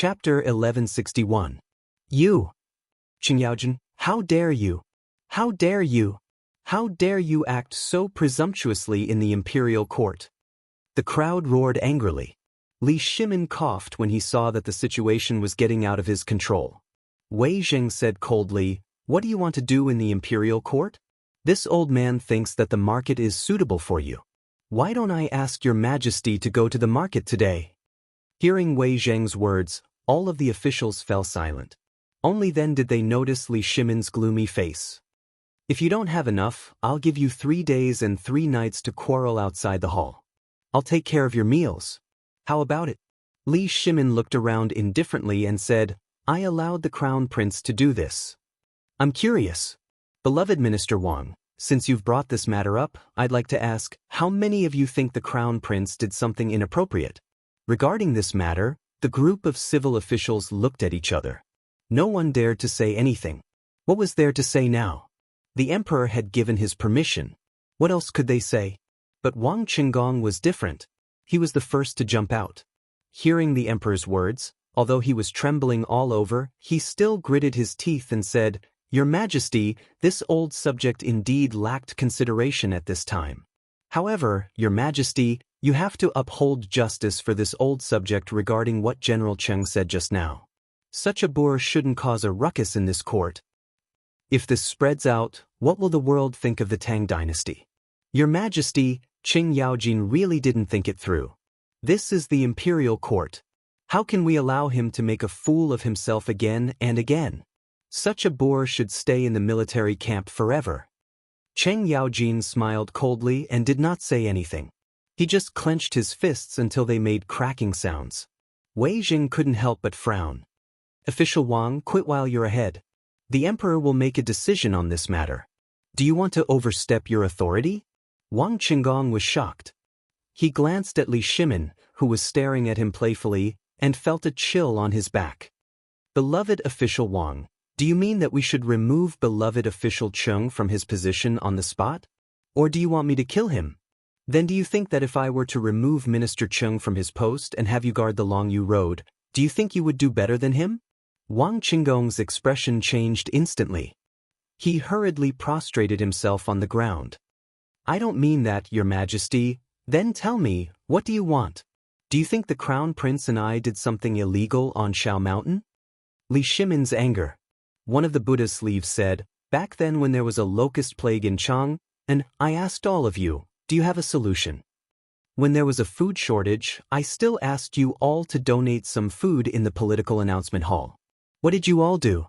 Chapter 1161. You! Qingyaojin, how dare you? How dare you? How dare you act so presumptuously in the imperial court? The crowd roared angrily. Li Shimin coughed when he saw that the situation was getting out of his control. Wei Zheng said coldly, "What do you want to do in the imperial court? This old man thinks that the market is suitable for you. Why don't I ask your majesty to go to the market today?" Hearing Wei Zheng's words, all of the officials fell silent. Only then did they notice Li Shimin's gloomy face. "If you don't have enough, I'll give you 3 days and 3 nights to quarrel outside the hall. I'll take care of your meals. How about it?" Li Shimin looked around indifferently and said, "I allowed the crown prince to do this. I'm curious. Beloved Minister Wang, since you've brought this matter up, I'd like to ask, how many of you think the crown prince did something inappropriate?" Regarding this matter, the group of civil officials looked at each other. No one dared to say anything. What was there to say now? The emperor had given his permission. What else could they say? But Wang Qinggong was different. He was the first to jump out. Hearing the emperor's words, although he was trembling all over, he still gritted his teeth and said, "Your Majesty, this old subject indeed lacked consideration at this time. However, Your Majesty, you have to uphold justice for this old subject regarding what General Cheng said just now. Such a boor shouldn't cause a ruckus in this court. If this spreads out, what will the world think of the Tang dynasty? Your Majesty, Qing Yaojin really didn't think it through. This is the imperial court. How can we allow him to make a fool of himself again and again? Such a boor should stay in the military camp forever." Cheng Yaojin smiled coldly and did not say anything. He just clenched his fists until they made cracking sounds. Wei Zheng couldn't help but frown. "Official Wang, quit while you're ahead. The emperor will make a decision on this matter. Do you want to overstep your authority?" Wang Qinggong was shocked. He glanced at Li Shimin, who was staring at him playfully, and felt a chill on his back. "Beloved official Wang, do you mean that we should remove beloved official Cheng from his position on the spot? Or do you want me to kill him? Then do you think that if I were to remove Minister Cheng from his post and have you guard the Longyu Road, do you think you would do better than him?" Wang Qinggong's expression changed instantly. He hurriedly prostrated himself on the ground. "I don't mean that, Your Majesty. Then tell me, what do you want? Do you think the Crown Prince and I did something illegal on Shao Mountain?" Li Shimin's anger. One of the Buddha's sleeves said, "Back then when there was a locust plague in Chang'an, I asked all of you, do you have a solution? When there was a food shortage, I still asked you all to donate some food in the political announcement hall. What did you all do?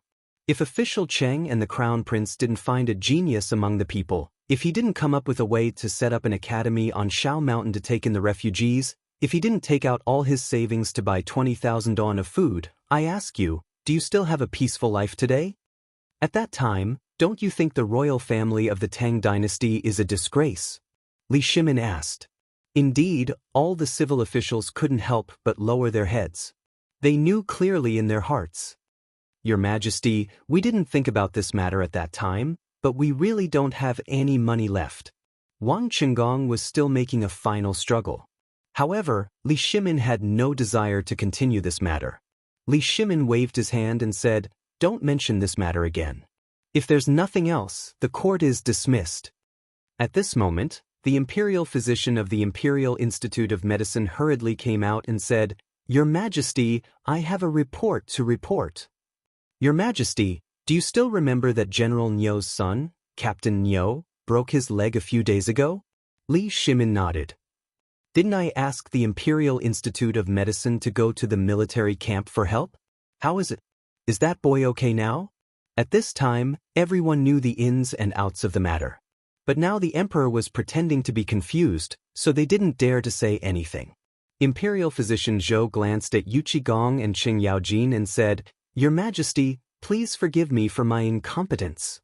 If official Cheng and the Crown Prince didn't find a genius among the people, if he didn't come up with a way to set up an academy on Shao Mountain to take in the refugees, if he didn't take out all his savings to buy 20,000 don of food, I ask you, do you still have a peaceful life today? At that time, don't you think the royal family of the Tang dynasty is a disgrace?" Li Shimin asked. Indeed, all the civil officials couldn't help but lower their heads. They knew clearly in their hearts. "Your Majesty, we didn't think about this matter at that time, but we really don't have any money left." Wang Qinggong was still making a final struggle. However, Li Shimin had no desire to continue this matter. Li Shimin waved his hand and said, "Don't mention this matter again. If there's nothing else, the court is dismissed." At this moment, the imperial physician of the Imperial Institute of Medicine hurriedly came out and said, "Your Majesty, I have a report to report." "Your Majesty, do you still remember that General Niu's son, Captain Niu, broke his leg a few days ago?" Li Shimin nodded. "Didn't I ask the Imperial Institute of Medicine to go to the military camp for help? How is it? Is that boy okay now?" At this time, everyone knew the ins and outs of the matter. But now the emperor was pretending to be confused, so they didn't dare to say anything. Imperial physician Zhou glanced at Yu Qigong and Qing Yaojin and said, "Your Majesty, please forgive me for my incompetence."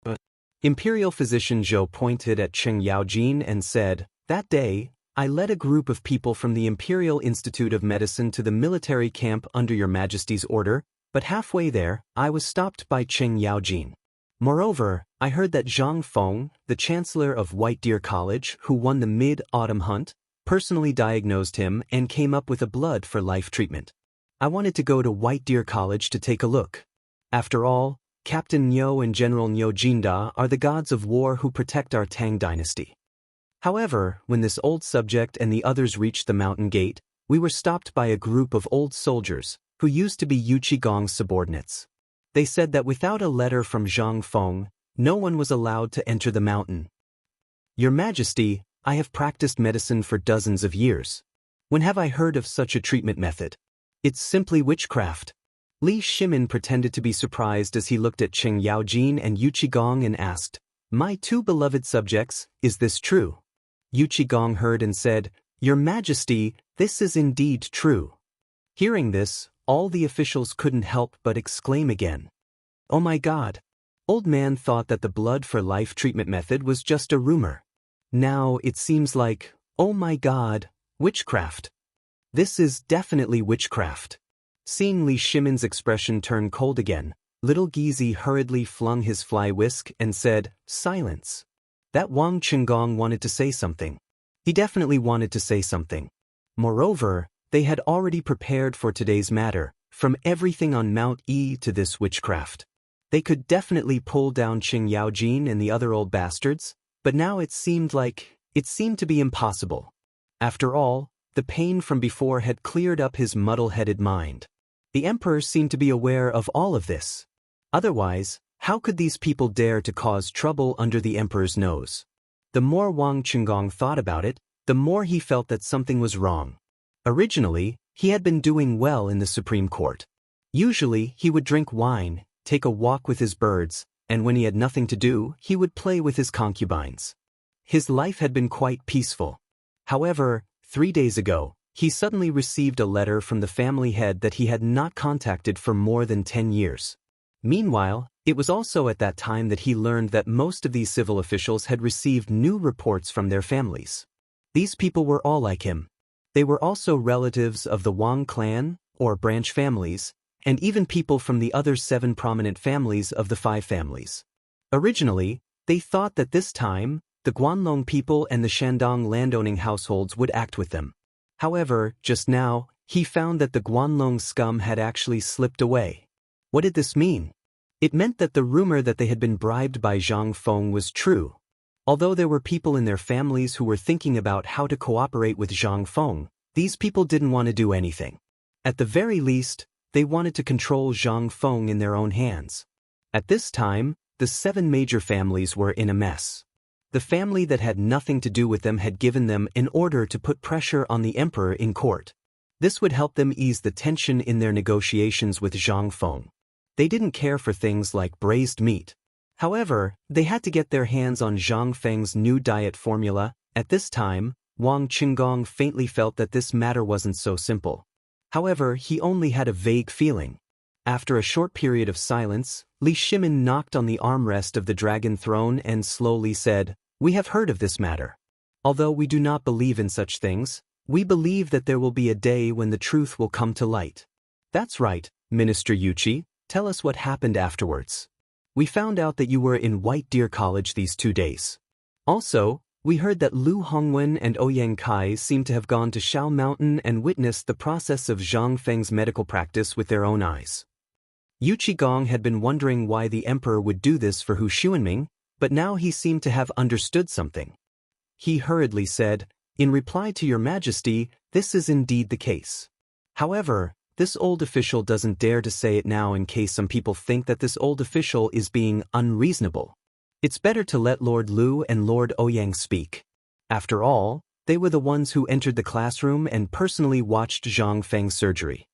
But Imperial physician Zhou pointed at Qing Yaojin and said, "That day, I led a group of people from the Imperial Institute of Medicine to the military camp under Your Majesty's order, but halfway there, I was stopped by Qing Yaojin. Moreover, I heard that Zhang Feng, the Chancellor of White Deer College, who won the mid-autumn hunt, personally diagnosed him and came up with a blood-for-life treatment. I wanted to go to White Deer College to take a look. After all, Captain Niu and General Niu Jinda are the gods of war who protect our Tang dynasty. However, when this old subject and the others reached the mountain gate, we were stopped by a group of old soldiers, who used to be Yu Qigong's subordinates. They said that without a letter from Zhang Feng, no one was allowed to enter the mountain. Your Majesty, I have practiced medicine for dozens of years. When have I heard of such a treatment method? It's simply witchcraft. Li Shimin pretended to be surprised as he looked at Cheng Yaojin and Yu Qigong and asked, "My two beloved subjects, is this true?" Yu Qigong heard and said, "Your Majesty, this is indeed true." Hearing this, all the officials couldn't help but exclaim again. Oh my God! Old man thought that the blood for life treatment method was just a rumor. Now it seems like, oh my God, witchcraft. This is definitely witchcraft. Seeing Li Shimin's expression turn cold again, little Gizi hurriedly flung his fly whisk and said, "Silence." That Wang Qinggong wanted to say something. He definitely wanted to say something. Moreover, they had already prepared for today's matter, from everything on Mount E to this witchcraft. They could definitely pull down Cheng Yaojin and the other old bastards, but now it seemed to be impossible. After all, the pain from before had cleared up his muddle-headed mind. The emperor seemed to be aware of all of this. Otherwise, how could these people dare to cause trouble under the emperor's nose? The more Wang Qinggong thought about it, the more he felt that something was wrong. Originally, he had been doing well in the Supreme Court. Usually, he would drink wine, take a walk with his birds, and when he had nothing to do, he would play with his concubines. His life had been quite peaceful. However, 3 days ago, he suddenly received a letter from the family head that he had not contacted for more than 10 years. Meanwhile, it was also at that time that he learned that most of these civil officials had received new reports from their families. These people were all like him. They were also relatives of the Wang clan, or branch families, and even people from the other 7 prominent families of the 5 families. Originally, they thought that this time, the Guanlong people and the Shandong landowning households would act with them. However, just now, he found that the Guanlong scum had actually slipped away. What did this mean? It meant that the rumor that they had been bribed by Zhang Feng was true. Although there were people in their families who were thinking about how to cooperate with Zhang Feng, these people didn't want to do anything. At the very least, they wanted to control Zhang Feng in their own hands. At this time, the 7 major families were in a mess. The family that had nothing to do with them had given them an order to put pressure on the emperor in court. This would help them ease the tension in their negotiations with Zhang Feng. They didn't care for things like braised meat. However, they had to get their hands on Zhang Feng's new diet formula. At this time, Wang Qinggong faintly felt that this matter wasn't so simple. However, he only had a vague feeling. After a short period of silence, Li Shimin knocked on the armrest of the dragon throne and slowly said, "We have heard of this matter. Although we do not believe in such things, we believe that there will be a day when the truth will come to light." "That's right, Minister Yuqi, tell us what happened afterwards. We found out that you were in White Deer College these 2 days. Also, we heard that Lu Hongwen and Ouyang Kai seem to have gone to Shao Mountain and witnessed the process of Zhang Feng's medical practice with their own eyes." Yu Qigong had been wondering why the emperor would do this for Hu Xuanming, but now he seemed to have understood something. He hurriedly said, "In reply to your Majesty, this is indeed the case. However, this old official doesn't dare to say it now in case some people think that this old official is being unreasonable. It's better to let Lord Lu and Lord Ouyang speak. After all, they were the ones who entered the classroom and personally watched Zhang Feng's surgery."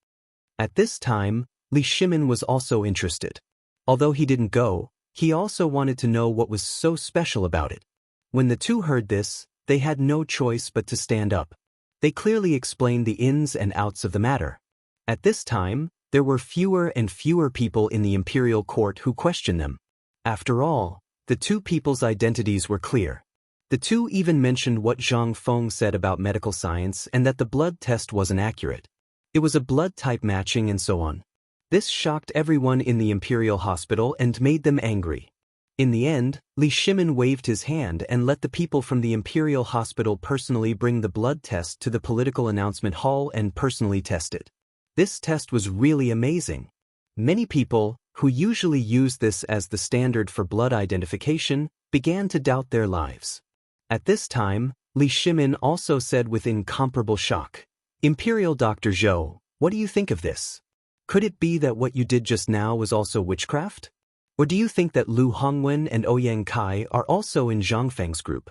At this time, Li Shimin was also interested. Although he didn't go, he also wanted to know what was so special about it. When the two heard this, they had no choice but to stand up. They clearly explained the ins and outs of the matter. At this time, there were fewer and fewer people in the imperial court who questioned them. After all, the two people's identities were clear. The two even mentioned what Zhang Feng said about medical science and that the blood test wasn't accurate. It was a blood type matching and so on. This shocked everyone in the imperial hospital and made them angry. In the end, Li Shimin waved his hand and let the people from the imperial hospital personally bring the blood test to the political announcement hall and personally test it. This test was really amazing. Many people, who usually use this as the standard for blood identification, began to doubt their lives. At this time, Li Shimin also said with incomparable shock, "Imperial Dr. Zhou, what do you think of this? Could it be that what you did just now was also witchcraft? Or do you think that Lu Hongwen and Ouyang Kai are also in Zhang Feng's group?"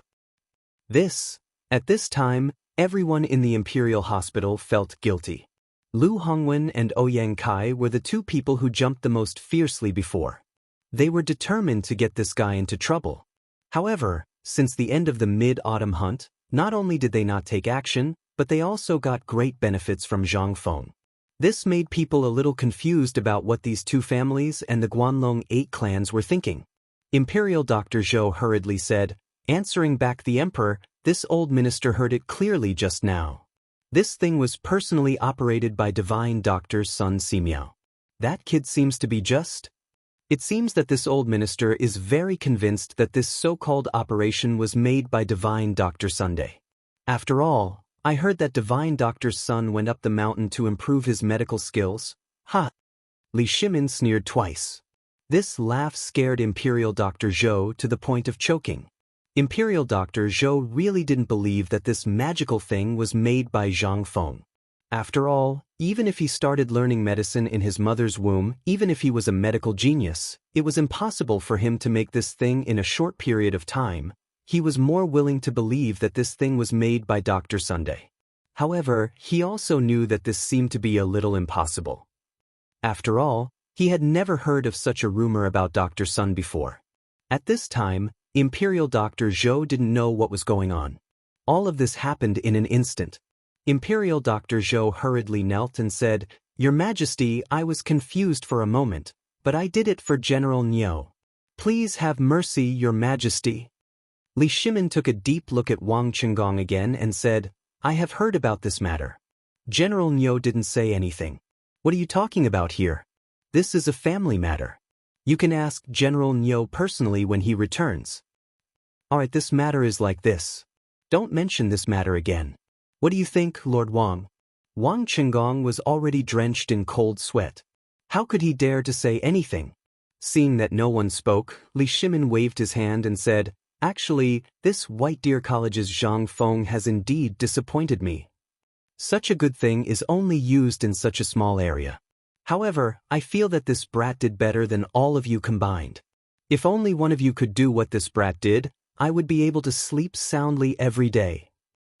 At this time, everyone in the Imperial Hospital felt guilty. Lu Hongwen and Ouyang Kai were the two people who jumped the most fiercely before. They were determined to get this guy into trouble. However, since the end of the mid-autumn hunt, not only did they not take action, but they also got great benefits from Zhang Feng. This made people a little confused about what these two families and the Guanlong 8 clans were thinking. Imperial Dr. Zhou hurriedly said, answering back the emperor, "This old minister heard it clearly just now. This thing was personally operated by Divine Doctor's son Simiao. That kid seems to be just..." It seems that this old minister is very convinced that this so-called operation was made by Divine Dr. Sunday. After all, I heard that Divine Doctor's son went up the mountain to improve his medical skills. Ha! Li Shimin sneered twice. This laugh scared Imperial Dr. Zhou to the point of choking. Imperial Dr. Zhou really didn't believe that this magical thing was made by Zhang Feng. After all, even if he started learning medicine in his mother's womb, even if he was a medical genius, it was impossible for him to make this thing in a short period of time. He was more willing to believe that this thing was made by Dr. Sunday. However, he also knew that this seemed to be a little impossible. After all, he had never heard of such a rumor about Dr. Sun before. At this time, Imperial Dr. Zhou didn't know what was going on. All of this happened in an instant. Imperial Dr. Zhou hurriedly knelt and said, "Your Majesty, I was confused for a moment, but I did it for General Niu. Please have mercy, Your Majesty." Li Shimin took a deep look at Wang Qinggong again and said, "I have heard about this matter." General Niu didn't say anything. "What are you talking about here? This is a family matter. You can ask General Niu personally when he returns." "Alright, this matter is like this. Don't mention this matter again. What do you think, Lord Wang?" Wang Qinggong was already drenched in cold sweat. How could he dare to say anything? Seeing that no one spoke, Li Shimin waved his hand and said, "Actually, this White Deer College's Zhang Feng has indeed disappointed me. Such a good thing is only used in such a small area. However, I feel that this brat did better than all of you combined. If only one of you could do what this brat did, I would be able to sleep soundly every day."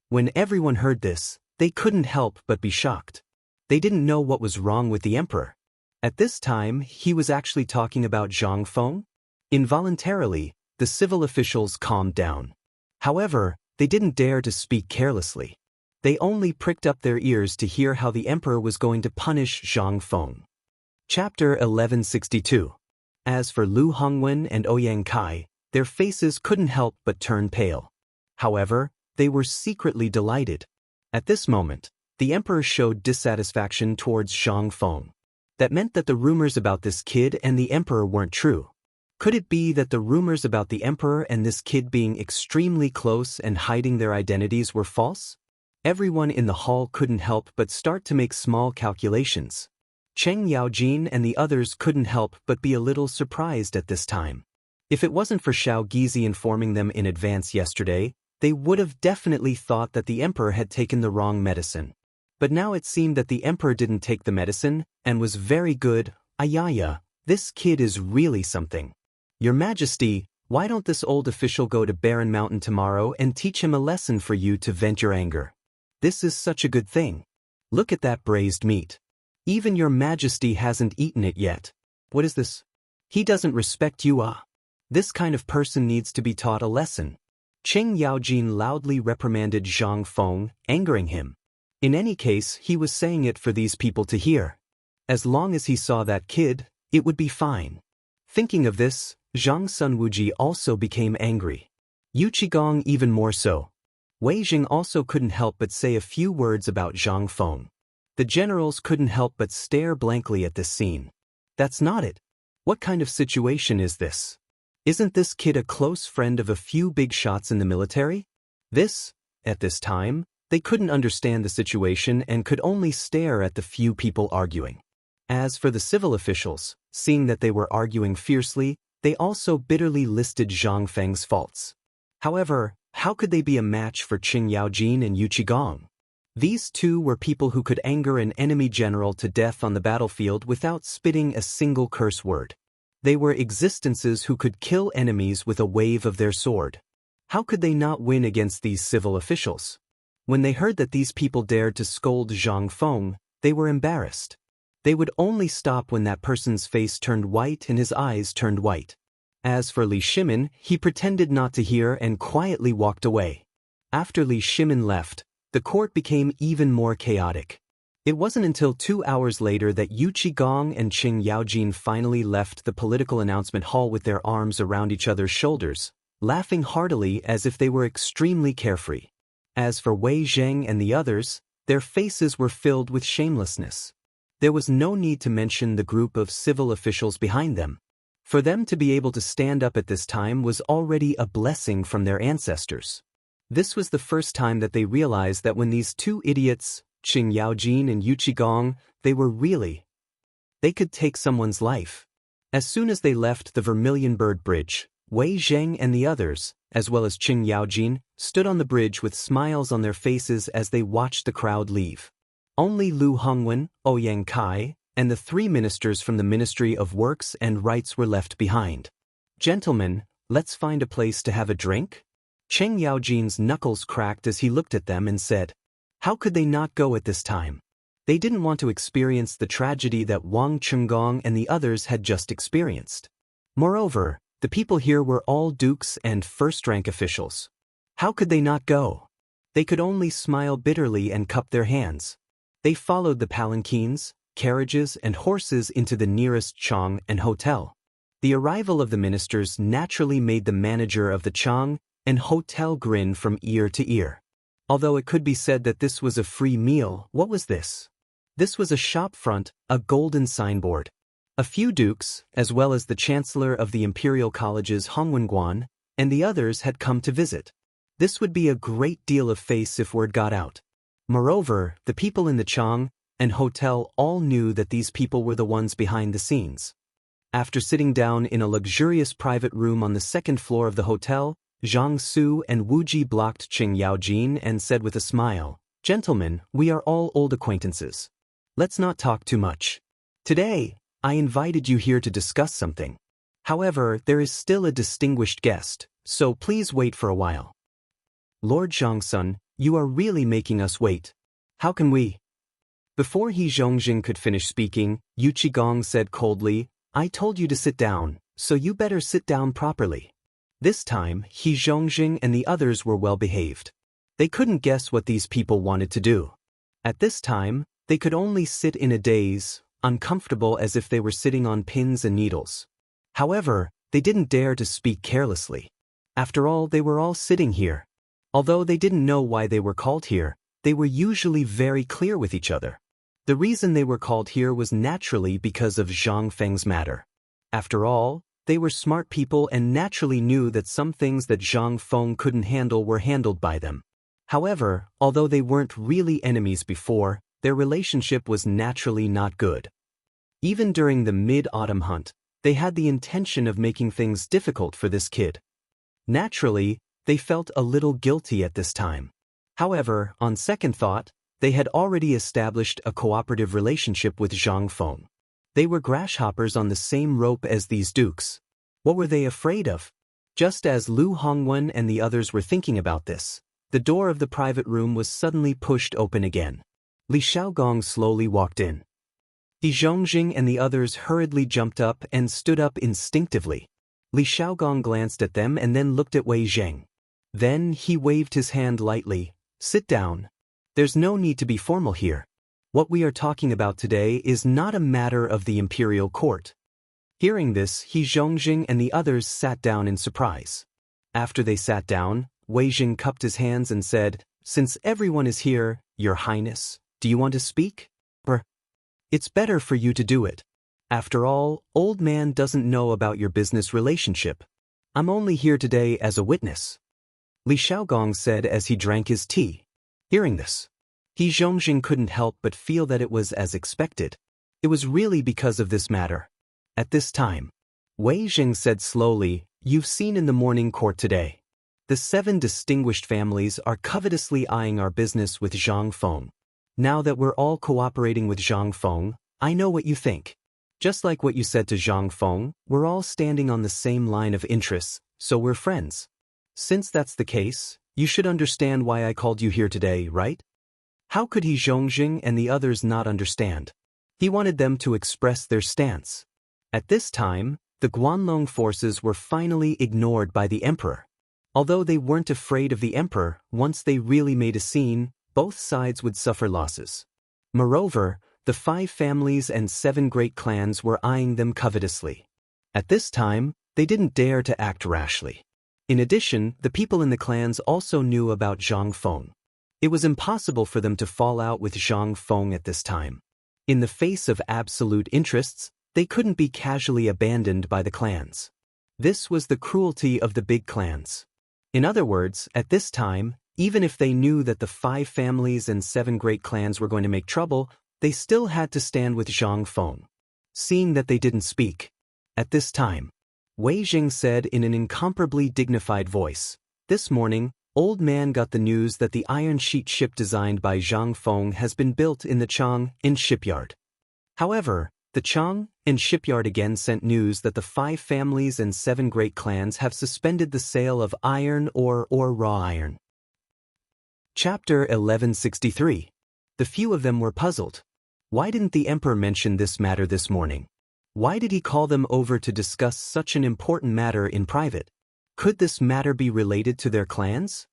When everyone heard this, they couldn't help but be shocked. They didn't know what was wrong with the emperor. At this time, he was actually talking about Zhang Feng. Involuntarily, the civil officials calmed down. However, they didn't dare to speak carelessly. They only pricked up their ears to hear how the emperor was going to punish Zhang Feng. Chapter 1162. As for Lu Hongwen and Ouyang Kai, their faces couldn't help but turn pale. However, they were secretly delighted. At this moment, the emperor showed dissatisfaction towards Zhang Feng. That meant that the rumors about this kid and the emperor weren't true. Could it be that the rumors about the emperor and this kid being extremely close and hiding their identities were false? Everyone in the hall couldn't help but start to make small calculations. Cheng Yaojin and the others couldn't help but be a little surprised at this time. If it wasn't for Xiao Gizi informing them in advance yesterday, they would have definitely thought that the emperor had taken the wrong medicine. But now it seemed that the emperor didn't take the medicine, and was very good. Ayaya, this kid is really something. Your Majesty, why don't this old official go to Barren Mountain tomorrow and teach him a lesson for you to vent your anger? This is such a good thing. Look at that braised meat. Even Your Majesty hasn't eaten it yet. What is this? He doesn't respect you, ah. This kind of person needs to be taught a lesson. Cheng Yaojin loudly reprimanded Zhang Feng, angering him. In any case, he was saying it for these people to hear. As long as he saw that kid, it would be fine. Thinking of this, Zhang Sunwuji also became angry. Yu Qigong even more so. Wei Jing also couldn't help but say a few words about Zhang Feng. The generals couldn't help but stare blankly at this scene. That's not it. What kind of situation is this? Isn't this kid a close friend of a few big shots in the military? At this time, They couldn't understand the situation and could only stare at the few people arguing. As for the civil officials, seeing that they were arguing fiercely, they also bitterly listed Zhang Feng's faults. However, how could they be a match for Qing Yaojin and Yu Qigong? These two were people who could anger an enemy general to death on the battlefield without spitting a single curse word. They were existences who could kill enemies with a wave of their sword. How could they not win against these civil officials? When they heard that these people dared to scold Zhang Feng, they were embarrassed. They would only stop when that person's face turned white and his eyes turned white. As for Li Shimin, he pretended not to hear and quietly walked away. After Li Shimin left, the court became even more chaotic. It wasn't until 2 hours later that Yu Qigong and Qing Yaojin finally left the political announcement hall with their arms around each other's shoulders, laughing heartily as if they were extremely carefree. As for Wei Zheng and the others, their faces were filled with shamelessness. There was no need to mention the group of civil officials behind them. For them to be able to stand up at this time was already a blessing from their ancestors. This was the first time that they realized that when these two idiots, Qing Yaojin and Yu Qigong, they could take someone's life. As soon as they left the Vermilion Bird Bridge, Wei Zheng and the others, as well as Qing Yaojin, stood on the bridge with smiles on their faces as they watched the crowd leave. Only Lu Hongwen, Ouyang Kai, and the 3 ministers from the Ministry of Works and Rights were left behind. "Gentlemen, let's find a place to have a drink?" Qing Yaojin's knuckles cracked as he looked at them and said, "How could they not go at this time?" They didn't want to experience the tragedy that Wang Chunggong and the others had just experienced. Moreover, the people here were all dukes and first-rank officials. How could they not go? They could only smile bitterly and cup their hands. They followed the palanquins, carriages, and horses into the nearest Chang'an hotel. The arrival of the ministers naturally made the manager of the Chang'an hotel grin from ear to ear. Although it could be said that this was a free meal, what was this? This was a shop front, a golden signboard. A few dukes, as well as the chancellor of the Imperial College's Hongwenguan, and the others had come to visit. This would be a great deal of face if word got out. Moreover, the people in the Chang'an hotel all knew that these people were the ones behind the scenes. After sitting down in a luxurious private room on the 2nd floor of the hotel, Zhang Su and Wu Ji blocked Qing Yaojin and said with a smile, "Gentlemen, we are all old acquaintances. Let's not talk too much. Today, I invited you here to discuss something. However, there is still a distinguished guest, so please wait for a while." "Lord Zhangsun, you are really making us wait. How can we?" Before He Zhongjing could finish speaking, Yu Qigong said coldly, "I told you to sit down, so you better sit down properly." This time, He Zhongjing and the others were well behaved. They couldn't guess what these people wanted to do. At this time, they could only sit in a daze, uncomfortable as if they were sitting on pins and needles. However, they didn't dare to speak carelessly. After all, they were all sitting here. Although they didn't know why they were called here, they were usually very clear with each other. The reason they were called here was naturally because of Zhang Feng's matter. After all, they were smart people and naturally knew that some things that Zhang Feng couldn't handle were handled by them. However, although they weren't really enemies before, their relationship was naturally not good. Even during the mid-autumn hunt, they had the intention of making things difficult for this kid. Naturally, they felt a little guilty at this time. However, on second thought, they had already established a cooperative relationship with Zhang Feng. They were grasshoppers on the same rope as these dukes. What were they afraid of? Just as Lu Hongwen and the others were thinking about this, the door of the private room was suddenly pushed open again. Li Xiaogong slowly walked in. He Zhongjing and the others hurriedly jumped up and stood up instinctively. Li Xiaogong glanced at them and then looked at Wei Zheng. Then he waved his hand lightly. "Sit down. There's no need to be formal here. What we are talking about today is not a matter of the imperial court." Hearing this, He Zhongjing and the others sat down in surprise. After they sat down, Wei Zheng cupped his hands and said, "Since everyone is here, Your Highness, do you want to speak? It's better for you to do it. After all, old man doesn't know about your business relationship. I'm only here today as a witness." Li Xiaogong said as he drank his tea. Hearing this, He Zhongjing couldn't help but feel that it was as expected. It was really because of this matter. At this time, Wei Jing said slowly, "You've seen in the morning court today. The 7 distinguished families are covetously eyeing our business with Zhang Feng. Now that we're all cooperating with Zhang Feng, I know what you think. Just like what you said to Zhang Feng, we're all standing on the same line of interests, so we're friends. Since that's the case, you should understand why I called you here today, right?" How could He Zhongjing and the others not understand? He wanted them to express their stance. At this time, the Guanlong forces were finally ignored by the emperor. Although they weren't afraid of the emperor, once they really made a scene, both sides would suffer losses. Moreover, the 5 families and 7 great clans were eyeing them covetously. At this time, they didn't dare to act rashly. In addition, the people in the clans also knew about Zhang Feng. It was impossible for them to fall out with Zhang Feng at this time. In the face of absolute interests, they couldn't be casually abandoned by the clans. This was the cruelty of the big clans. In other words, at this time, even if they knew that the 5 families and 7 great clans were going to make trouble, they still had to stand with Zhang Feng. Seeing that they didn't speak. At this time, Wei Jing said in an incomparably dignified voice, "This morning, Old Man got the news that the iron sheet ship designed by Zhang Feng has been built in the Chang'an shipyard. However, the Chang'an shipyard again sent news that the 5 families and 7 great clans have suspended the sale of iron ore or raw iron." Chapter 1163. The few of them were puzzled. Why didn't the emperor mention this matter this morning? Why did he call them over to discuss such an important matter in private? Could this matter be related to their clans?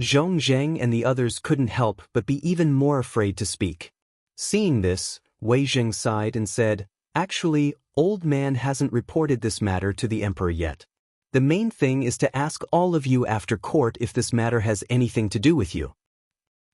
Zhong Zheng and the others couldn't help but be even more afraid to speak. Seeing this, Wei Jing sighed and said, "Actually, Old Man hasn't reported this matter to the emperor yet. The main thing is to ask all of you after court if this matter has anything to do with you.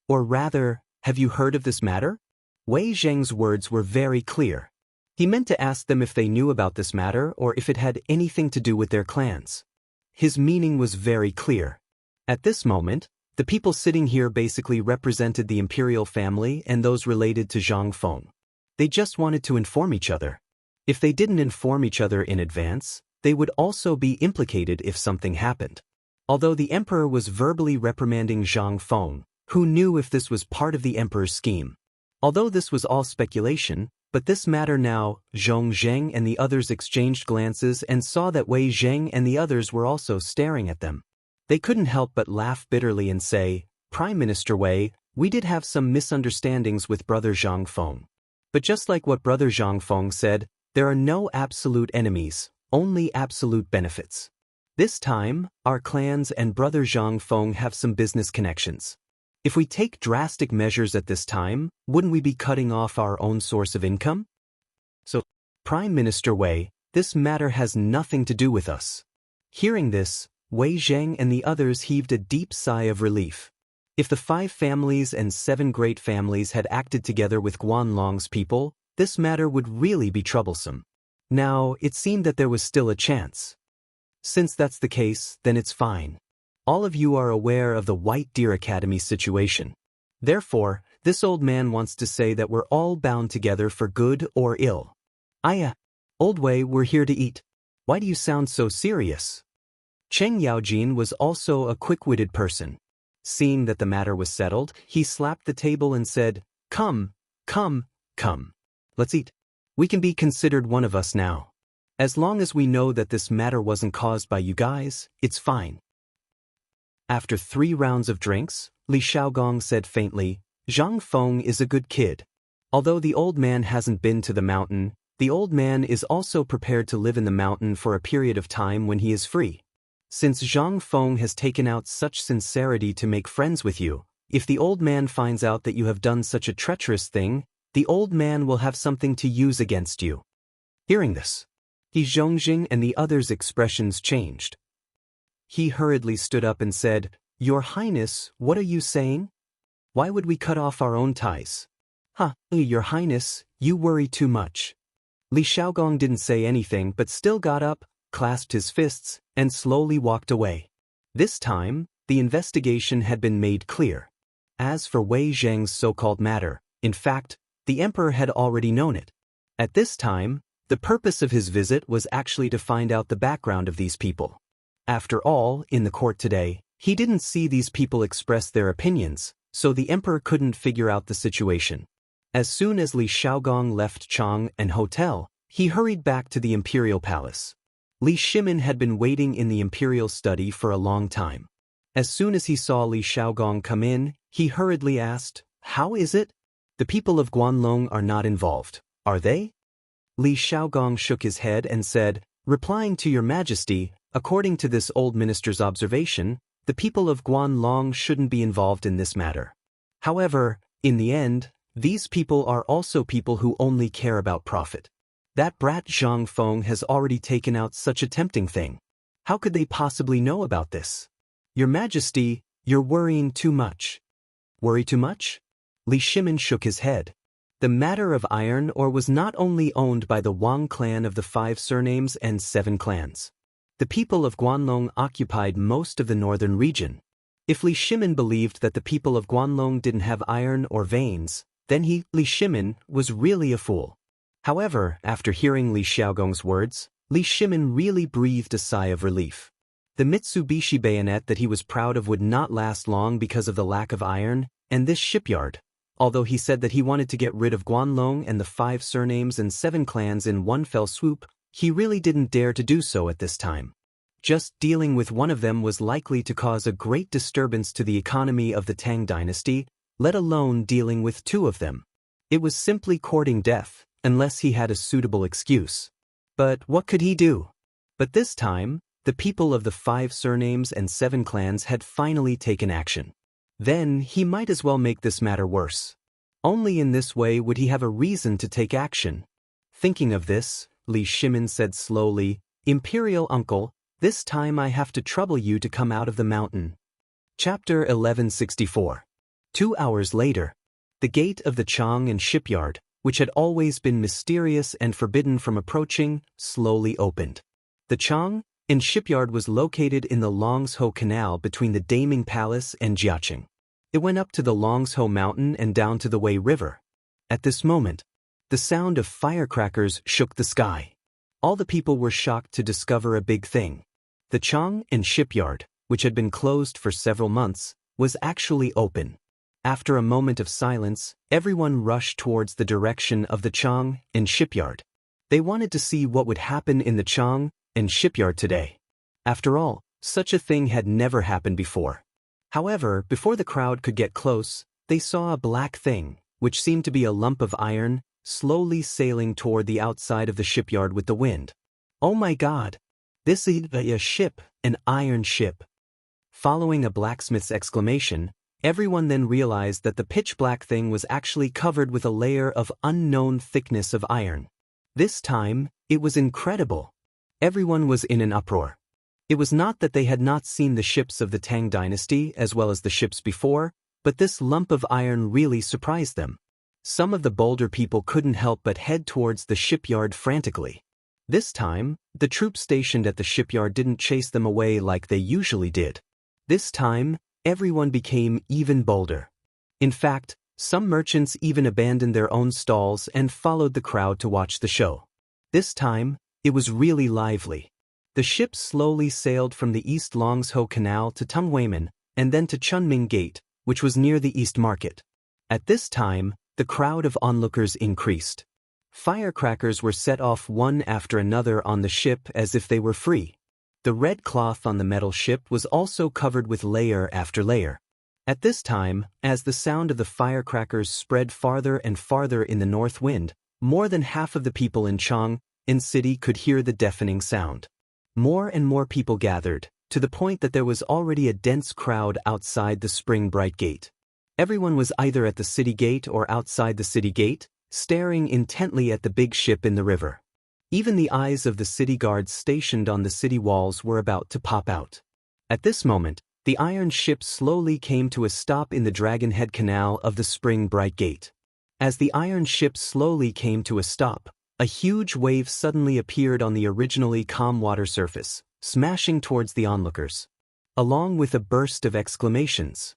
Or rather, have you heard of this matter?" Wei Zheng's words were very clear. He meant to ask them if they knew about this matter or if it had anything to do with their clans. His meaning was very clear. At this moment, the people sitting here basically represented the imperial family and those related to Zhang Feng. They just wanted to inform each other. If they didn't inform each other in advance, they would also be implicated if something happened. Although the emperor was verbally reprimanding Zhang Feng, who knew if this was part of the emperor's scheme? Although this was all speculation, but this matter now, Zhong Zheng and the others exchanged glances and saw that Wei Zheng and the others were also staring at them. They couldn't help but laugh bitterly and say, "Prime Minister Wei, we did have some misunderstandings with Brother Zhang Feng. But just like what Brother Zhang Feng said, there are no absolute enemies, only absolute benefits. This time, our clans and Brother Zhang Feng have some business connections. If we take drastic measures at this time, wouldn't we be cutting off our own source of income? So, Prime Minister Wei, this matter has nothing to do with us." Hearing this, Wei Zheng and the others heaved a deep sigh of relief. If the 5 families and 7 great families had acted together with Guanlong's people, this matter would really be troublesome. Now, it seemed that there was still a chance. Since that's the case, then it's fine. All of you are aware of the White Deer Academy situation. Therefore, this old man wants to say that we're all bound together for good or ill. Old Wei, we're here to eat. Why do you sound so serious? Cheng Yaojin was also a quick-witted person. Seeing that the matter was settled, he slapped the table and said, Come. Let's eat. We can be considered one of us now. As long as we know that this matter wasn't caused by you guys, it's fine." After 3 rounds of drinks, Li Shaogong said faintly, "Zhang Feng is a good kid. Although the old man hasn't been to the mountain, the old man is also prepared to live in the mountain for a period of time when he is free. Since Zhang Feng has taken out such sincerity to make friends with you, if the old man finds out that you have done such a treacherous thing, the old man will have something to use against you." Hearing this, He Zhongjing and the others' expressions changed. He hurriedly stood up and said, "Your Highness, what are you saying? Why would we cut off our own ties?" Your Highness, you worry too much." Li Shaogong didn't say anything but still got up, clasped his fists, and slowly walked away. This time, the investigation had been made clear. As for Wei Zheng's so-called matter, in fact, the emperor had already known it. At this time, the purpose of his visit was actually to find out the background of these people. After all, in the court today, he didn't see these people express their opinions, so the emperor couldn't figure out the situation. As soon as Li Shaogong left Chang'an hotel, he hurried back to the imperial palace. Li Shimin had been waiting in the imperial study for a long time. As soon as he saw Li Shaogong come in, he hurriedly asked, "How is it? The people of Guanlong are not involved, are they?" Li Shaogong shook his head and said, "Replying to your majesty, according to this old minister's observation, the people of Guanlong shouldn't be involved in this matter. However, in the end, these people are also people who only care about profit. That brat Zhang Feng has already taken out such a tempting thing. How could they possibly know about this? Your Majesty, you're worrying too much." "Worry too much?" Li Shimin shook his head. The matter of iron ore was not only owned by the Wang clan of the 5 surnames and 7 clans. The people of Guanlong occupied most of the northern region. If Li Shimin believed that the people of Guanlong didn't have iron or veins, then he, Li Shimin, was really a fool. However, after hearing Li Shaogong's words, Li Shimin really breathed a sigh of relief. The Mitsubishi bayonet that he was proud of would not last long because of the lack of iron, and this shipyard. Although he said that he wanted to get rid of Guanlong and the 5 surnames and 7 clans in one fell swoop, he really didn't dare to do so at this time. Just dealing with one of them was likely to cause a great disturbance to the economy of the Tang dynasty, let alone dealing with 2 of them. It was simply courting death, unless he had a suitable excuse. But what could he do? But this time, the people of the 5 surnames and 7 clans had finally taken action. Then he might as well make this matter worse. Only in this way would he have a reason to take action. Thinking of this, Li Shimin said slowly, "Imperial uncle, this time I have to trouble you to come out of the mountain." Chapter 1164. 2 hours later, the gate of the Chang'an shipyard, which had always been mysterious and forbidden from approaching, slowly opened. The Chang'an shipyard was located in the Longzhou Canal between the Daming Palace and Jiaqing. It went up to the Longzhou Mountain and down to the Wei River. At this moment, the sound of firecrackers shook the sky. All the people were shocked to discover a big thing. The Chang'an shipyard, which had been closed for several months, was actually open. After a moment of silence, everyone rushed towards the direction of the Chang'an shipyard. They wanted to see what would happen in the Chang'an shipyard today. After all, such a thing had never happened before. However, before the crowd could get close, they saw a black thing, which seemed to be a lump of iron, slowly sailing toward the outside of the shipyard with the wind. "Oh my God! This is a ship, an iron ship." Following a blacksmith's exclamation, everyone then realized that the pitch-black thing was actually covered with a layer of unknown thickness of iron. This time, it was incredible. Everyone was in an uproar. It was not that they had not seen the ships of the Tang dynasty as well as the ships before, but this lump of iron really surprised them. Some of the bolder people couldn't help but head towards the shipyard frantically. This time, the troops stationed at the shipyard didn't chase them away like they usually did. This time, everyone became even bolder. In fact, some merchants even abandoned their own stalls and followed the crowd to watch the show. This time, it was really lively. The ship slowly sailed from the East Longzhou Canal to Tungweimen, and then to Chunming Gate, which was near the East Market. At this time, the crowd of onlookers increased. Firecrackers were set off one after another on the ship as if they were free. The red cloth on the metal ship was also covered with layer after layer. At this time, as the sound of the firecrackers spread farther and farther in the north wind, more than half of the people in Chang'an city could hear the deafening sound. More and more people gathered, to the point that there was already a dense crowd outside the Spring Bright Gate. Everyone was either at the city gate or outside the city gate, staring intently at the big ship in the river. Even the eyes of the city guards stationed on the city walls were about to pop out. At this moment, the iron ship slowly came to a stop in the Dragonhead Canal of the Spring Bright Gate. As the iron ship slowly came to a stop, a huge wave suddenly appeared on the originally calm water surface, smashing towards the onlookers. Along with a burst of exclamations.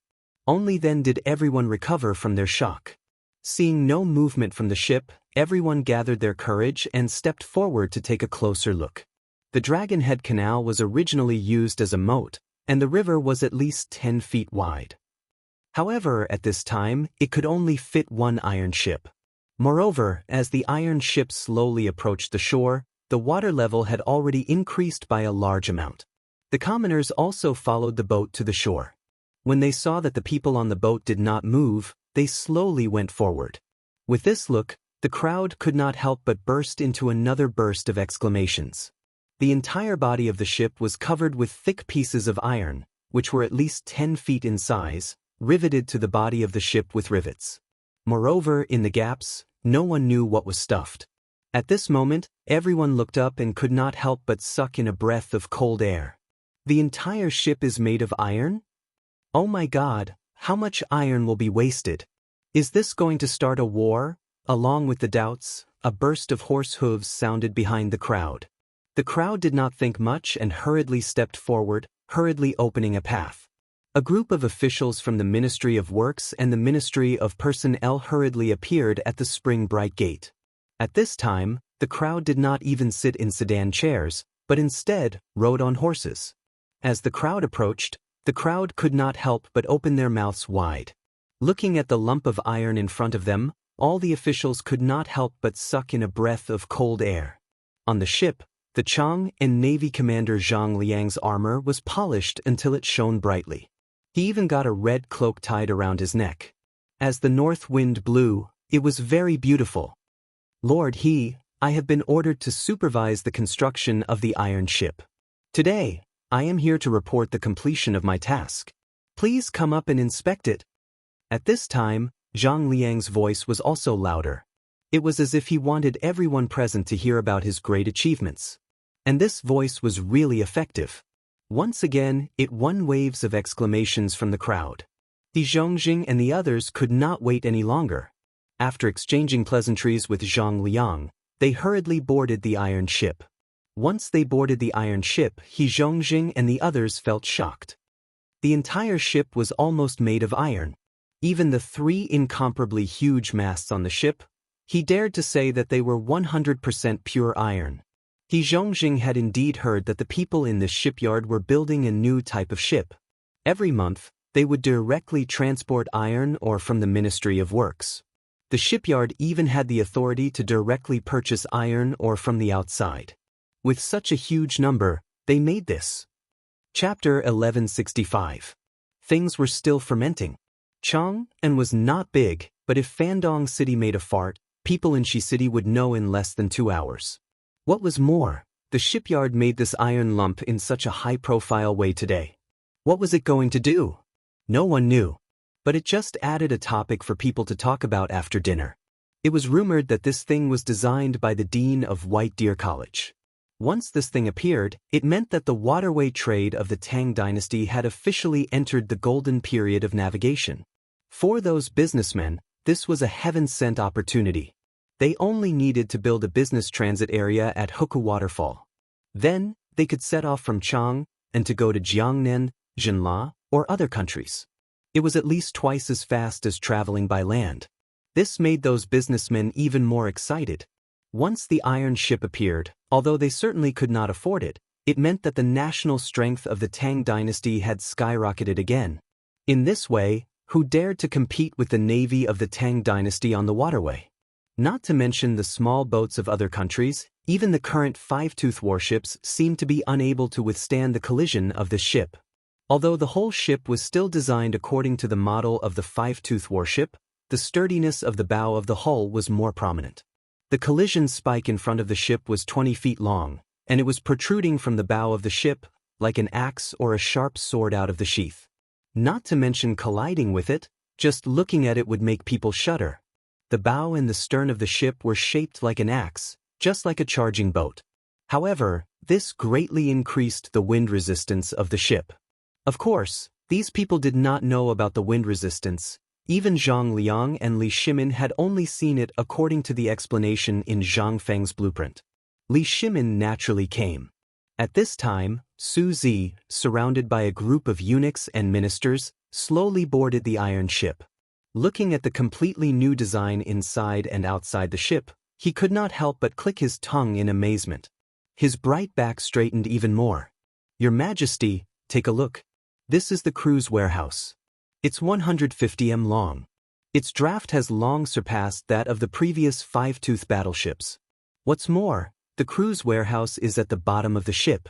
Only then did everyone recover from their shock. Seeing no movement from the ship, everyone gathered their courage and stepped forward to take a closer look. The Dragonhead Canal was originally used as a moat, and the river was at least 10 feet wide. However, at this time, it could only fit one iron ship. Moreover, as the iron ship slowly approached the shore, the water level had already increased by a large amount. The commoners also followed the boat to the shore. When they saw that the people on the boat did not move, they slowly went forward. With this look, the crowd could not help but burst into another burst of exclamations. The entire body of the ship was covered with thick pieces of iron, which were at least 10 feet in size, riveted to the body of the ship with rivets. Moreover, in the gaps, no one knew what was stuffed. At this moment, everyone looked up and could not help but suck in a breath of cold air. The entire ship is made of iron? Oh my God, how much iron will be wasted? Is this going to start a war? Along with the doubts, a burst of horse hooves sounded behind the crowd. The crowd did not think much and hurriedly stepped forward, hurriedly opening a path. A group of officials from the Ministry of Works and the Ministry of Personnel hurriedly appeared at the Spring Bright Gate. At this time, the crowd did not even sit in sedan chairs, but instead rode on horses. As the crowd approached, the crowd could not help but open their mouths wide. Looking at the lump of iron in front of them, all the officials could not help but suck in a breath of cold air. On the ship, the Chang'an Navy Commander Zhang Liang's armor was polished until it shone brightly. He even got a red cloak tied around his neck. As the north wind blew, it was very beautiful. Lord I have been ordered to supervise the construction of the iron ship. Today, I am here to report the completion of my task. Please come up and inspect it. At this time, Zhang Liang's voice was also louder. It was as if he wanted everyone present to hear about his great achievements. And this voice was really effective. Once again, it won waves of exclamations from the crowd. Di Zhongjing and the others could not wait any longer. After exchanging pleasantries with Zhang Liang, they hurriedly boarded the iron ship. Once they boarded the iron ship, He Zhongjing and the others felt shocked. The entire ship was almost made of iron. Even the 3 incomparably huge masts on the ship, he dared to say that they were 100% pure iron. He Zhongjing had indeed heard that the people in this shipyard were building a new type of ship. Every month, they would directly transport iron ore from the Ministry of Works. The shipyard even had the authority to directly purchase iron ore from the outside. With such a huge number, they made this. Chapter 1165. Things were still fermenting. Chang'an was not big, but if Fandong City made a fart, people in Shi City would know in less than 2 hours. What was more, the shipyard made this iron lump in such a high-profile way today. What was it going to do? No one knew. But it just added a topic for people to talk about after dinner. It was rumored that this thing was designed by the dean of White Deer College. Once this thing appeared, it meant that the waterway trade of the Tang dynasty had officially entered the golden period of navigation. For those businessmen, this was a heaven-sent opportunity. They only needed to build a business transit area at Huku Waterfall. Then, they could set off from Chang'an and to go to Jiangnan, Jinla, or other countries. It was at least twice as fast as traveling by land. This made those businessmen even more excited. Once the iron ship appeared, although they certainly could not afford it, it meant that the national strength of the Tang dynasty had skyrocketed again. In this way, who dared to compete with the navy of the Tang dynasty on the waterway? Not to mention the small boats of other countries, even the current five-tooth warships seemed to be unable to withstand the collision of the ship. Although the whole ship was still designed according to the model of the five-tooth warship, the sturdiness of the bow of the hull was more prominent. The collision spike in front of the ship was 20 feet long, and it was protruding from the bow of the ship, like an axe or a sharp sword out of the sheath. Not to mention colliding with it, just looking at it would make people shudder. The bow and the stern of the ship were shaped like an axe, just like a charging boat. However, this greatly increased the wind resistance of the ship. Of course, these people did not know about the wind resistance. Even Zhang Liang and Li Shimin had only seen it according to the explanation in Zhang Feng's blueprint. Li Shimin naturally came. At this time, Su Zi, surrounded by a group of eunuchs and ministers, slowly boarded the iron ship. Looking at the completely new design inside and outside the ship, he could not help but click his tongue in amazement. His bright back straightened even more. "Your Majesty, take a look. This is the crew's warehouse. It's 150 m long. Its draft has long surpassed that of the previous five-tooth battleships. What's more, the crew's warehouse is at the bottom of the ship.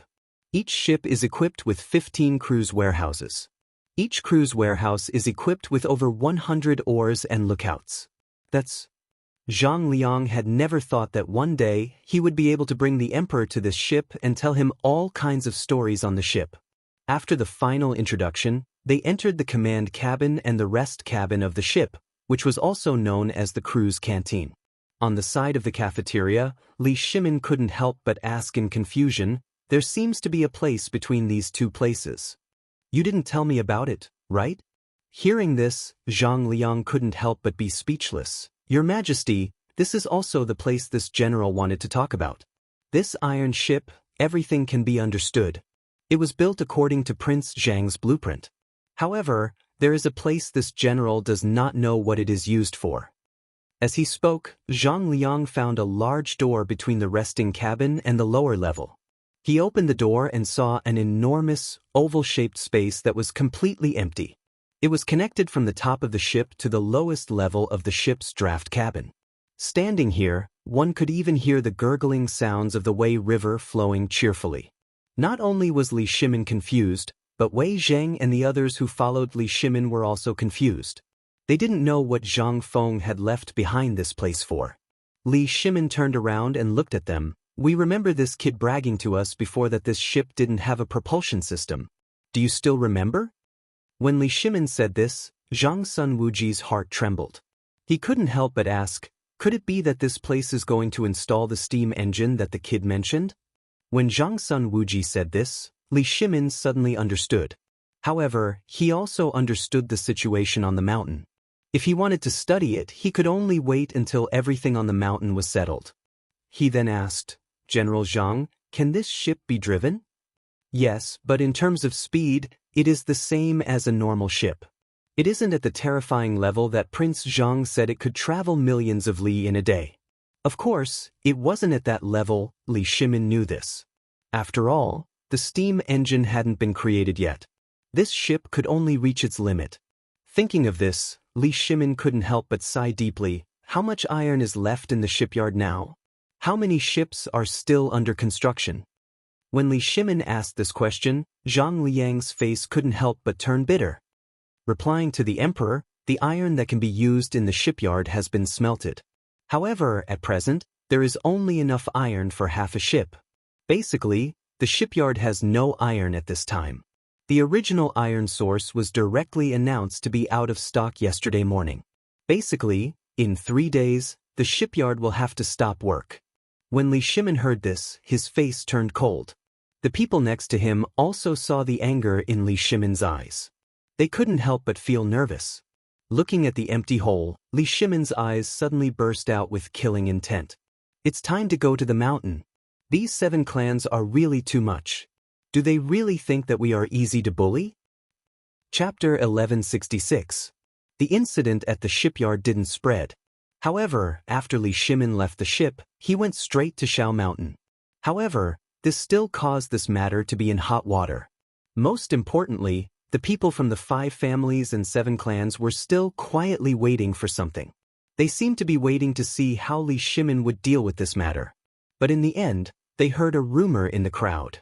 Each ship is equipped with 15 crew's warehouses. Each crew's warehouse is equipped with over 100 oars and lookouts. That's..." Zhang Liang had never thought that one day he would be able to bring the emperor to this ship and tell him all kinds of stories on the ship. After the final introduction, they entered the command cabin and the rest cabin of the ship, which was also known as the crew's canteen. On the side of the cafeteria, Li Shimin couldn't help but ask in confusion, "There seems to be a place between these two places. You didn't tell me about it, right?" Hearing this, Zhang Liang couldn't help but be speechless. "Your Majesty, this is also the place this general wanted to talk about. This iron ship, everything can be understood. It was built according to Prince Zhang's blueprint. However, there is a place this general does not know what it is used for." As he spoke, Zhang Liang found a large door between the resting cabin and the lower level. He opened the door and saw an enormous, oval-shaped space that was completely empty. It was connected from the top of the ship to the lowest level of the ship's draft cabin. Standing here, one could even hear the gurgling sounds of the Wei River flowing cheerfully. Not only was Li Shimin confused, but Wei Zheng and the others who followed Li Shimin were also confused. They didn't know what Zhang Feng had left behind this place for. Li Shimin turned around and looked at them. "We remember this kid bragging to us before that this ship didn't have a propulsion system. Do you still remember?" When Li Shimin said this, Zhang Sun Wuji's heart trembled. He couldn't help but ask, could it be that this place is going to install the steam engine that the kid mentioned? When Zhang Sun Wuji said this, Li Shimin suddenly understood. However, he also understood the situation on the mountain. If he wanted to study it, he could only wait until everything on the mountain was settled. He then asked, "General Zhang, can this ship be driven?" "Yes, but in terms of speed, it is the same as a normal ship. It isn't at the terrifying level that Prince Zhang said it could travel millions of li in a day." Of course, it wasn't at that level. Li Shimin knew this. After all, the steam engine hadn't been created yet. This ship could only reach its limit. Thinking of this, Li Shimin couldn't help but sigh deeply. How much iron is left in the shipyard now? How many ships are still under construction? When Li Shimin asked this question, Zhang Liang's face couldn't help but turn bitter. Replying to the emperor, "The iron that can be used in the shipyard has been smelted. However, at present, there is only enough iron for half a ship. Basically, the shipyard has no iron at this time. The original iron source was directly announced to be out of stock yesterday morning. Basically, in 3 days, the shipyard will have to stop work." When Li Shimin heard this, his face turned cold. The people next to him also saw the anger in Li Shimin's eyes. They couldn't help but feel nervous. Looking at the empty hole, Li Shimin's eyes suddenly burst out with killing intent. "It's time to go to the mountain. These 7 clans are really too much. Do they really think that we are easy to bully?" Chapter 1166. The incident at the shipyard didn't spread. However, after Li Shimin left the ship, he went straight to Shao Mountain. However, this still caused this matter to be in hot water. Most importantly, the people from the 5 families and 7 clans were still quietly waiting for something. They seemed to be waiting to see how Li Shimin would deal with this matter. But in the end, they heard a rumor in the crowd.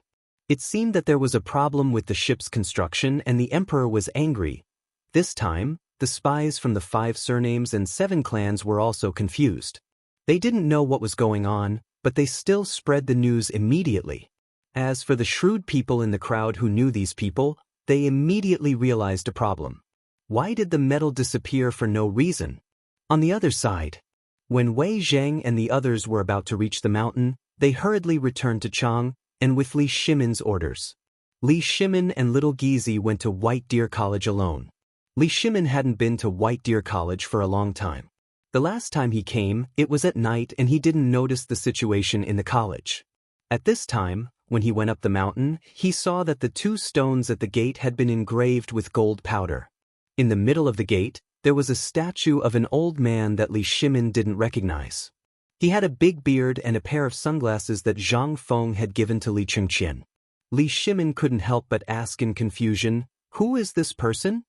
It seemed that there was a problem with the ship's construction and the emperor was angry. This time, the spies from the 5 surnames and 7 clans were also confused. They didn't know what was going on, but they still spread the news immediately. As for the shrewd people in the crowd who knew these people, they immediately realized a problem. Why did the metal disappear for no reason? On the other side, when Wei Zheng and the others were about to reach the mountain, they hurriedly returned to Chang'an, and with Li Shimin's orders. Li Shimin and little Gizi went to White Deer College alone. Li Shimin hadn't been to White Deer College for a long time. The last time he came, it was at night and he didn't notice the situation in the college. At this time, when he went up the mountain, he saw that the 2 stones at the gate had been engraved with gold powder. In the middle of the gate, there was a statue of an old man that Li Shimin didn't recognize. He had a big beard and a pair of sunglasses that Zhang Feng had given to Li Chengqian. Li Shimin couldn't help but ask in confusion, "Who is this person?"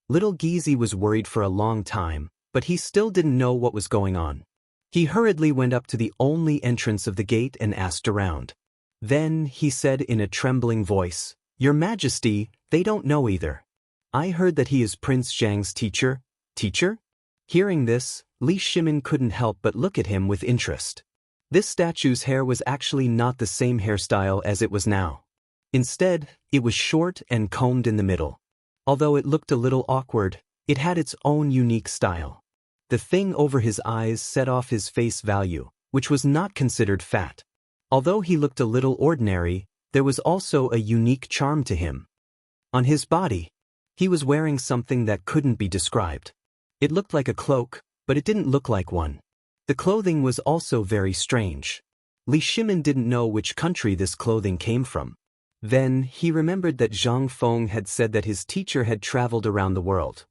Little Gizi was worried for a long time, but he still didn't know what was going on. He hurriedly went up to the only entrance of the gate and asked around. Then he said in a trembling voice, "Your Majesty, they don't know either. I heard that he is Prince Zhang's teacher." Teacher? Hearing this, Li Shimin couldn't help but look at him with interest. This statue's hair was actually not the same hairstyle as it was now. Instead, it was short and combed in the middle. Although it looked a little awkward, it had its own unique style. The thing over his eyes set off his face value, which was not considered fat. Although he looked a little ordinary, there was also a unique charm to him. On his body, he was wearing something that couldn't be described. It looked like a cloak, but it didn't look like one. The clothing was also very strange. Li Shimin didn't know which country this clothing came from. Then he remembered that Zhang Feng had said that his teacher had traveled around the world.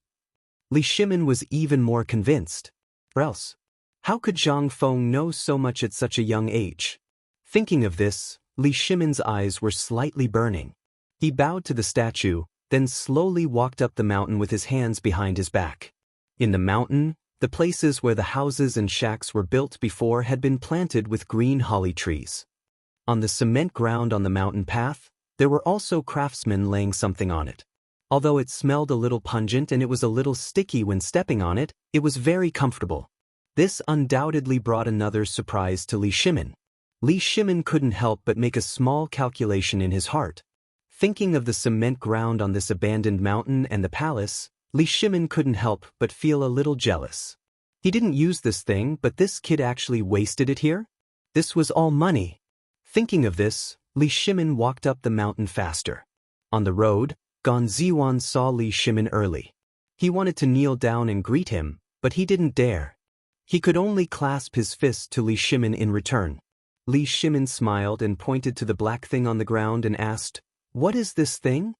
Li Shimin was even more convinced. Or else, how could Zhang Feng know so much at such a young age? Thinking of this, Li Shimin's eyes were slightly burning. He bowed to the statue, then slowly walked up the mountain with his hands behind his back. In the mountain, the places where the houses and shacks were built before had been planted with green holly trees. On the cement ground on the mountain path, there were also craftsmen laying something on it. Although it smelled a little pungent and it was a little sticky when stepping on it, it was very comfortable. This undoubtedly brought another surprise to Li Shimin. Li Shimin couldn't help but make a small calculation in his heart. Thinking of the cement ground on this abandoned mountain and the palace, Li Shimin couldn't help but feel a little jealous. He didn't use this thing, but this kid actually wasted it here? This was all money. Thinking of this, Li Shimin walked up the mountain faster. On the road, Gan Ziwan saw Li Shimin early. He wanted to kneel down and greet him, but he didn't dare. He could only clasp his fist to Li Shimin in return. Li Shimin smiled and pointed to the black thing on the ground and asked, "What is this thing?"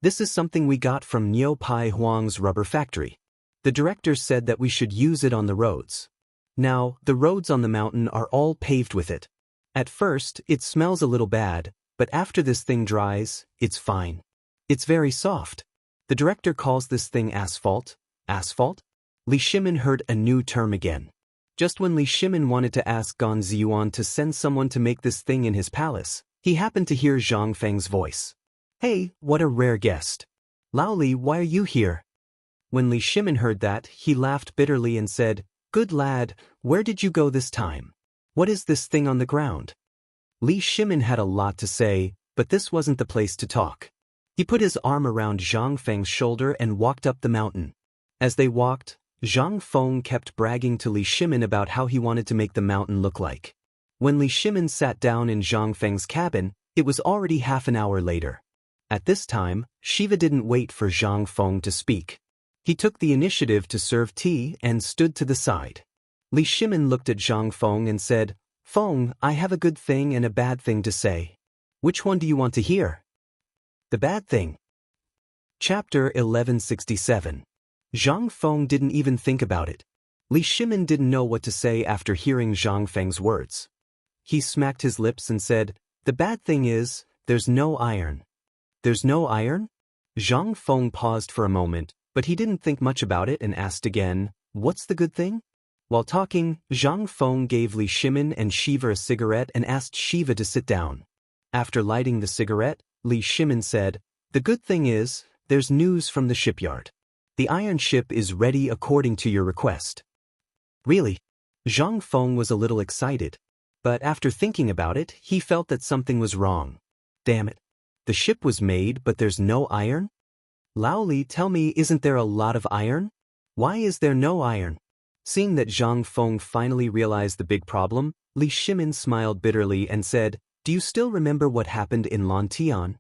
"This is something we got from Niu Pai Huang's rubber factory. The director said that we should use it on the roads. Now, the roads on the mountain are all paved with it. At first, it smells a little bad, but after this thing dries, it's fine. It's very soft. The director calls this thing asphalt." Asphalt? Li Shimin heard a new term again. Just when Li Shimin wanted to ask Gan Ziyuan to send someone to make this thing in his palace, he happened to hear Zhang Feng's voice. "Hey, what a rare guest. Lao Li, why are you here?" When Li Shimin heard that, he laughed bitterly and said, "Good lad, where did you go this time? What is this thing on the ground?" Li Shimin had a lot to say, but this wasn't the place to talk. He put his arm around Zhang Feng's shoulder and walked up the mountain. As they walked, Zhang Feng kept bragging to Li Shimin about how he wanted to make the mountain look like. When Li Shimin sat down in Zhang Feng's cabin, it was already half an hour later. At this time, Shiva didn't wait for Zhang Feng to speak. He took the initiative to serve tea and stood to the side. Li Shimin looked at Zhang Feng and said, "Feng, I have a good thing and a bad thing to say. Which one do you want to hear?" "The bad thing." Chapter 1167. Zhang Feng didn't even think about it. Li Shimin didn't know what to say after hearing Zhang Feng's words. He smacked his lips and said, "The bad thing is, there's no iron." "There's no iron?" Zhang Feng paused for a moment, but he didn't think much about it and asked again, "What's the good thing?" While talking, Zhang Feng gave Li Shimin and Shiva a cigarette and asked Shiva to sit down. After lighting the cigarette, Li Shimin said, "The good thing is, there's news from the shipyard. The iron ship is ready according to your request." "Really?" Zhang Feng was a little excited. But after thinking about it, he felt that something was wrong. Damn it. The ship was made, but there's no iron? "Lao Li, tell me, isn't there a lot of iron? Why is there no iron?" Seeing that Zhang Feng finally realized the big problem, Li Shimin smiled bitterly and said, "Do you still remember what happened in Lantian?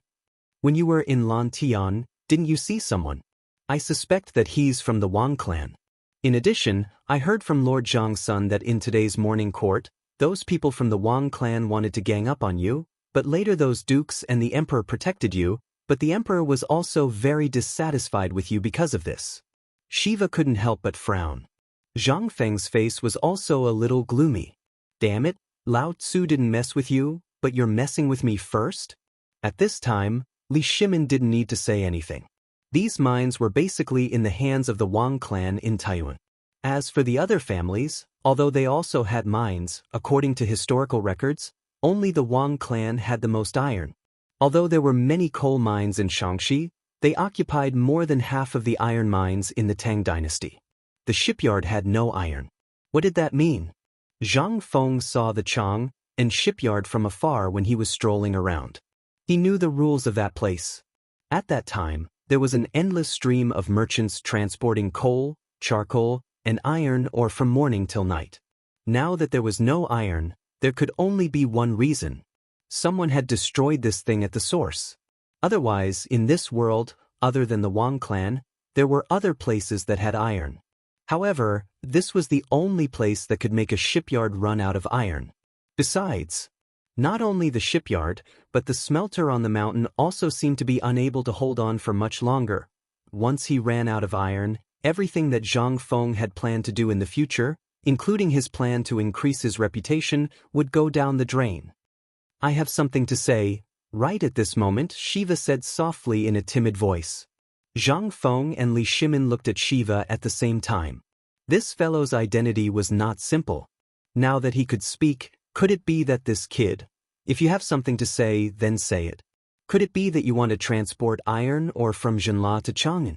When you were in Lantian, didn't you see someone? I suspect that he's from the Wang clan. In addition, I heard from Lord Zhang's son that in today's morning court, those people from the Wang clan wanted to gang up on you, but later those dukes and the emperor protected you, but the emperor was also very dissatisfied with you because of this. Shiva couldn't help but frown. Zhang Feng's face was also a little gloomy. Damn it, Lao Tzu didn't mess with you, but you're messing with me first? At this time, Li Shimin didn't need to say anything. These mines were basically in the hands of the Wang clan in Taiwan. As for the other families, although they also had mines, according to historical records, only the Wang clan had the most iron. Although there were many coal mines in Shaanxi, they occupied more than half of the iron mines in the Tang dynasty. The shipyard had no iron. What did that mean? Zhang Feng saw the Chang'an shipyard from afar when he was strolling around. He knew the rules of that place. At that time, there was an endless stream of merchants transporting coal, charcoal, and iron ore from morning till night. Now that there was no iron, there could only be one reason. Someone had destroyed this thing at the source. Otherwise, in this world, other than the Wang clan, there were other places that had iron. However, this was the only place that could make a shipyard run out of iron. Besides, not only the shipyard, but the smelter on the mountain also seemed to be unable to hold on for much longer. Once he ran out of iron, everything that Zhang Feng had planned to do in the future, including his plan to increase his reputation, would go down the drain. I have something to say. Right at this moment, Shiva said softly in a timid voice. Zhang Feng and Li Shimin looked at Shiva at the same time. This fellow's identity was not simple. Now that he could speak, could it be that this kid, if you have something to say, then say it. Could it be that you want to transport iron ore from Zhenla to Chang'an?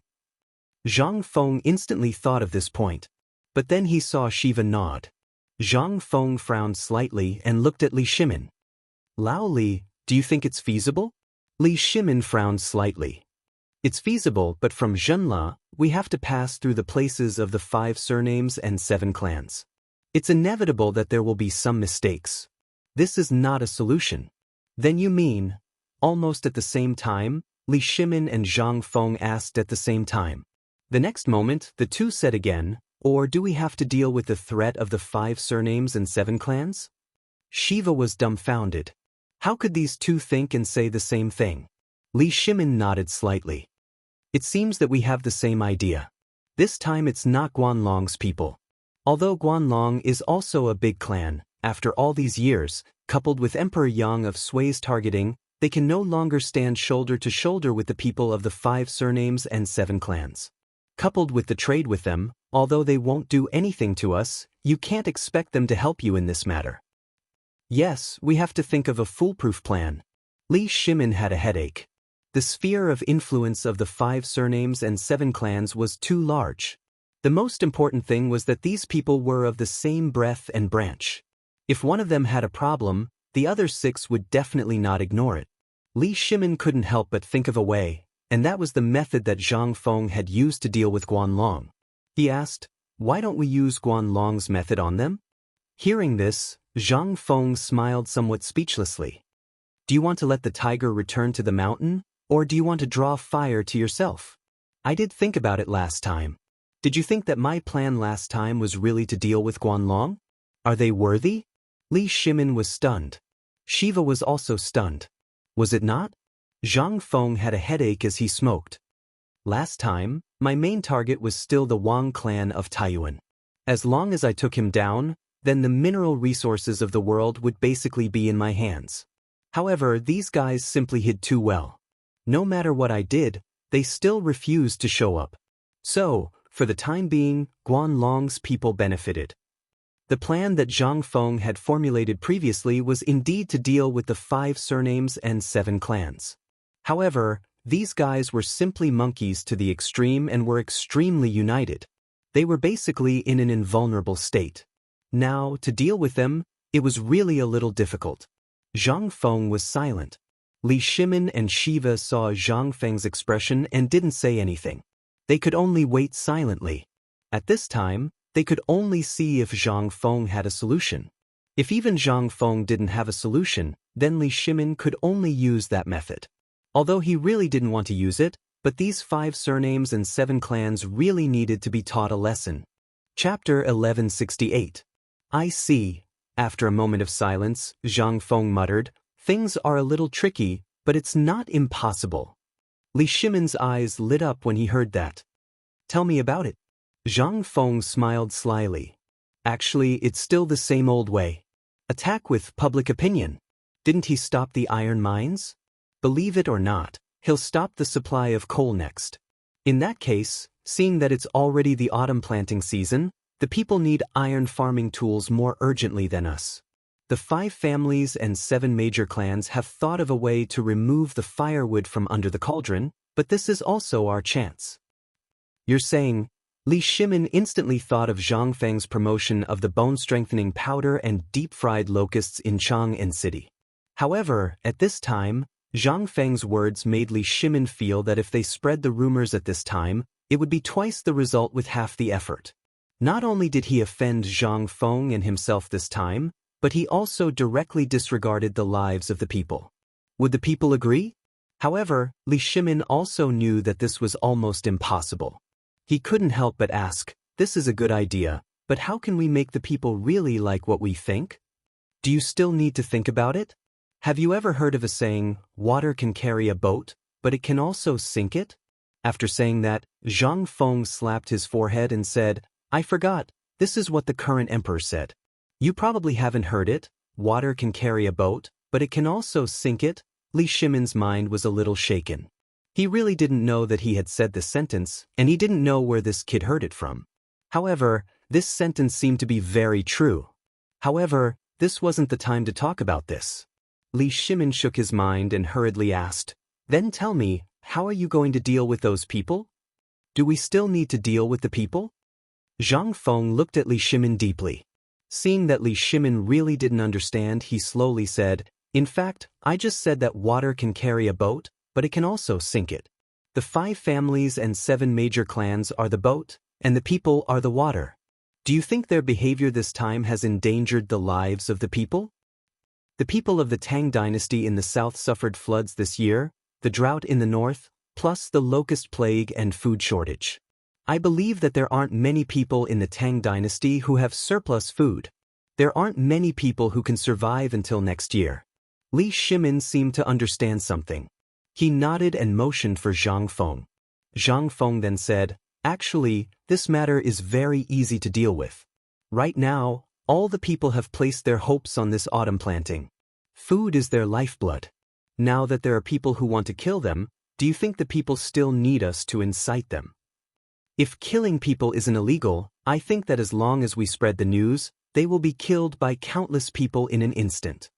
Zhang Feng instantly thought of this point. But then he saw Shiva nod. Zhang Feng frowned slightly and looked at Li Shimin. Lao Li, do you think it's feasible? Li Shimin frowned slightly. It's feasible, but from Zhenla, we have to pass through the places of the 5 surnames and 7 clans. It's inevitable that there will be some mistakes. This is not a solution. Then you mean? Almost at the same time, Li Shimin and Zhang Feng asked at the same time. The next moment, the two said again, or do we have to deal with the threat of the 5 surnames and 7 clans? Shiva was dumbfounded. How could these two think and say the same thing? Li Shimin nodded slightly. It seems that we have the same idea. This time it's not Guanlong's people. Although Guanlong is also a big clan, after all these years, coupled with Emperor Yang of Sui's targeting, they can no longer stand shoulder to shoulder with the people of the 5 surnames and 7 clans. Coupled with the trade with them, although they won't do anything to us, you can't expect them to help you in this matter. Yes, we have to think of a foolproof plan. Li Shimin had a headache. The sphere of influence of the 5 surnames and 7 clans was too large. The most important thing was that these people were of the same breadth and branch. If one of them had a problem, the other 6 would definitely not ignore it. Li Shimin couldn't help but think of a way, and that was the method that Zhang Feng had used to deal with Guanlong. He asked, why don't we use Guanlong's method on them? Hearing this, Zhang Feng smiled somewhat speechlessly. Do you want to let the tiger return to the mountain, or do you want to draw fire to yourself? I did think about it last time. Did you think that my plan last time was really to deal with Guanlong? Are they worthy? Li Shimin was stunned. Shiva was also stunned. Was it not? Zhang Feng had a headache as he smoked. Last time, my main target was still the Wang clan of Taiwan. As long as I took him down, then the mineral resources of the world would basically be in my hands. However, these guys simply hid too well. No matter what I did, they still refused to show up. So, for the time being, Guanlong's people benefited. The plan that Zhang Feng had formulated previously was indeed to deal with the 5 surnames and 7 clans. However, these guys were simply monkeys to the extreme and were extremely united. They were basically in an invulnerable state. Now, to deal with them, it was really a little difficult. Zhang Feng was silent. Li Shimin and Shiva saw Zhang Feng's expression and didn't say anything. They could only wait silently. At this time, they could only see if Zhang Feng had a solution. If even Zhang Feng didn't have a solution, then Li Shimin could only use that method. Although he really didn't want to use it, but these 5 surnames and 7 clans really needed to be taught a lesson. Chapter 1168. I see. After a moment of silence, Zhang Feng muttered, things are a little tricky, but it's not impossible. Li Shimin's eyes lit up when he heard that. Tell me about it. Zhang Feng smiled slyly. Actually, it's still the same old way. Attack with public opinion. Didn't he stop the iron mines? Believe it or not, he'll stop the supply of coal next. In that case, seeing that it's already the autumn planting season, the people need iron farming tools more urgently than us. The 5 families and 7 major clans have thought of a way to remove the firewood from under the cauldron, but this is also our chance. You're saying, Li Shimin instantly thought of Zhang Feng's promotion of the bone-strengthening powder and deep-fried locusts in Chang'an city. However, at this time, Zhang Feng's words made Li Shimin feel that if they spread the rumors at this time, it would be twice the result with half the effort. Not only did he offend Zhang Feng and himself this time, but he also directly disregarded the lives of the people. Would the people agree? However, Li Shimin also knew that this was almost impossible. He couldn't help but ask, this is a good idea, but how can we make the people really like what we think? Do you still need to think about it? Have you ever heard of a saying, water can carry a boat, but it can also sink it? After saying that, Zhang Feng slapped his forehead and said, I forgot, this is what the current emperor said. You probably haven't heard it, water can carry a boat, but it can also sink it. Li Shimin's mind was a little shaken. He really didn't know that he had said this sentence, and he didn't know where this kid heard it from. However, this sentence seemed to be very true. However, this wasn't the time to talk about this. Li Shimin shook his mind and hurriedly asked, then tell me, how are you going to deal with those people? Do we still need to deal with the people? Zhang Feng looked at Li Shimin deeply. Seeing that Li Shimin really didn't understand, he slowly said, in fact, I just said that water can carry a boat, but it can also sink it. The 5 families and 7 major clans are the boat, and the people are the water. Do you think their behavior this time has endangered the lives of the people? The people of the Tang dynasty in the south suffered floods this year, the drought in the north, plus the locust plague and food shortage. I believe that there aren't many people in the Tang dynasty who have surplus food. There aren't many people who can survive until next year. Li Shimin seemed to understand something. He nodded and motioned for Zhang Feng. Zhang Feng then said, actually, this matter is very easy to deal with. Right now, all the people have placed their hopes on this autumn planting. Food is their lifeblood. Now that there are people who want to kill them, do you think the people still need us to incite them? If killing people isn't illegal, I think that as long as we spread the news, they will be killed by countless people in an instant.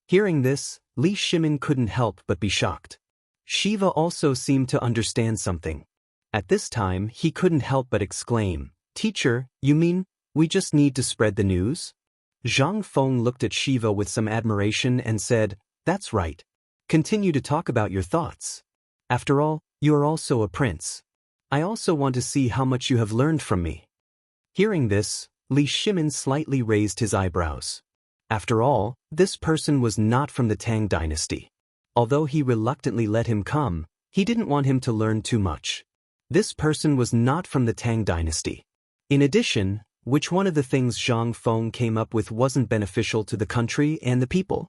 Hearing this, Li Shimin couldn't help but be shocked. Shiva also seemed to understand something. At this time, he couldn't help but exclaim, Teacher, you mean, we just need to spread the news? Zhang Feng looked at Shiva with some admiration and said, that's right. Continue to talk about your thoughts. After all, you are also a prince. I also want to see how much you have learned from me. Hearing this, Li Shimin slightly raised his eyebrows. After all, this person was not from the Tang dynasty. Although he reluctantly let him come, he didn't want him to learn too much. This person was not from the Tang dynasty. In addition, which one of the things Zhang Feng came up with wasn't beneficial to the country and the people?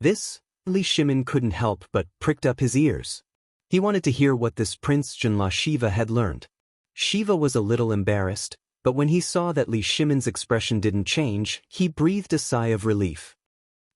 This, Li Shimin couldn't help but pricked up his ears. He wanted to hear what this Prince Junla Shiva had learned. Shiva was a little embarrassed, but when he saw that Li Shimin's expression didn't change, he breathed a sigh of relief.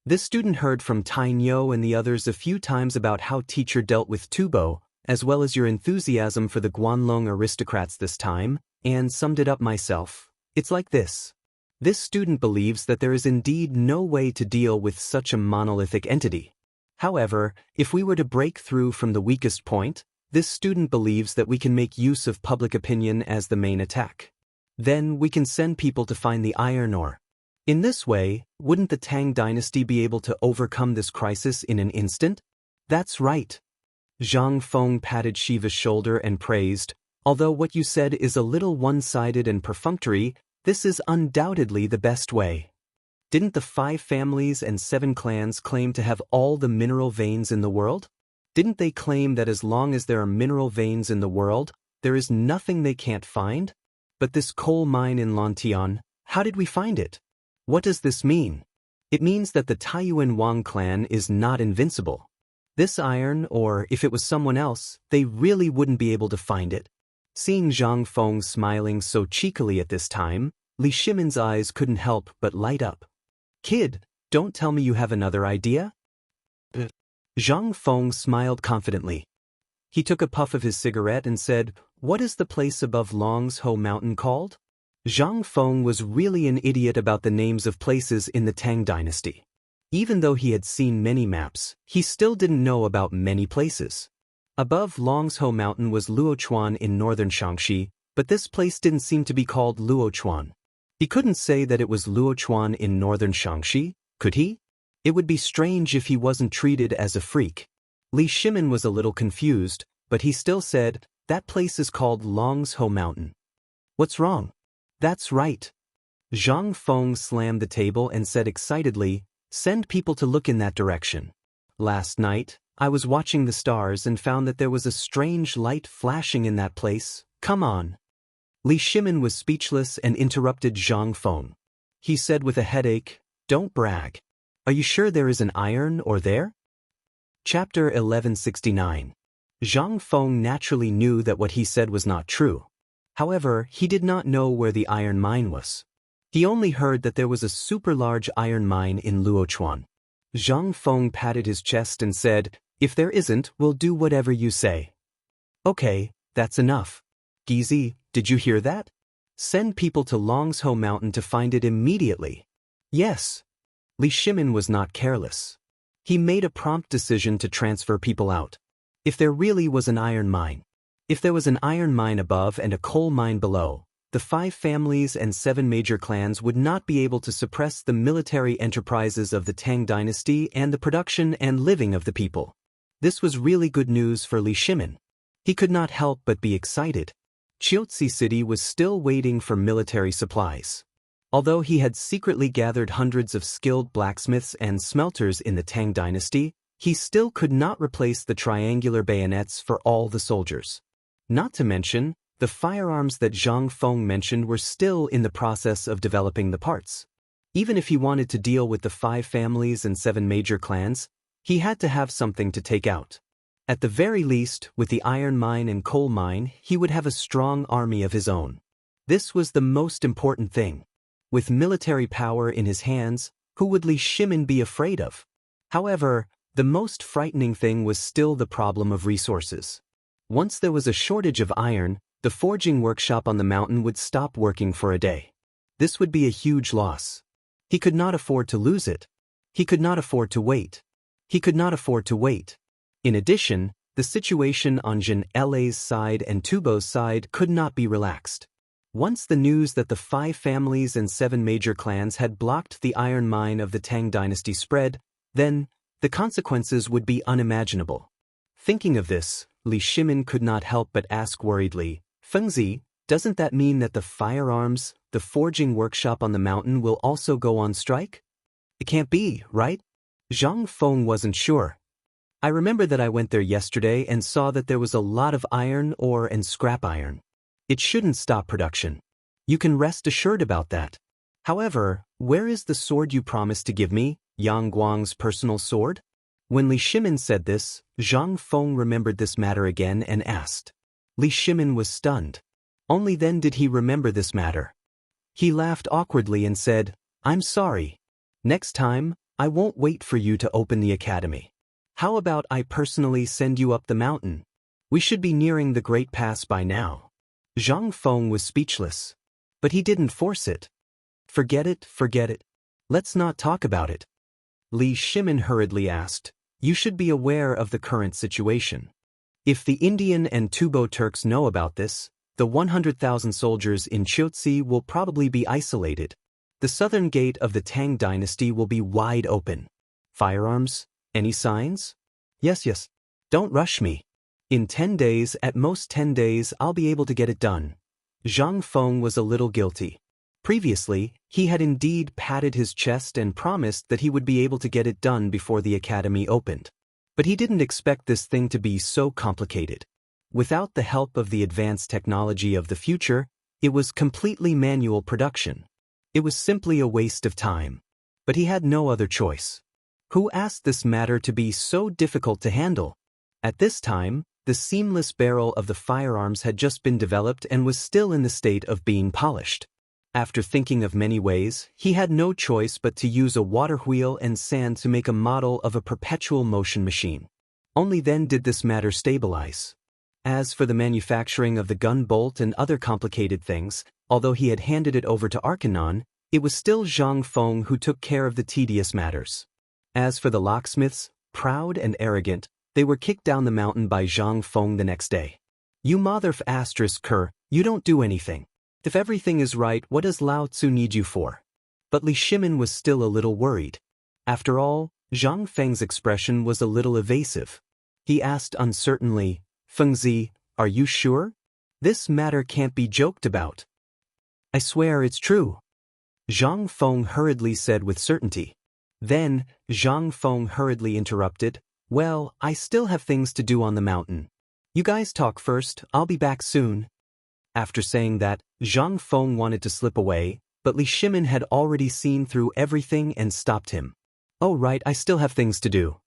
This student heard from Tainyo and the others a few times about how teacher dealt with Tubo, as well as your enthusiasm for the Guanlong aristocrats this time, and summed it up myself. It's like this. This student believes that there is indeed no way to deal with such a monolithic entity. However, if we were to break through from the weakest point, this student believes that we can make use of public opinion as the main attack. Then we can send people to find the iron ore. In this way, wouldn't the Tang dynasty be able to overcome this crisis in an instant? That's right. Zhang Feng patted Shiva's shoulder and praised, although what you said is a little one-sided and perfunctory, this is undoubtedly the best way. Didn't the 5 families and 7 clans claim to have all the mineral veins in the world? Didn't they claim that as long as there are mineral veins in the world, there is nothing they can't find? But this coal mine in Longtime, how did we find it? What does this mean? It means that the Taiyuan Wang clan is not invincible. This iron, or if it was someone else, they really wouldn't be able to find it. Seeing Zhang Feng smiling so cheekily at this time, Li Shimin's eyes couldn't help but light up. Kid, don't tell me you have another idea? Zhang Feng smiled confidently. He took a puff of his cigarette and said, "What is the place above Longsho Mountain called?" Zhang Feng was really an idiot about the names of places in the Tang dynasty. Even though he had seen many maps, he still didn't know about many places. Above Longsho Mountain was Luochuan in northern Shaanxi, but this place didn't seem to be called Luochuan. He couldn't say that it was Luochuan in northern Shaanxi, could he? It would be strange if he wasn't treated as a freak. Li Shimin was a little confused, but he still said, "That place is called Longsho Mountain." "What's wrong?" "That's right." Zhang Feng slammed the table and said excitedly, "Send people to look in that direction. Last night, I was watching the stars and found that there was a strange light flashing in that place. Come on." Li Shimin was speechless and interrupted Zhang Feng. He said with a headache, "Don't brag. Are you sure there is an iron ore there?" Chapter 1169. Zhang Feng naturally knew that what he said was not true. However, he did not know where the iron mine was. He only heard that there was a super large iron mine in Luochuan. Zhang Feng patted his chest and said, "If there isn't, we'll do whatever you say." "Okay, that's enough. Gizi, did you hear that? Send people to Longsho Mountain to find it immediately." "Yes." Li Shimin was not careless. He made a prompt decision to transfer people out. If there really was an iron mine, if there was an iron mine above and a coal mine below, the 5 families and 7 major clans would not be able to suppress the military enterprises of the Tang dynasty and the production and living of the people. This was really good news for Li Shimin. He could not help but be excited. Chiotsi City was still waiting for military supplies. Although he had secretly gathered hundreds of skilled blacksmiths and smelters in the Tang dynasty, he still could not replace the triangular bayonets for all the soldiers. Not to mention, the firearms that Zhang Feng mentioned were still in the process of developing the parts. Even if he wanted to deal with the 5 families and 7 major clans, he had to have something to take out. At the very least, with the iron mine and coal mine, he would have a strong army of his own. This was the most important thing. With military power in his hands, who would Li Shimin be afraid of? However, the most frightening thing was still the problem of resources. Once there was a shortage of iron, the forging workshop on the mountain would stop working for a day. This would be a huge loss. He could not afford to lose it. He could not afford to wait. He could not afford to wait. In addition, the situation on Jin La's side and Tubo's side could not be relaxed. Once the news that the 5 families and 7 major clans had blocked the iron mine of the Tang dynasty spread, then the consequences would be unimaginable. Thinking of this, Li Shimin could not help but ask worriedly, "Fengzi, doesn't that mean that the firearms, the forging workshop on the mountain will also go on strike?" "It can't be, right?" Zhang Feng wasn't sure. "I remember that I went there yesterday and saw that there was a lot of iron ore and scrap iron. It shouldn't stop production. You can rest assured about that. However, where is the sword you promised to give me, Yang Guang's personal sword?" When Li Shimin said this, Zhang Feng remembered this matter again and asked. Li Shimin was stunned. Only then did he remember this matter. He laughed awkwardly and said, "I'm sorry. Next time, I won't wait for you to open the academy. How about I personally send you up the mountain? We should be nearing the Great Pass by now." Zhang Feng was speechless. But he didn't force it. Forget it, forget it. Let's not talk about it." Li Shimin hurriedly asked, "You should be aware of the current situation. If the Indian and Tubo Turks know about this, the 100,000 soldiers in Chiotsi will probably be isolated. The southern gate of the Tang dynasty will be wide open. Firearms? Any signs?" Yes. Don't rush me. In 10 days, at most 10 days, I'll be able to get it done." Zhang Feng was a little guilty. Previously, he had indeed patted his chest and promised that he would be able to get it done before the academy opened. But he didn't expect this thing to be so complicated. Without the help of the advanced technology of the future, it was completely manual production. It was simply a waste of time. But he had no other choice. Who asked this matter to be so difficult to handle? At this time, the seamless barrel of the firearms had just been developed and was still in the state of being polished. After thinking of many ways, he had no choice but to use a water wheel and sand to make a model of a perpetual motion machine. Only then did this matter stabilize. As for the manufacturing of the gun bolt and other complicated things, although he had handed it over to Arcanon, it was still Zhang Feng who took care of the tedious matters. As for the locksmiths, proud and arrogant, they were kicked down the mountain by Zhang Feng the next day. You mother****, you don't do anything. If everything is right, what does Lao Tzu need you for? But Li Shimin was still a little worried. After all, Zhang Feng's expression was a little evasive. He asked uncertainly, Fengzi, are you sure? This matter can't be joked about. I swear it's true. Zhang Feng hurriedly said with certainty. Then, Zhang Feng hurriedly interrupted, well, I still have things to do on the mountain. You guys talk first, I'll be back soon. After saying that, Zhang Feng wanted to slip away, but Li Shimin had already seen through everything and stopped him. Oh right, I still have things to do.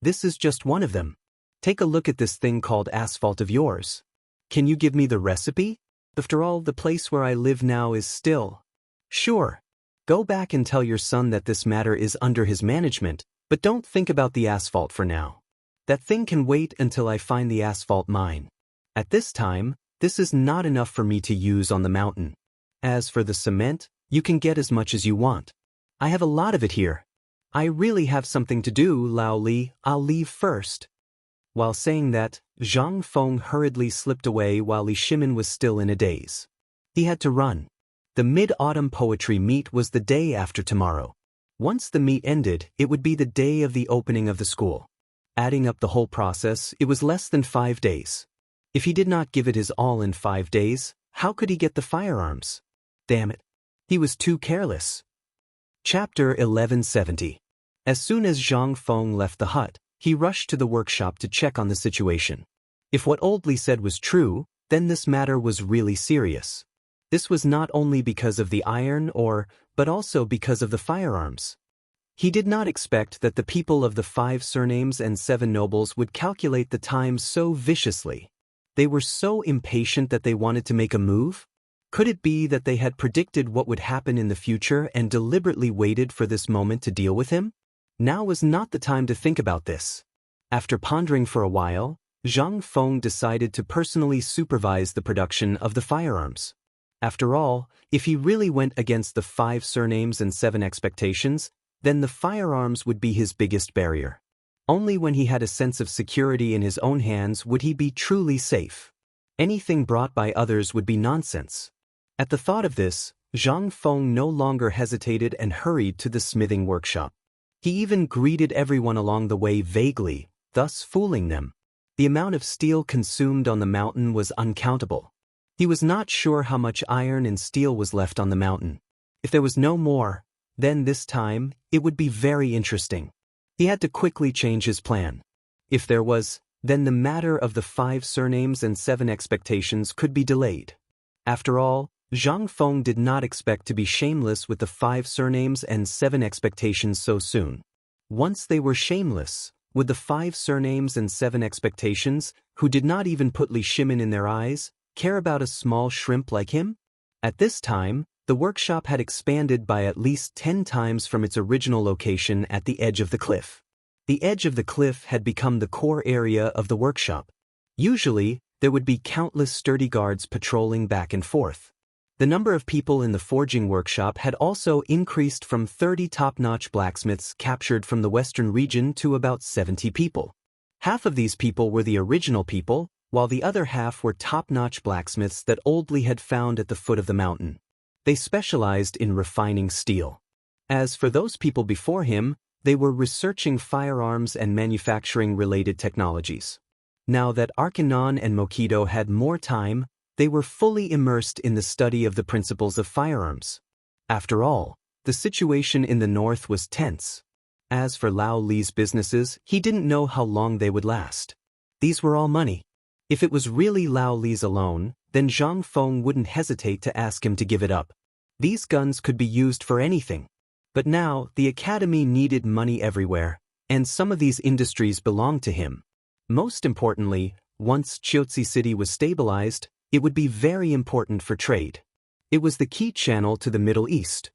This is just one of them. Take a look at this thing called asphalt of yours. Can you give me the recipe? After all, the place where I live now is still. Sure. Go back and tell your son that this matter is under his management, but don't think about the asphalt for now. That thing can wait until I find the asphalt mine. At this time, this is not enough for me to use on the mountain. As for the cement, you can get as much as you want. I have a lot of it here. I really have something to do, Lao Li, I'll leave first. While saying that, Zhang Feng hurriedly slipped away while Li Shimin was still in a daze. He had to run. The mid-autumn poetry meet was the day after tomorrow. Once the meet ended, it would be the day of the opening of the school. Adding up the whole process, it was less than 5 days. If he did not give it his all in 5 days, how could he get the firearms? Damn it. He was too careless. Chapter 1170. As soon as Zhang Feng left the hut, he rushed to the workshop to check on the situation. If what Old Li said was true, then this matter was really serious. This was not only because of the iron ore, but also because of the firearms. He did not expect that the people of the 5 surnames and 7 nobles would calculate the time so viciously. They were so impatient that they wanted to make a move? Could it be that they had predicted what would happen in the future and deliberately waited for this moment to deal with him? Now was not the time to think about this. After pondering for a while, Zhang Feng decided to personally supervise the production of the firearms. After all, if he really went against the 5 surnames and 7 expectations, then the firearms would be his biggest barrier. Only when he had a sense of security in his own hands would he be truly safe. Anything brought by others would be nonsense. At the thought of this, Zhang Feng no longer hesitated and hurried to the smithing workshop. He even greeted everyone along the way vaguely, thus fooling them. The amount of steel consumed on the mountain was uncountable. He was not sure how much iron and steel was left on the mountain. If there was no more, then this time, it would be very interesting. He had to quickly change his plan. If there was, then the matter of the 5 surnames and 7 expectations could be delayed. After all, Zhang Feng did not expect to be shameless with the 5 surnames and 7 expectations so soon. Once they were shameless, would the 5 surnames and 7 expectations, who did not even put Li Shimin in their eyes, care about a small shrimp like him? At this time, the workshop had expanded by at least 10 times from its original location at the edge of the cliff. The edge of the cliff had become the core area of the workshop. Usually, there would be countless sturdy guards patrolling back and forth. The number of people in the forging workshop had also increased from 30 top-notch blacksmiths captured from the western region to about 70 people. Half of these people were the original people, while the other half were top-notch blacksmiths that Old Li had found at the foot of the mountain. They specialized in refining steel. As for those people before him, they were researching firearms and manufacturing-related technologies. Now that Arcanon and Mokido had more time, they were fully immersed in the study of the principles of firearms. After all, the situation in the north was tense. As for Lao Li's businesses, he didn't know how long they would last. These were all money. If it was really Lao Li's alone, then Zhang Feng wouldn't hesitate to ask him to give it up. These guns could be used for anything. But now, the academy needed money everywhere, and some of these industries belonged to him. Most importantly, Once Chiaotzi City was stabilized, it would be very important for trade. It was the key channel to the Middle East.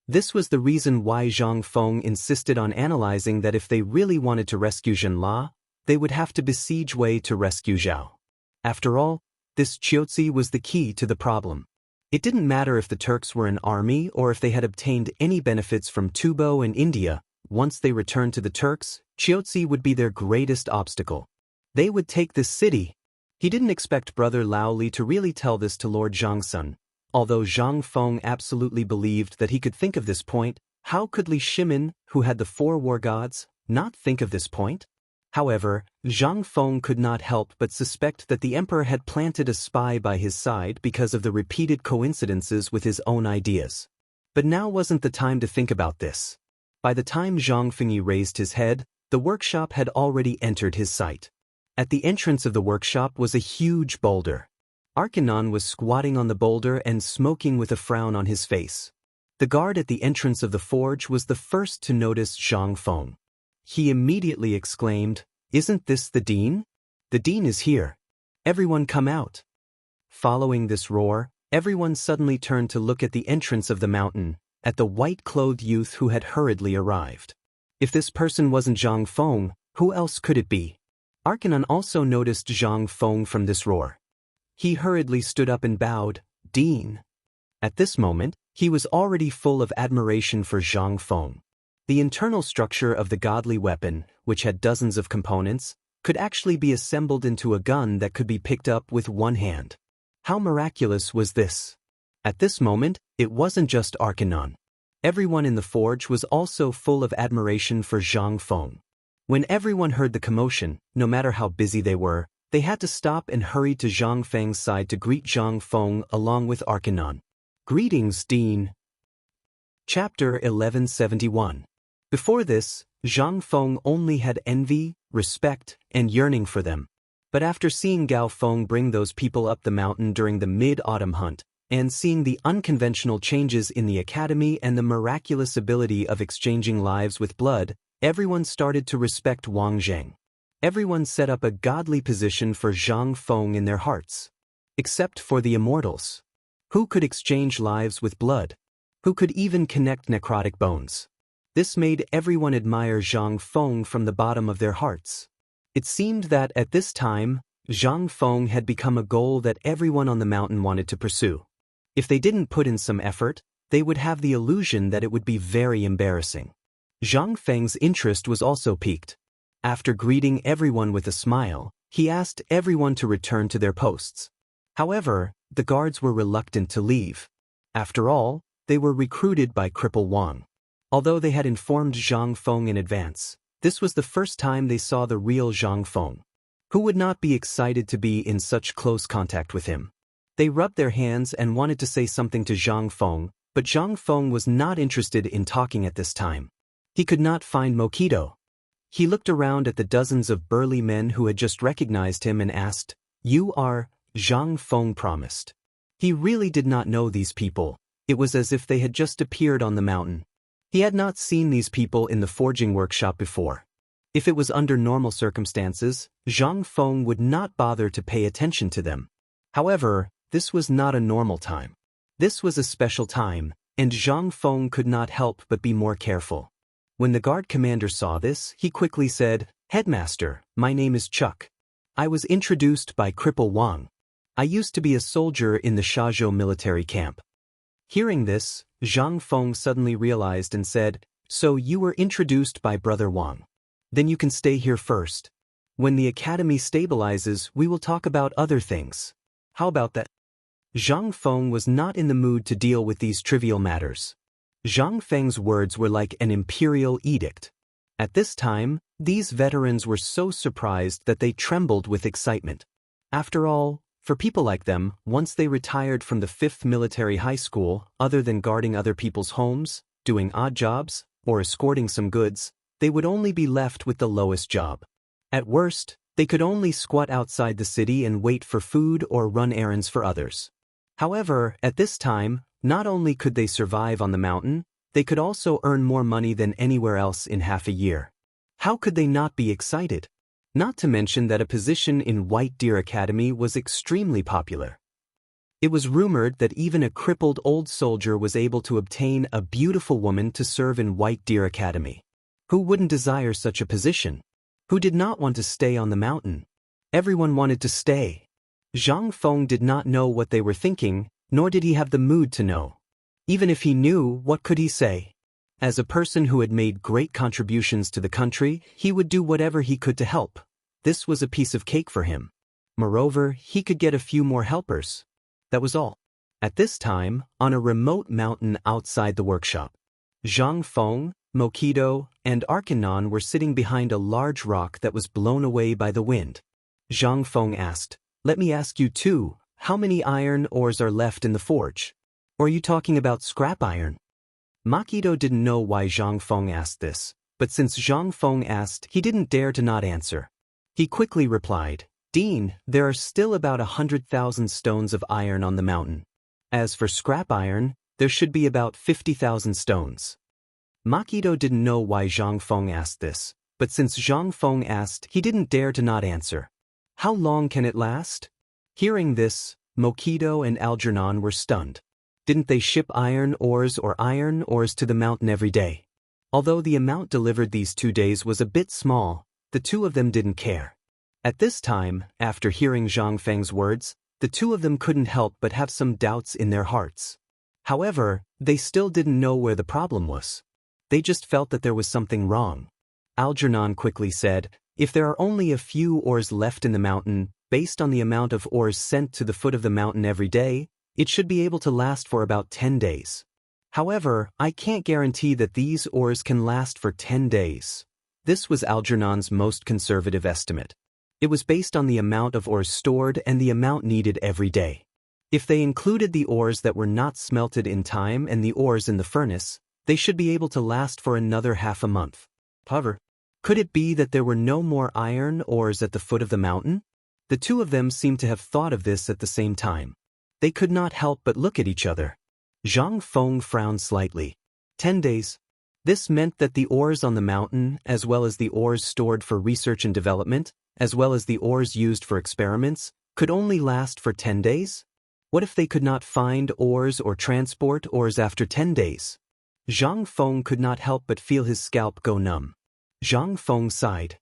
This was the reason why Zhang Feng insisted on analyzing that if they really wanted to rescue Zhenla, they would have to besiege Wei to rescue Zhao. After all, this Chiaotzi was the key to the problem. It didn't matter if the Turks were an army or if they had obtained any benefits from Tubo and India. Once they returned to the Turks, Chiaotzi would be their greatest obstacle. They would take this city. He didn't expect brother Lao Li to really tell this to Lord Zhangsun. Although Zhang Feng absolutely believed that he could think of this point, how could Li Shimin, who had the 4 war gods, not think of this point? However, Zhang Feng could not help but suspect that the emperor had planted a spy by his side because of the repeated coincidences with his own ideas. But now wasn't the time to think about this. By the time Zhang Fengyi raised his head, the workshop had already entered his sight. At the entrance of the workshop was a huge boulder. Arkanon was squatting on the boulder and smoking with a frown on his face. The guard at the entrance of the forge was the first to notice Zhang Feng. He immediately exclaimed, "Isn't this the dean? The dean is here. Everyone come out." Following this roar, everyone suddenly turned to look at the entrance of the mountain, at the white-clothed youth who had hurriedly arrived. If this person wasn't Zhang Feng, who else could it be? Arkanon also noticed Zhang Feng from this roar. He hurriedly stood up and bowed, "Dean." At this moment, he was already full of admiration for Zhang Feng. The internal structure of the godly weapon, which had dozens of components, could actually be assembled into a gun that could be picked up with one hand. How miraculous was this? At this moment, it wasn't just Arkanon. Everyone in the forge was also full of admiration for Zhang Feng. When everyone heard the commotion, no matter how busy they were, they had to stop and hurry to Zhang Feng's side to greet Zhang Feng along with Arkanon. "Greetings, Dean." Chapter 1171. Before this, Zhang Feng only had envy, respect, and yearning for them. But after seeing Gao Feng bring those people up the mountain during the mid-autumn hunt, and seeing the unconventional changes in the academy and the miraculous ability of exchanging lives with blood, everyone started to respect Wang Zheng. Everyone set up a godly position for Zhang Feng in their hearts. Except for the immortals. Who could exchange lives with blood? Who could even connect necrotic bones? This made everyone admire Zhang Feng from the bottom of their hearts. It seemed that at this time, Zhang Feng had become a goal that everyone on the mountain wanted to pursue. If they didn't put in some effort, they would have the illusion that it would be very embarrassing. Zhang Feng's interest was also piqued. After greeting everyone with a smile, he asked everyone to return to their posts. However, the guards were reluctant to leave. After all, they were recruited by Cripple Wang. Although they had informed Zhang Feng in advance, this was the first time they saw the real Zhang Feng. Who would not be excited to be in such close contact with him? They rubbed their hands and wanted to say something to Zhang Feng, but Zhang Feng was not interested in talking at this time. He could not find Mokido. He looked around at the dozens of burly men who had just recognized him and asked, "You are?" Zhang Feng promised. He really did not know these people. It was as if they had just appeared on the mountain. He had not seen these people in the forging workshop before. If it was under normal circumstances, Zhang Feng would not bother to pay attention to them. However, this was not a normal time. This was a special time, and Zhang Feng could not help but be more careful. When the guard commander saw this, he quickly said, "Headmaster, my name is Chuck. I was introduced by Cripple Wang. I used to be a soldier in the Shazhou military camp." Hearing this, Zhang Feng suddenly realized and said, "So you were introduced by Brother Wang. Then you can stay here first. When the academy stabilizes, we will talk about other things. How about that?" Zhang Feng was not in the mood to deal with these trivial matters. Zhang Feng's words were like an imperial edict. At this time, these veterans were so surprised that they trembled with excitement. After all, for people like them, once they retired from the 5th military high school, other than guarding other people's homes, doing odd jobs, or escorting some goods, they would only be left with the lowest job. At worst, they could only squat outside the city and wait for food or run errands for others. However, at this time, not only could they survive on the mountain, they could also earn more money than anywhere else in half a year. How could they not be excited? Not to mention that a position in White Deer Academy was extremely popular. It was rumored that even a crippled old soldier was able to obtain a beautiful woman to serve in White Deer Academy. Who wouldn't desire such a position? Who did not want to stay on the mountain? Everyone wanted to stay. Zhang Feng did not know what they were thinking, nor did he have the mood to know. Even if he knew, what could he say? As a person who had made great contributions to the country, he would do whatever he could to help. This was a piece of cake for him. Moreover, he could get a few more helpers. That was all. At this time, on a remote mountain outside the workshop, Zhang Feng, Mokido, and Arkanon were sitting behind a large rock that was blown away by the wind. Zhang Feng asked, "Let me ask you too, how many iron ores are left in the forge? Or are you talking about scrap iron?" Mokido didn't know why Zhang Feng asked this, but since Zhang Feng asked, he didn't dare to not answer. He quickly replied, "Dean, there are still about 100,000 stones of iron on the mountain. As for scrap iron, there should be about 50,000 stones." Mokido didn't know why Zhang Feng asked this, but since Zhang Feng asked, he didn't dare to not answer. How long can it last? Hearing this, Mokido and Algernon were stunned. Didn't they ship iron ores to the mountain every day? Although the amount delivered these 2 days was a bit small, the two of them didn't care. At this time, after hearing Zhang Feng's words, the two of them couldn't help but have some doubts in their hearts. However, they still didn't know where the problem was. They just felt that there was something wrong. Algernon quickly said, "If there are only a few ores left in the mountain, based on the amount of ores sent to the foot of the mountain every day, it should be able to last for about 10 days. However, I can't guarantee that these ores can last for 10 days. This was Algernon's most conservative estimate. It was based on the amount of ores stored and the amount needed every day. If they included the ores that were not smelted in time and the ores in the furnace, they should be able to last for another half a month. However, could it be that there were no more iron ores at the foot of the mountain? The two of them seemed to have thought of this at the same time. They could not help but look at each other. Zhang Feng frowned slightly. 10 days. This meant that the ores on the mountain, as well as the ores stored for research and development, as well as the ores used for experiments, could only last for 10 days? What if they could not find ores or transport ores after 10 days? Zhang Feng could not help but feel his scalp go numb. Zhang Feng sighed.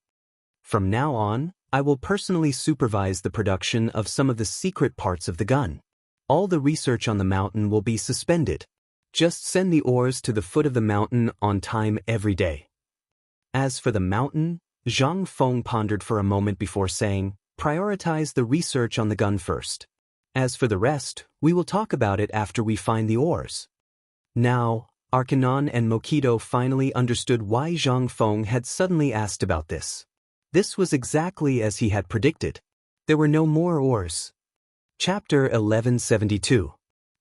"From now on, I will personally supervise the production of some of the secret parts of the gun. All the research on the mountain will be suspended. Just send the ores to the foot of the mountain on time every day." As for the mountain, Zhang Feng pondered for a moment before saying, "Prioritize the research on the gun first. As for the rest, we will talk about it after we find the ores." Now, Arkanon and Mokido finally understood why Zhang Feng had suddenly asked about this. This was exactly as he had predicted. There were no more ores. Chapter 1172.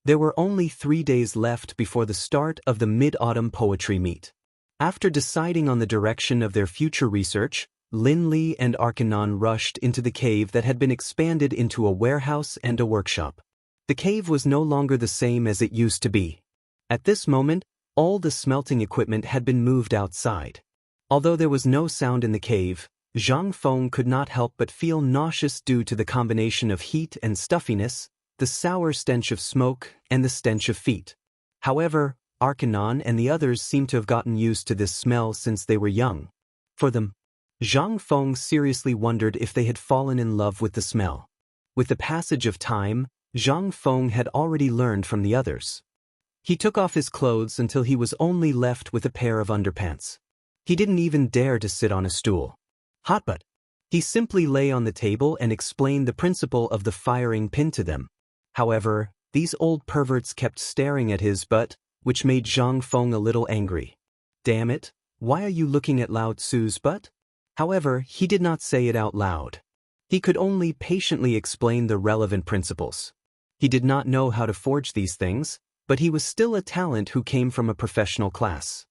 There were only 3 days left before the start of the Mid-Autumn Poetry Meet. After deciding on the direction of their future research, Lin Li and Arkanon rushed into the cave that had been expanded into a warehouse and a workshop. The cave was no longer the same as it used to be. At this moment, all the smelting equipment had been moved outside. Although there was no sound in the cave, Zhang Feng could not help but feel nauseous due to the combination of heat and stuffiness, the sour stench of smoke, and the stench of feet. However, Arkanon and the others seemed to have gotten used to this smell since they were young. For them, Zhang Feng seriously wondered if they had fallen in love with the smell. With the passage of time, Zhang Feng had already learned from the others. He took off his clothes until he was only left with a pair of underpants. He didn't even dare to sit on a stool. Hot butt. He simply lay on the table and explained the principle of the firing pin to them. However, these old perverts kept staring at his butt, which made Zhang Feng a little angry. "Damn it, why are you looking at Lao Tzu's butt?" However, he did not say it out loud. He could only patiently explain the relevant principles. He did not know how to forge these things, but he was still a talent who came from a professional class.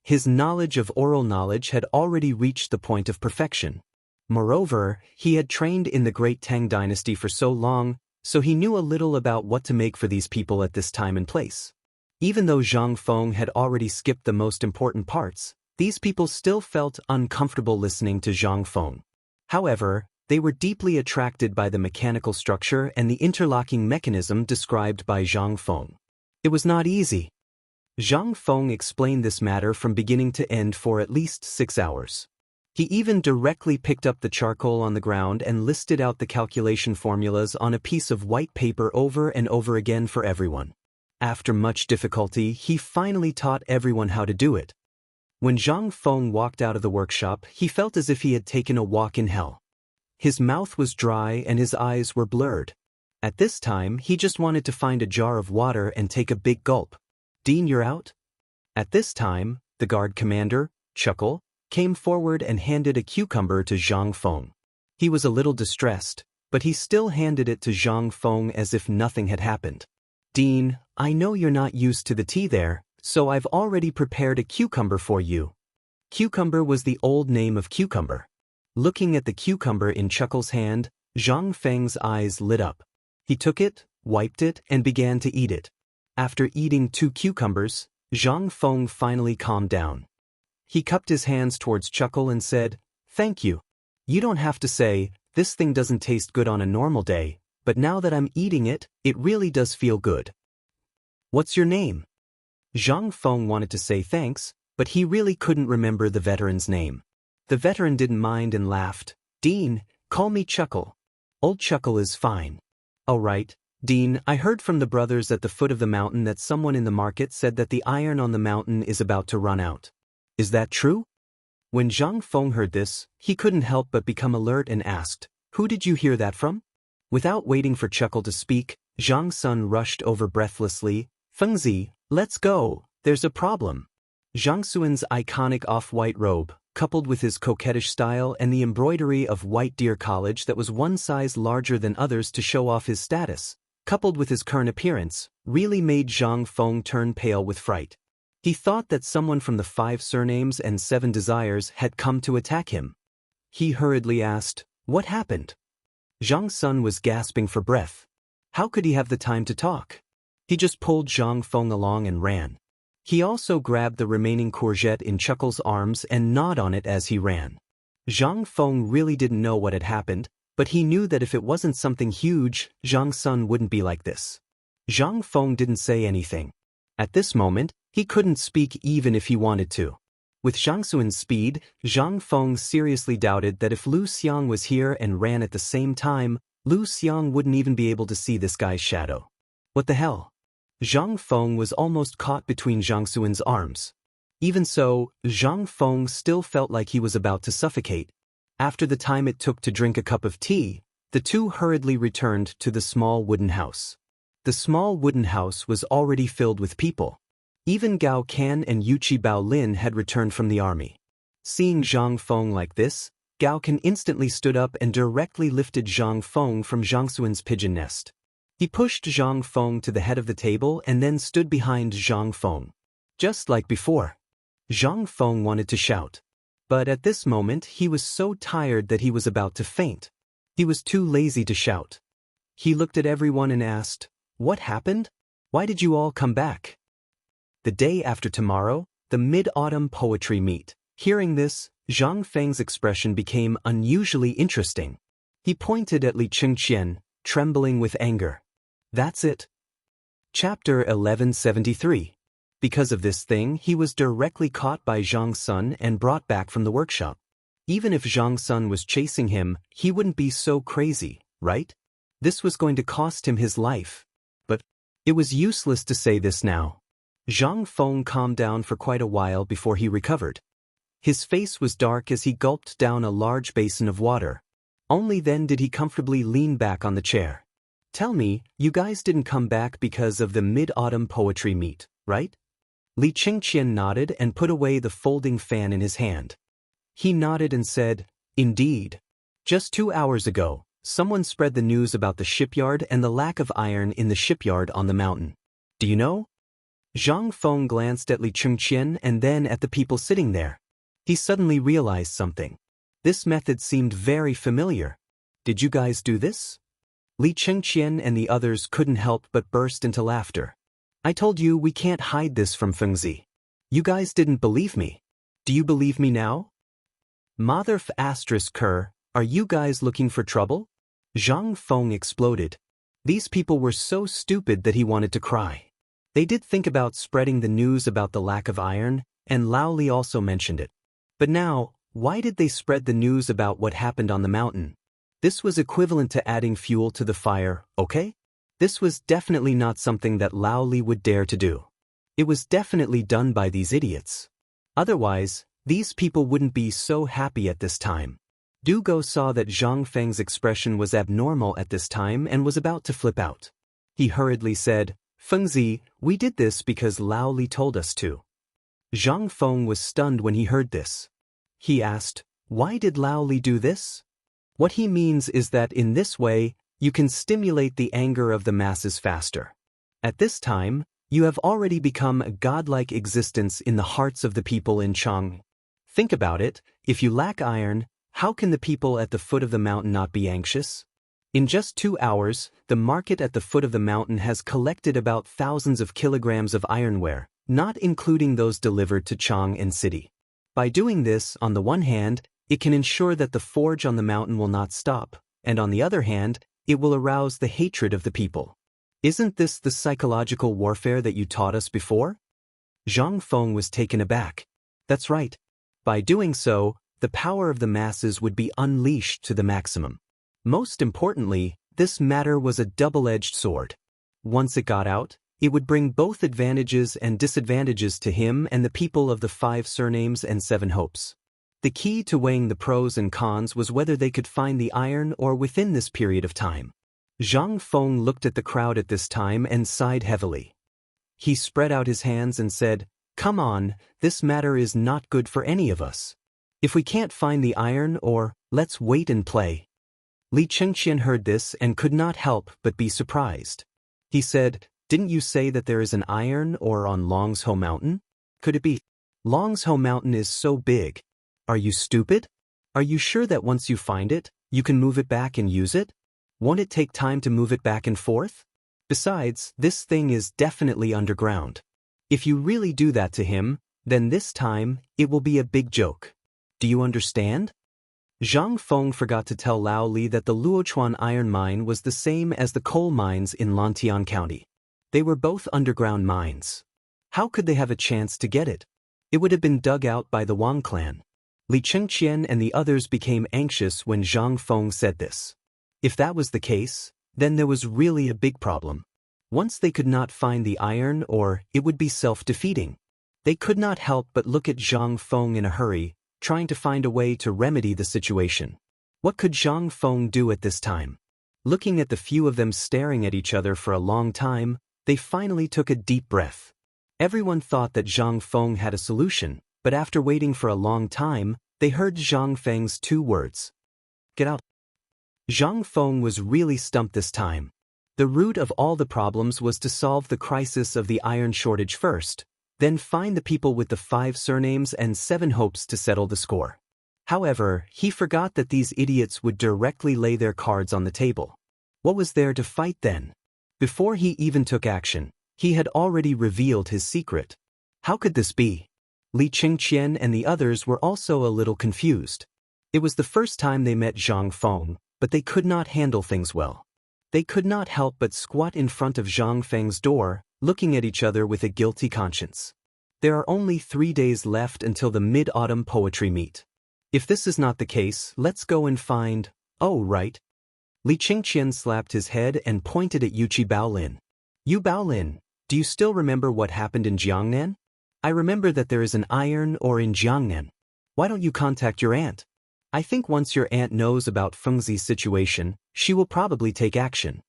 His knowledge of oral knowledge had already reached the point of perfection. Moreover, he had trained in the Great Tang Dynasty for so long, so he knew a little about what to make for these people at this time and place. Even though Zhang Feng had already skipped the most important parts, these people still felt uncomfortable listening to Zhang Feng. However, they were deeply attracted by the mechanical structure and the interlocking mechanism described by Zhang Feng. It was not easy. Zhang Feng explained this matter from beginning to end for at least 6 hours. He even directly picked up the charcoal on the ground and listed out the calculation formulas on a piece of white paper over and over again for everyone. After much difficulty, he finally taught everyone how to do it. When Zhang Feng walked out of the workshop, he felt as if he had taken a walk in hell. His mouth was dry and his eyes were blurred. At this time, he just wanted to find a jar of water and take a big gulp. "Dean, you're out?" At this time, the guard commander, Chuckle, came forward and handed a cucumber to Zhang Feng. He was a little distressed, but he still handed it to Zhang Feng as if nothing had happened. "Dean, I know you're not used to the tea there, so I've already prepared a cucumber for you." Cucumber was the old name of cucumber. Looking at the cucumber in Chuckle's hand, Zhang Feng's eyes lit up. He took it, wiped it, and began to eat it. After eating 2 cucumbers, Zhang Feng finally calmed down. He cupped his hands towards Chuckle and said, "Thank you. You don't have to say, this thing doesn't taste good on a normal day, but now that I'm eating it, it really does feel good." "What's your name?" Zhang Feng wanted to say thanks, but he really couldn't remember the veteran's name. The veteran didn't mind and laughed. "Dean, call me Chuckle. Old Chuckle is fine." "All right, Dean, I heard from the brothers at the foot of the mountain that someone in the market said that the iron on the mountain is about to run out. Is that true?" When Zhang Feng heard this, he couldn't help but become alert and asked, "Who did you hear that from?" Without waiting for Chuckle to speak, Zhang Sun rushed over breathlessly. "Fengzi, let's go, there's a problem." Zhang Xuan's iconic off-white robe, coupled with his coquettish style and the embroidery of white deer college that was one size larger than others to show off his status, coupled with his current appearance, really made Zhang Feng turn pale with fright. He thought that someone from the 5 surnames and 7 desires had come to attack him. He hurriedly asked, "What happened?" Zhang Sun was gasping for breath. How could he have the time to talk? He just pulled Zhang Feng along and ran. He also grabbed the remaining courgette in Chuckle's arms and gnawed on it as he ran. Zhang Feng really didn't know what had happened, but he knew that if it wasn't something huge, Zhang Sun wouldn't be like this. Zhang Feng didn't say anything. At this moment, he couldn't speak even if he wanted to. With Zhang Xuan's speed, Zhang Feng seriously doubted that if Lu Xiang was here and ran at the same time, Lu Xiang wouldn't even be able to see this guy's shadow. What the hell? Zhang Feng was almost caught between Zhang Xuan's arms. Even so, Zhang Feng still felt like he was about to suffocate. After the time it took to drink a cup of tea, the two hurriedly returned to the small wooden house. The small wooden house was already filled with people. Even Gao Can and Yuchi Baolin had returned from the army. Seeing Zhang Feng like this, Gao Can instantly stood up and directly lifted Zhang Feng from Zhang Xuan's pigeon nest. He pushed Zhang Feng to the head of the table and then stood behind Zhang Feng. Just like before. Zhang Feng wanted to shout. But at this moment he was so tired that he was about to faint. He was too lazy to shout. He looked at everyone and asked, "What happened? Why did you all come back?" The day after tomorrow, the Mid-Autumn Poetry Meet. Hearing this, Zhang Feng's expression became unusually interesting. He pointed at Li Chengqian, trembling with anger. That's it. Chapter 1173. Because of this thing, he was directly caught by Zhang Sun and brought back from the workshop. Even if Zhang Sun was chasing him, he wouldn't be so crazy, right? This was going to cost him his life. But it was useless to say this now. Zhang Feng calmed down for quite a while before he recovered. His face was dark as he gulped down a large basin of water. Only then did he comfortably lean back on the chair. "Tell me, you guys didn't come back because of the Mid-Autumn Poetry Meet, right?" Li Chengqian nodded and put away the folding fan in his hand. He nodded and said, "Indeed. Just 2 hours ago, someone spread the news about the shipyard and the lack of iron in the shipyard on the mountain. Do you know?" Zhang Feng glanced at Li Chengqian and then at the people sitting there. He suddenly realized something. This method seemed very familiar. "Did you guys do this?" Li Chengqian and the others couldn't help but burst into laughter. "I told you we can't hide this from Fengzi. You guys didn't believe me. Do you believe me now?" Mother F***er, Are you guys looking for trouble? Zhang Feng exploded. These people were so stupid that he wanted to cry. They did think about spreading the news about the lack of iron, and Lao Li also mentioned it. But now, why did they spread the news about what happened on the mountain? This was equivalent to adding fuel to the fire, okay? This was definitely not something that Lao Li would dare to do. It was definitely done by these idiots. Otherwise, these people wouldn't be so happy at this time. Du Go saw that Zhang Feng's expression was abnormal at this time and was about to flip out. He hurriedly said, "Fengzi, we did this because Lao Li told us to." Zhang Feng was stunned when he heard this. He asked, "Why did Lao Li do this?" What he means is that in this way, you can stimulate the anger of the masses faster. At this time, you have already become a godlike existence in the hearts of the people in Chang'an. Think about it, if you lack iron, how can the people at the foot of the mountain not be anxious? In just 2 hours, the market at the foot of the mountain has collected about thousands of kilograms of ironware, not including those delivered to Chang'an City. By doing this, on the one hand, it can ensure that the forge on the mountain will not stop, and on the other hand, it will arouse the hatred of the people. Isn't this the psychological warfare that you taught us before? Zhang Feng was taken aback. That's right. By doing so, the power of the masses would be unleashed to the maximum. Most importantly, this matter was a double-edged sword. Once it got out, it would bring both advantages and disadvantages to him and the people of the 5 surnames and 7 hopes. The key to weighing the pros and cons was whether they could find the iron or within this period of time. Zhang Feng looked at the crowd at this time and sighed heavily. He spread out his hands and said, "Come on, this matter is not good for any of us. If we can't find the iron or, let's wait and play." Li Chengqian heard this and could not help but be surprised. He said, "Didn't you say that there is an iron ore on Longsho Mountain? Could it be? Longsho Mountain is so big. Are you stupid? Are you sure that once you find it, you can move it back and use it? Won't it take time to move it back and forth? Besides, this thing is definitely underground. If you really do that to him, then this time, it will be a big joke. Do you understand?" Zhang Feng forgot to tell Lao Li that the Luochuan iron mine was the same as the coal mines in Lantian County. They were both underground mines. How could they have a chance to get it? It would have been dug out by the Wang clan. Li Chengqian and the others became anxious when Zhang Feng said this. If that was the case, then there was really a big problem. Once they could not find the iron ore, it would be self-defeating. They could not help but look at Zhang Feng in a hurry, trying to find a way to remedy the situation. What could Zhang Feng do at this time? Looking at the few of them staring at each other for a long time, they finally took a deep breath. Everyone thought that Zhang Feng had a solution, but after waiting for a long time, they heard Zhang Feng's 2 words. "Get out." Zhang Feng was really stumped this time. The root of all the problems was to solve the crisis of the iron shortage first, then find the people with the 5 surnames and 7 hopes to settle the score. However, he forgot that these idiots would directly lay their cards on the table. What was there to fight then? Before he even took action, he had already revealed his secret. How could this be? Li Chengqian and the others were also a little confused. It was the first time they met Zhang Feng, but they could not handle things well. They could not help but squat in front of Zhang Feng's door, looking at each other with a guilty conscience. There are only 3 days left until the Mid-Autumn Poetry Meet. If this is not the case, let's go and find... Oh, right. Li Chengqian slapped his head and pointed at Yuqi Baolin. "You Baolin, do you still remember what happened in Jiangnan? I remember that there is an iron ore in Jiangnan. Why don't you contact your aunt? I think once your aunt knows about Fengzi's situation, she will probably take action."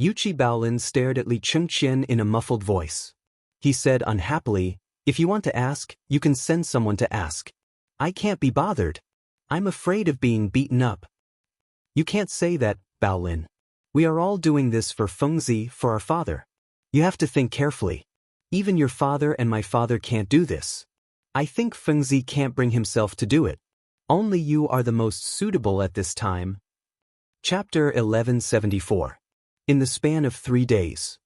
Yuqi Baolin stared at Li Chengqian in a muffled voice. He said unhappily, "If you want to ask, you can send someone to ask. I can't be bothered. I'm afraid of being beaten up." "You can't say that, Baolin. We are all doing this for Fengzi, for our father. You have to think carefully. Even your father and my father can't do this. I think Fengzi can't bring himself to do it. Only you are the most suitable at this time." Chapter 1174. In the span of 3 days,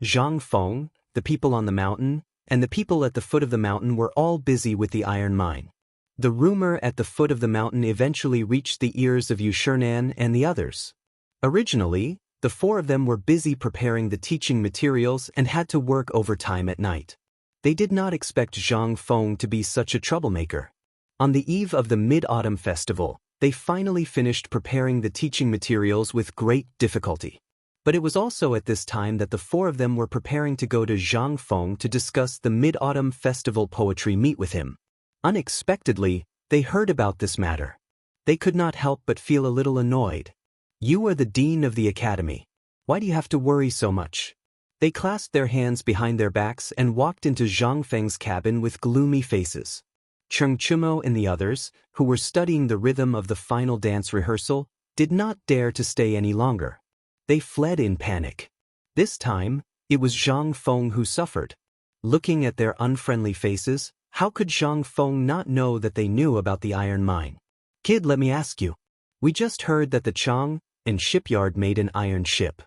Zhang Feng, the people on the mountain, and the people at the foot of the mountain were all busy with the iron mine. The rumor at the foot of the mountain eventually reached the ears of Chang'an and the others. Originally, the four of them were busy preparing the teaching materials and had to work overtime at night. They did not expect Zhang Feng to be such a troublemaker. On the eve of the Mid-Autumn Festival, they finally finished preparing the teaching materials with great difficulty. But it was also at this time that the four of them were preparing to go to Zhang Feng to discuss the Mid-Autumn Festival poetry meet with him. Unexpectedly, they heard about this matter. They could not help but feel a little annoyed. "You are the dean of the academy. Why do you have to worry so much?" They clasped their hands behind their backs and walked into Zhang Feng's cabin with gloomy faces. Chengchumo and the others, who were studying the rhythm of the final dance rehearsal, did not dare to stay any longer. They fled in panic. This time, it was Zhang Feng who suffered. Looking at their unfriendly faces, how could Zhang Feng not know that they knew about the iron mine? "Kid, let me ask you. We just heard that the Chang'an shipyard made an iron ship.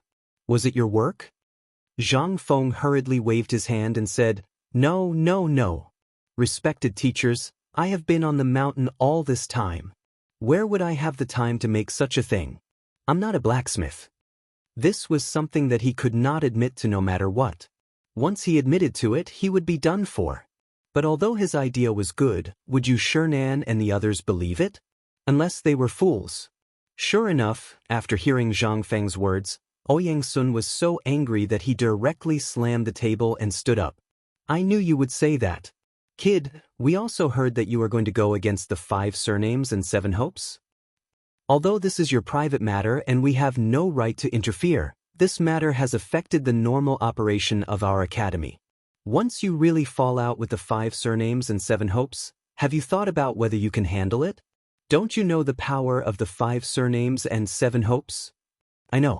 Was it your work?" Zhang Feng hurriedly waved his hand and said, "No, no, no. Respected teachers, I have been on the mountain all this time. Where would I have the time to make such a thing? I'm not a blacksmith." This was something that he could not admit to no matter what. Once he admitted to it, he would be done for. But although his idea was good, would Chang'an and the others believe it? Unless they were fools. Sure enough, after hearing Zhang Feng's words, Ouyang Sun was so angry that he directly slammed the table and stood up. "I knew you would say that. Kid, we also heard that you are going to go against the 5 surnames and 7 hopes. Although this is your private matter and we have no right to interfere, this matter has affected the normal operation of our academy. Once you really fall out with the 5 surnames and 7 hopes, have you thought about whether you can handle it? Don't you know the power of the 5 surnames and 7 hopes?" "I know."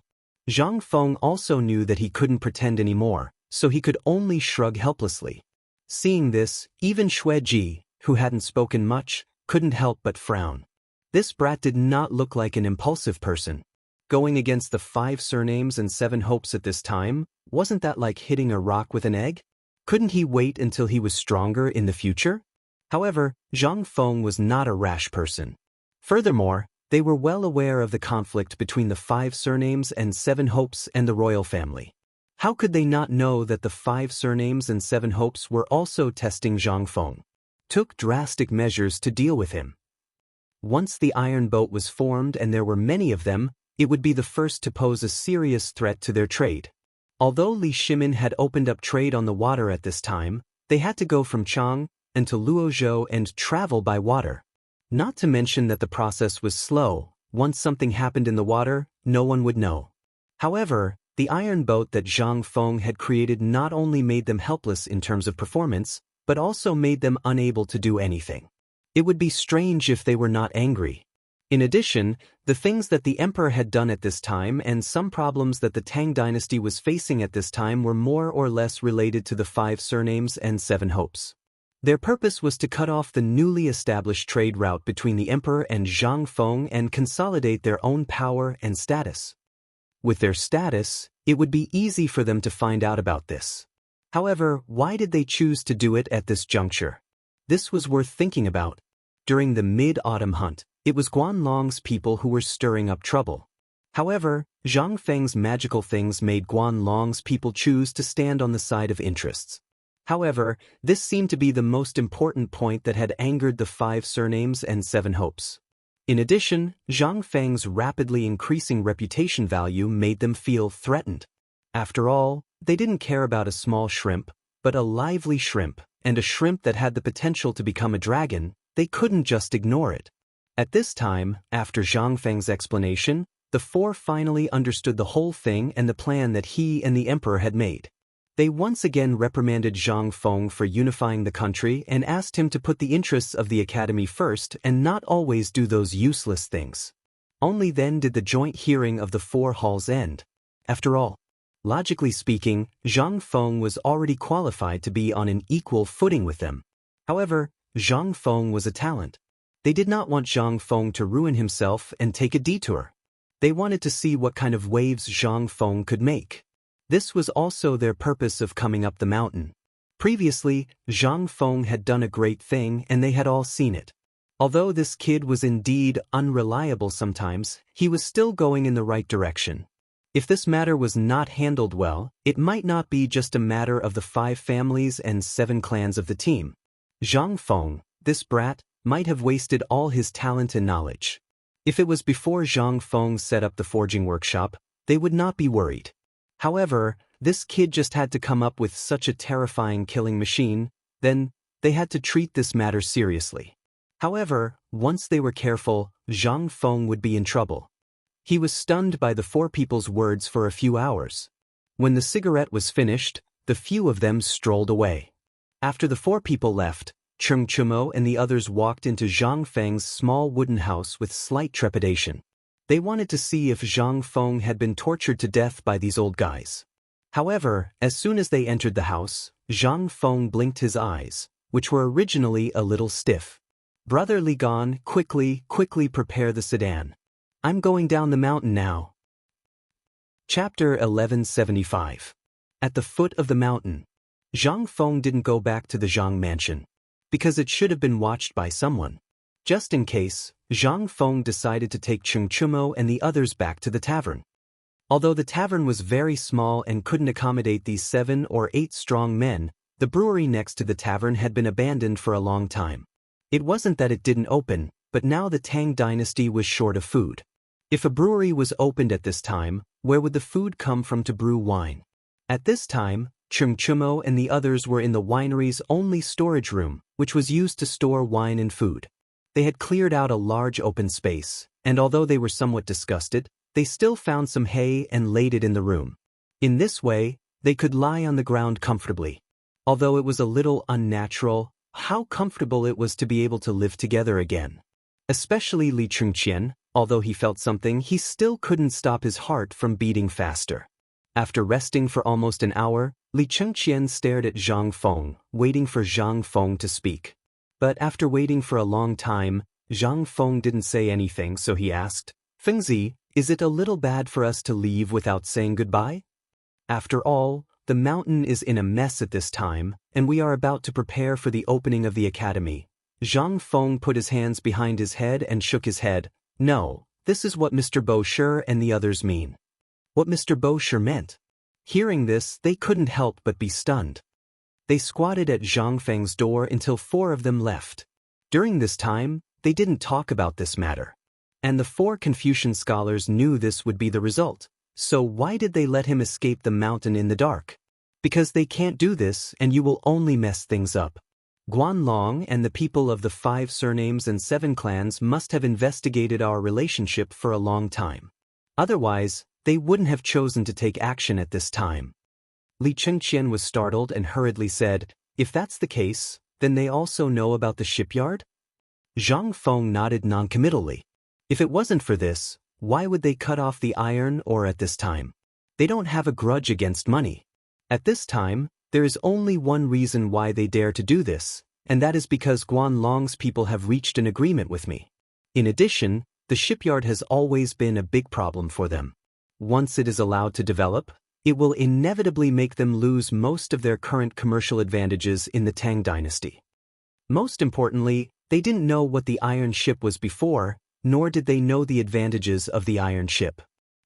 Zhang Feng also knew that he couldn't pretend anymore, so he could only shrug helplessly. Seeing this, even Xue Ji, who hadn't spoken much, couldn't help but frown. This brat did not look like an impulsive person. Going against the 5 surnames and 7 hopes at this time, wasn't that like hitting a rock with an egg? Couldn't he wait until he was stronger in the future? However, Zhang Feng was not a rash person. Furthermore, they were well aware of the conflict between the 5 surnames and 7 hopes and the royal family. How could they not know that the 5 surnames and 7 hopes were also testing Zhang Feng? Took drastic measures to deal with him. Once the iron boat was formed and there were many of them, it would be the first to pose a serious threat to their trade. Although Li Shimin had opened up trade on the water at this time, they had to go from Chang'an to Luozhou and travel by water. Not to mention that the process was slow. Once something happened in the water, no one would know. However, the iron boat that Zhang Feng had created not only made them helpless in terms of performance, but also made them unable to do anything. It would be strange if they were not angry. In addition, the things that the emperor had done at this time and some problems that the Tang dynasty was facing at this time were more or less related to the 5 surnames and 7 hopes. Their purpose was to cut off the newly established trade route between the emperor and Zhang Feng and consolidate their own power and status. With their status, it would be easy for them to find out about this. However, why did they choose to do it at this juncture? This was worth thinking about. During the mid-autumn hunt, it was Guanlong's people who were stirring up trouble. However, Zhang Feng's magical things made Guanlong's people choose to stand on the side of interests. However, this seemed to be the most important point that had angered the 5 surnames and 7 hopes. In addition, Zhang Feng's rapidly increasing reputation value made them feel threatened. After all, they didn't care about a small shrimp, but a lively shrimp, and a shrimp that had the potential to become a dragon. They couldn't just ignore it. At this time, after Zhang Feng's explanation, the 4 finally understood the whole thing and the plan that he and the emperor had made. They once again reprimanded Zhang Feng for unifying the country and asked him to put the interests of the academy first and not always do those useless things. Only then did the joint hearing of the 4 halls end. After all, logically speaking, Zhang Feng was already qualified to be on an equal footing with them. However, Zhang Feng was a talent. They did not want Zhang Feng to ruin himself and take a detour. They wanted to see what kind of waves Zhang Feng could make. This was also their purpose of coming up the mountain. Previously, Zhang Feng had done a great thing and they had all seen it. Although this kid was indeed unreliable sometimes, he was still going in the right direction. If this matter was not handled well, it might not be just a matter of the 5 families and 7 clans of the team. Zhang Feng, this brat, might have wasted all his talent and knowledge. If it was before Zhang Feng set up the forging workshop, they would not be worried. However, this kid just had to come up with such a terrifying killing machine, then they had to treat this matter seriously. However, once they were careful, Zhang Feng would be in trouble. He was stunned by the 4 people's words for a few hours. When the cigarette was finished, the few of them strolled away. After the 4 people left, Chang'an and the others walked into Zhang Feng's small wooden house with slight trepidation. They wanted to see if Zhang Feng had been tortured to death by these old guys. However, as soon as they entered the house, Zhang Feng blinked his eyes, which were originally a little stiff. "Brother Li Gan, quickly prepare the sedan. I'm going down the mountain now." Chapter 1175. At the foot of the mountain. Zhang Feng didn't go back to the Zhang mansion, because it should have been watched by someone. Just in case, Zhang Feng decided to take Chang'an and the others back to the tavern. Although the tavern was very small and couldn't accommodate these 7 or 8 strong men, the brewery next to the tavern had been abandoned for a long time. It wasn't that it didn't open, but now the Tang dynasty was short of food. If a brewery was opened at this time, where would the food come from to brew wine? At this time, Chang'an and the others were in the winery's only storage room, which was used to store wine and food. They had cleared out a large open space, and although they were somewhat disgusted, they still found some hay and laid it in the room. In this way, they could lie on the ground comfortably. Although it was a little unnatural, how comfortable it was to be able to live together again. Especially Li Chengqian, although he felt something, he still couldn't stop his heart from beating faster. After resting for almost an hour, Li Chengqian stared at Zhang Feng, waiting for Zhang Feng to speak. But after waiting for a long time, Zhang Feng didn't say anything, so he asked, "Fengzi, is it a little bad for us to leave without saying goodbye? After all, the mountain is in a mess at this time, and we are about to prepare for the opening of the academy." Zhang Feng put his hands behind his head and shook his head. "No, this is what Mr. Bosher and the others mean." What Mr. Bosher meant? Hearing this, they couldn't help but be stunned. They squatted at Zhang Feng's door until 4 of them left. During this time, they didn't talk about this matter. And the 4 Confucian scholars knew this would be the result. So why did they let him escape the mountain in the dark? Because they can't do this, and you will only mess things up. Guanlong and the people of the 5 surnames and 7 clans must have investigated our relationship for a long time. Otherwise, they wouldn't have chosen to take action at this time. Li Chengqian was startled and hurriedly said, "If that's the case, then they also know about the shipyard?" Zhang Feng nodded noncommittally. If it wasn't for this, why would they cut off the iron ore at this time? They don't have a grudge against money. At this time, there is only one reason why they dare to do this, and that is because Guanlong's people have reached an agreement with me. In addition, the shipyard has always been a big problem for them. Once it is allowed to develop, it will inevitably make them lose most of their current commercial advantages in the Tang dynasty. Most importantly, they didn't know what the iron ship was before, nor did they know the advantages of the iron ship.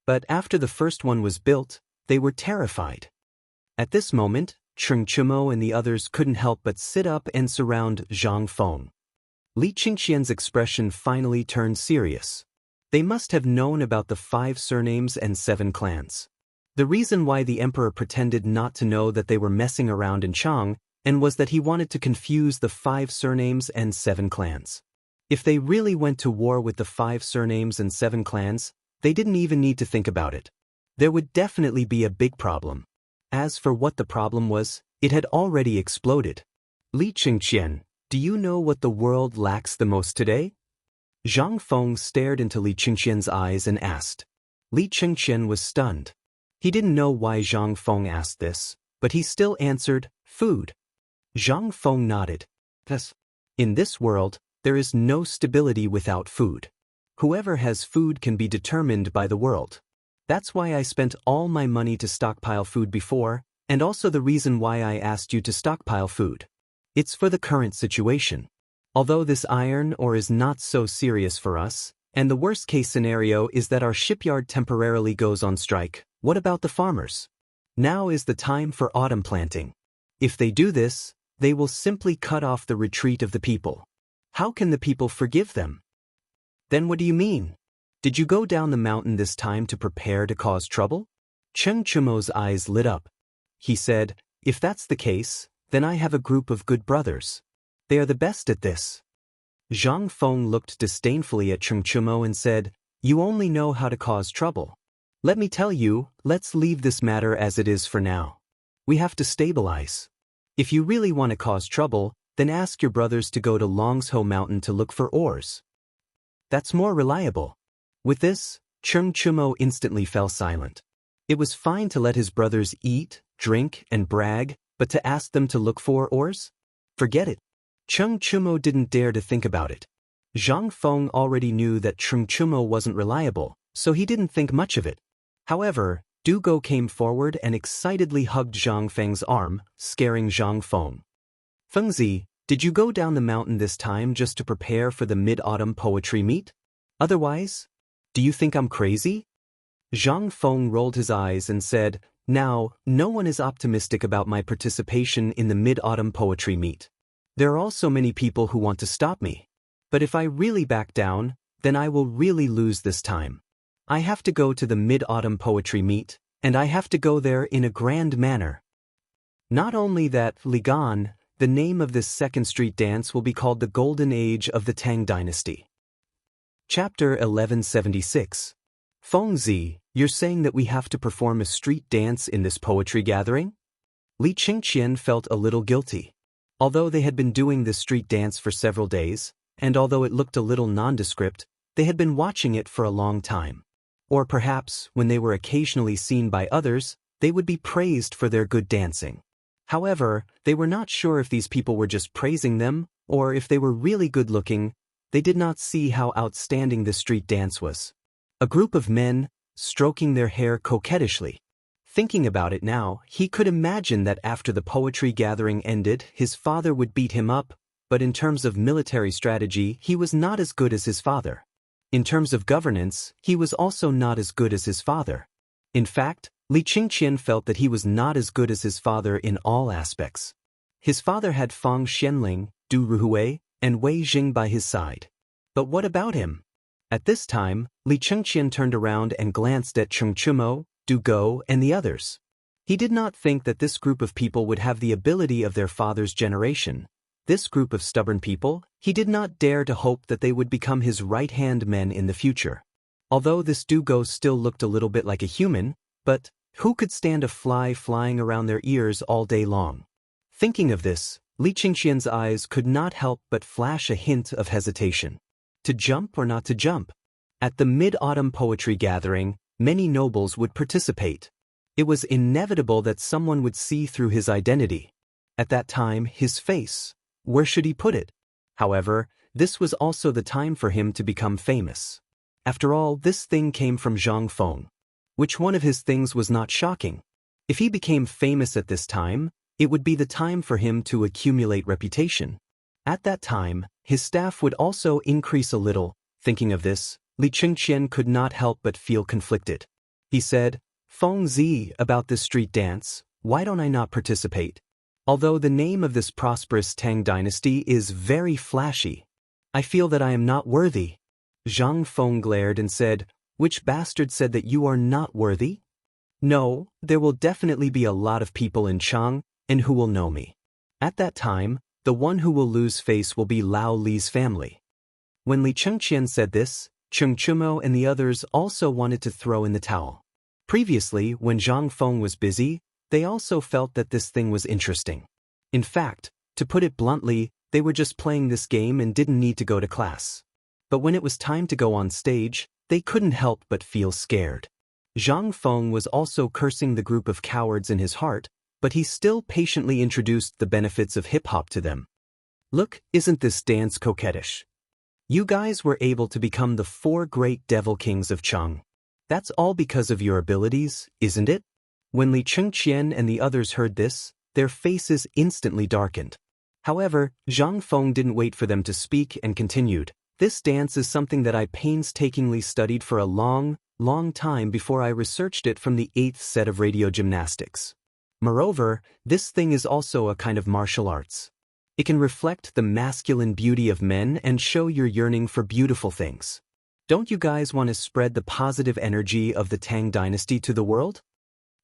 But after the first one was built, they were terrified. At this moment, Chang'an and the others couldn't help but sit up and surround Zhang Feng. Li Chengqian's expression finally turned serious. They must have known about the 5 surnames and 7 clans. The reason why the emperor pretended not to know that they were messing around in Chang'an was that he wanted to confuse the 5 surnames and 7 clans. If they really went to war with the 5 surnames and 7 clans, they didn't even need to think about it. There would definitely be a big problem. As for what the problem was, it had already exploded. Li Chengqian, do you know what the world lacks the most today? Zhang Feng stared into Li Chengqian's eyes and asked. Li Chengqian was stunned. He didn't know why Zhang Feng asked this, but he still answered, food. Zhang Feng nodded. Yes. In this world, there is no stability without food. Whoever has food can be determined by the world. That's why I spent all my money to stockpile food before, and also the reason why I asked you to stockpile food. It's for the current situation. Although this iron ore is not so serious for us, and the worst-case scenario is that our shipyard temporarily goes on strike, what about the farmers? Now is the time for autumn planting. If they do this, they will simply cut off the retreat of the people. How can the people forgive them? Then what do you mean? Did you go down the mountain this time to prepare to cause trouble? Cheng Chumo's eyes lit up. He said, if that's the case, then I have a group of good brothers. They are the best at this. Zhang Feng looked disdainfully at Cheng Chumo and said, you only know how to cause trouble. Let me tell you, let's leave this matter as it is for now. We have to stabilize. If you really want to cause trouble, then ask your brothers to go to Longsho Mountain to look for ores. That's more reliable. With this, Cheng Chumo instantly fell silent. It was fine to let his brothers eat, drink, and brag, but to ask them to look for ores? Forget it. Cheng Chumo didn't dare to think about it. Zhang Feng already knew that Cheng Chumo wasn't reliable, so he didn't think much of it. However, Du Go came forward and excitedly hugged Zhang Feng's arm, scaring Zhang Feng. Fengzi, did you go down the mountain this time just to prepare for the mid-autumn poetry meet? Otherwise, do you think I'm crazy? Zhang Feng rolled his eyes and said, now, no one is optimistic about my participation in the mid-autumn poetry meet. There are also many people who want to stop me. But if I really back down, then I will really lose this time. I have to go to the mid-autumn poetry meet, and I have to go there in a grand manner. Not only that, Ligan, the name of this second street dance will be called the Golden Age of the Tang Dynasty. Chapter 1176. Fengzi, you're saying that we have to perform a street dance in this poetry gathering? Li Qingqian felt a little guilty. Although they had been doing this street dance for several days, and although it looked a little nondescript, they had been watching it for a long time. Or perhaps, when they were occasionally seen by others, they would be praised for their good dancing. However, they were not sure if these people were just praising them, or if they were really good-looking. They did not see how outstanding the street dance was. A group of men, stroking their hair coquettishly. Thinking about it now, he could imagine that after the poetry gathering ended, his father would beat him up, but in terms of military strategy, he was not as good as his father. In terms of governance, he was also not as good as his father. In fact, Li Qingqian felt that he was not as good as his father in all aspects. His father had Fang Xianling, Du Ruhui, and Wei Jing by his side. But what about him? At this time, Li Qingqian turned around and glanced at Cheng Chumo, Du Go, and the others. He did not think that this group of people would have the ability of their father's generation. This group of stubborn people, he did not dare to hope that they would become his right-hand men in the future. Although this Du Go still looked a little bit like a human, but who could stand a fly flying around their ears all day long? Thinking of this, Li Qingqian's eyes could not help but flash a hint of hesitation. To jump or not to jump? At the mid-autumn poetry gathering, many nobles would participate. It was inevitable that someone would see through his identity. At that time, his face. Where should he put it? However, this was also the time for him to become famous. After all, this thing came from Zhang Feng. Which one of his things was not shocking? If he became famous at this time, it would be the time for him to accumulate reputation. At that time, his staff would also increase a little. Thinking of this, Li Qingqian could not help but feel conflicted. He said, Fengzi, about this street dance, why don't I not participate? Although the name of this prosperous Tang dynasty is very flashy, I feel that I am not worthy. Zhang Feng glared and said, which bastard said that you are not worthy? No, there will definitely be a lot of people in Chang, and who will know me. At that time, the one who will lose face will be Lao Li's family. When Li Qingqian said this, Cheng Chumo and the others also wanted to throw in the towel. Previously, when Zhang Feng was busy, they also felt that this thing was interesting. In fact, to put it bluntly, they were just playing this game and didn't need to go to class. But when it was time to go on stage, they couldn't help but feel scared. Zhang Feng was also cursing the group of cowards in his heart, but he still patiently introduced the benefits of hip-hop to them. Look, isn't this dance coquettish? You guys were able to become the 4 great devil kings of Chang. That's all because of your abilities, isn't it? When Li Qingqian and the others heard this, their faces instantly darkened. However, Zhang Feng didn't wait for them to speak and continued. This dance is something that I painstakingly studied for a long time before I researched it from the 8th set of radio gymnastics. Moreover, this thing is also a kind of martial arts. It can reflect the masculine beauty of men and show your yearning for beautiful things. Don't you guys want to spread the positive energy of the Tang dynasty to the world?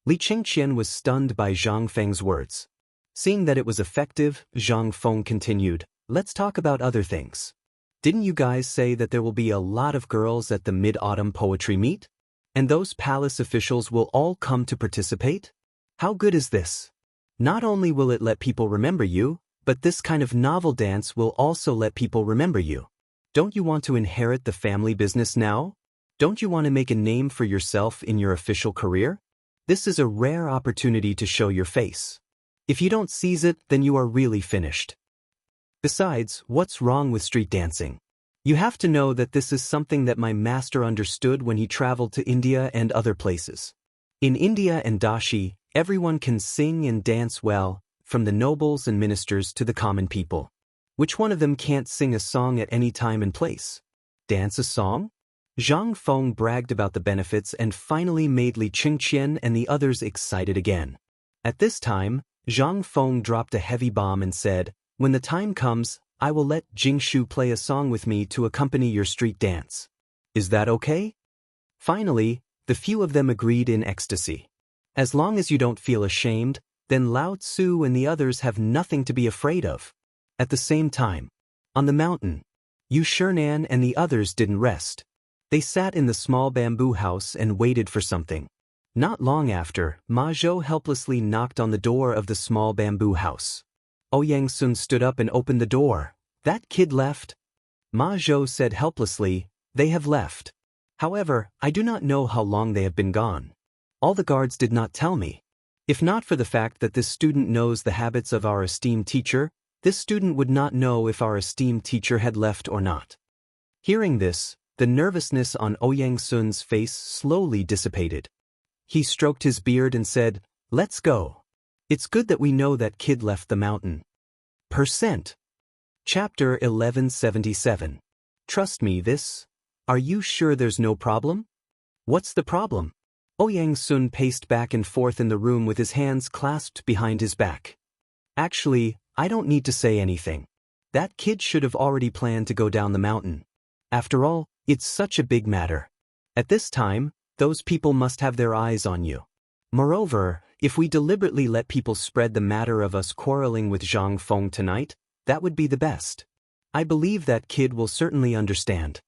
Li Qingqian was stunned by Zhang Feng's words. Seeing that it was effective, Zhang Feng continued, let's talk about other things. Didn't you guys say that there will be a lot of girls at the Mid-Autumn Poetry Meet? And those palace officials will all come to participate? How good is this? Not only will it let people remember you, but this kind of novel dance will also let people remember you. Don't you want to inherit the family business now? Don't you want to make a name for yourself in your official career? This is a rare opportunity to show your face. If you don't seize it, then you are really finished. Besides, what's wrong with street dancing? You have to know that this is something that my master understood when he traveled to India and other places. In India and Dashi, everyone can sing and dance well, from the nobles and ministers to the common people. Which one of them can't sing a song at any time and place? Dance a song? Zhang Feng bragged about the benefits and finally made Li Qingqian and the others excited again. At this time, Zhang Feng dropped a heavy bomb and said, when the time comes, I will let Jingshu play a song with me to accompany your street dance. Is that okay? Finally, the few of them agreed in ecstasy. As long as you don't feel ashamed, then Lao Tzu and the others have nothing to be afraid of. At the same time, on the mountain, Yu Shernan and the others didn't rest. They sat in the small bamboo house and waited for something. Not long after, Ma Zhou helplessly knocked on the door of the small bamboo house. Ouyang Sun stood up and opened the door. That kid left? Ma Zhou said helplessly, they have left. However, I do not know how long they have been gone. All the guards did not tell me. If not for the fact that this student knows the habits of our esteemed teacher, this student would not know if our esteemed teacher had left or not. Hearing this, the nervousness on Ouyang Sun's face slowly dissipated. He stroked his beard and said, let's go. It's good that we know that kid left the mountain. Percent. Chapter 1177. Trust me this. Are you sure there's no problem? What's the problem? Ouyang Sun paced back and forth in the room with his hands clasped behind his back. Actually, I don't need to say anything. That kid should have already planned to go down the mountain. After all, it's such a big matter. At this time, those people must have their eyes on you. Moreover, if we deliberately let people spread the matter of us quarreling with Zhang Feng tonight, that would be the best. I believe that kid will certainly understand.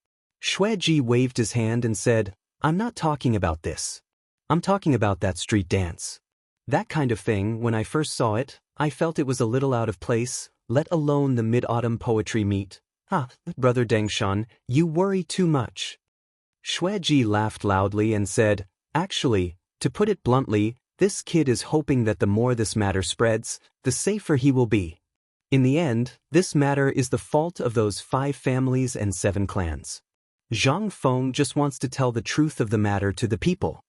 Xueji waved his hand and said, I'm not talking about this. I'm talking about that street dance. That kind of thing, when I first saw it, I felt it was a little out of place, let alone the Mid-Autumn Poetry Meet. Brother Dengshan, you worry too much. Xueji laughed loudly and said, actually, to put it bluntly, this kid is hoping that the more this matter spreads, the safer he will be. In the end, this matter is the fault of those 5 families and 7 clans. Zhang Feng just wants to tell the truth of the matter to the people.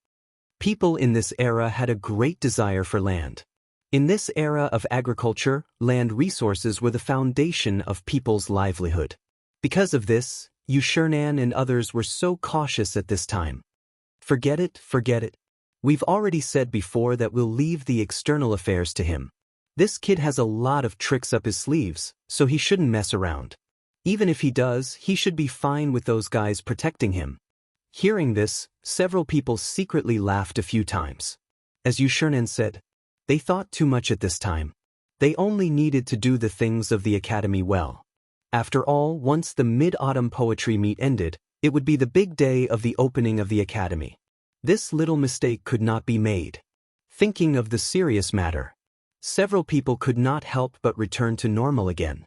People in this era had a great desire for land. In this era of agriculture, land resources were the foundation of people's livelihood. Because of this, Yu Shernan and others were so cautious at this time. Forget it, forget it. We've already said before that we'll leave the external affairs to him. This kid has a lot of tricks up his sleeves, so he shouldn't mess around. Even if he does, he should be fine with those guys protecting him. Hearing this, several people secretly laughed a few times. As Yu Shernan said, they thought too much at this time. They only needed to do the things of the academy well. After all, once the Mid-Autumn Poetry Meet ended, it would be the big day of the opening of the academy. This little mistake could not be made. Thinking of the serious matter, several people could not help but return to normal again.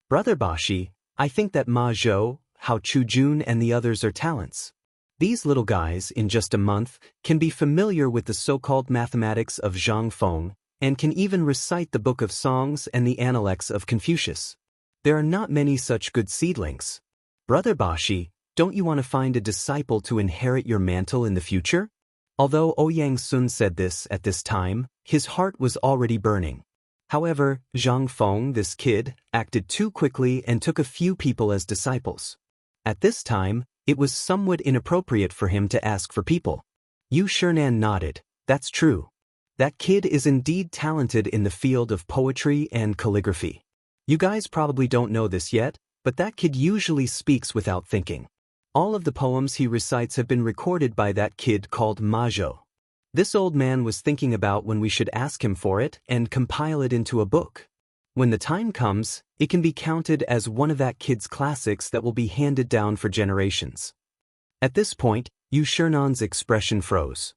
Brother Bashi, I think that Ma Zhou, Hao Chujun and the others are talents. These little guys, in just a month, can be familiar with the so-called mathematics of Zhang Feng, and can even recite the Book of Songs and the Analects of Confucius. There are not many such good seedlings. Brother Bashi, don't you want to find a disciple to inherit your mantle in the future? Although Ouyang Sun said this at this time, his heart was already burning. However, Zhang Feng, this kid, acted too quickly and took a few people as disciples. At this time, it was somewhat inappropriate for him to ask for people. Yu Shernan nodded. That's true. That kid is indeed talented in the field of poetry and calligraphy. You guys probably don't know this yet, but that kid usually speaks without thinking. All of the poems he recites have been recorded by that kid called Majo. This old man was thinking about when we should ask him for it and compile it into a book. When the time comes, it can be counted as one of that kid's classics that will be handed down for generations. At this point, Yu Shernan's expression froze.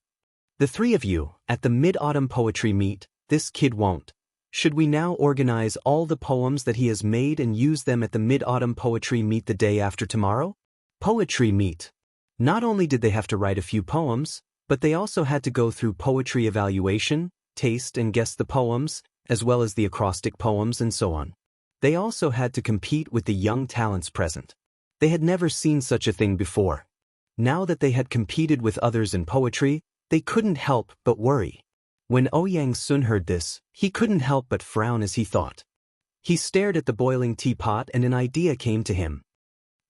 The three of you, at the Mid-Autumn Poetry Meet, this kid won't. Should we now organize all the poems that he has made and use them at the Mid-Autumn Poetry Meet the day after tomorrow? Poetry Meet. Not only did they have to write a few poems, but they also had to go through poetry evaluation, taste and guess the poems, as well as the acrostic poems and so on. They also had to compete with the young talents present. They had never seen such a thing before. Now that they had competed with others in poetry, they couldn't help but worry. When Ouyang Sun heard this, he couldn't help but frown as he thought. He stared at the boiling teapot and an idea came to him.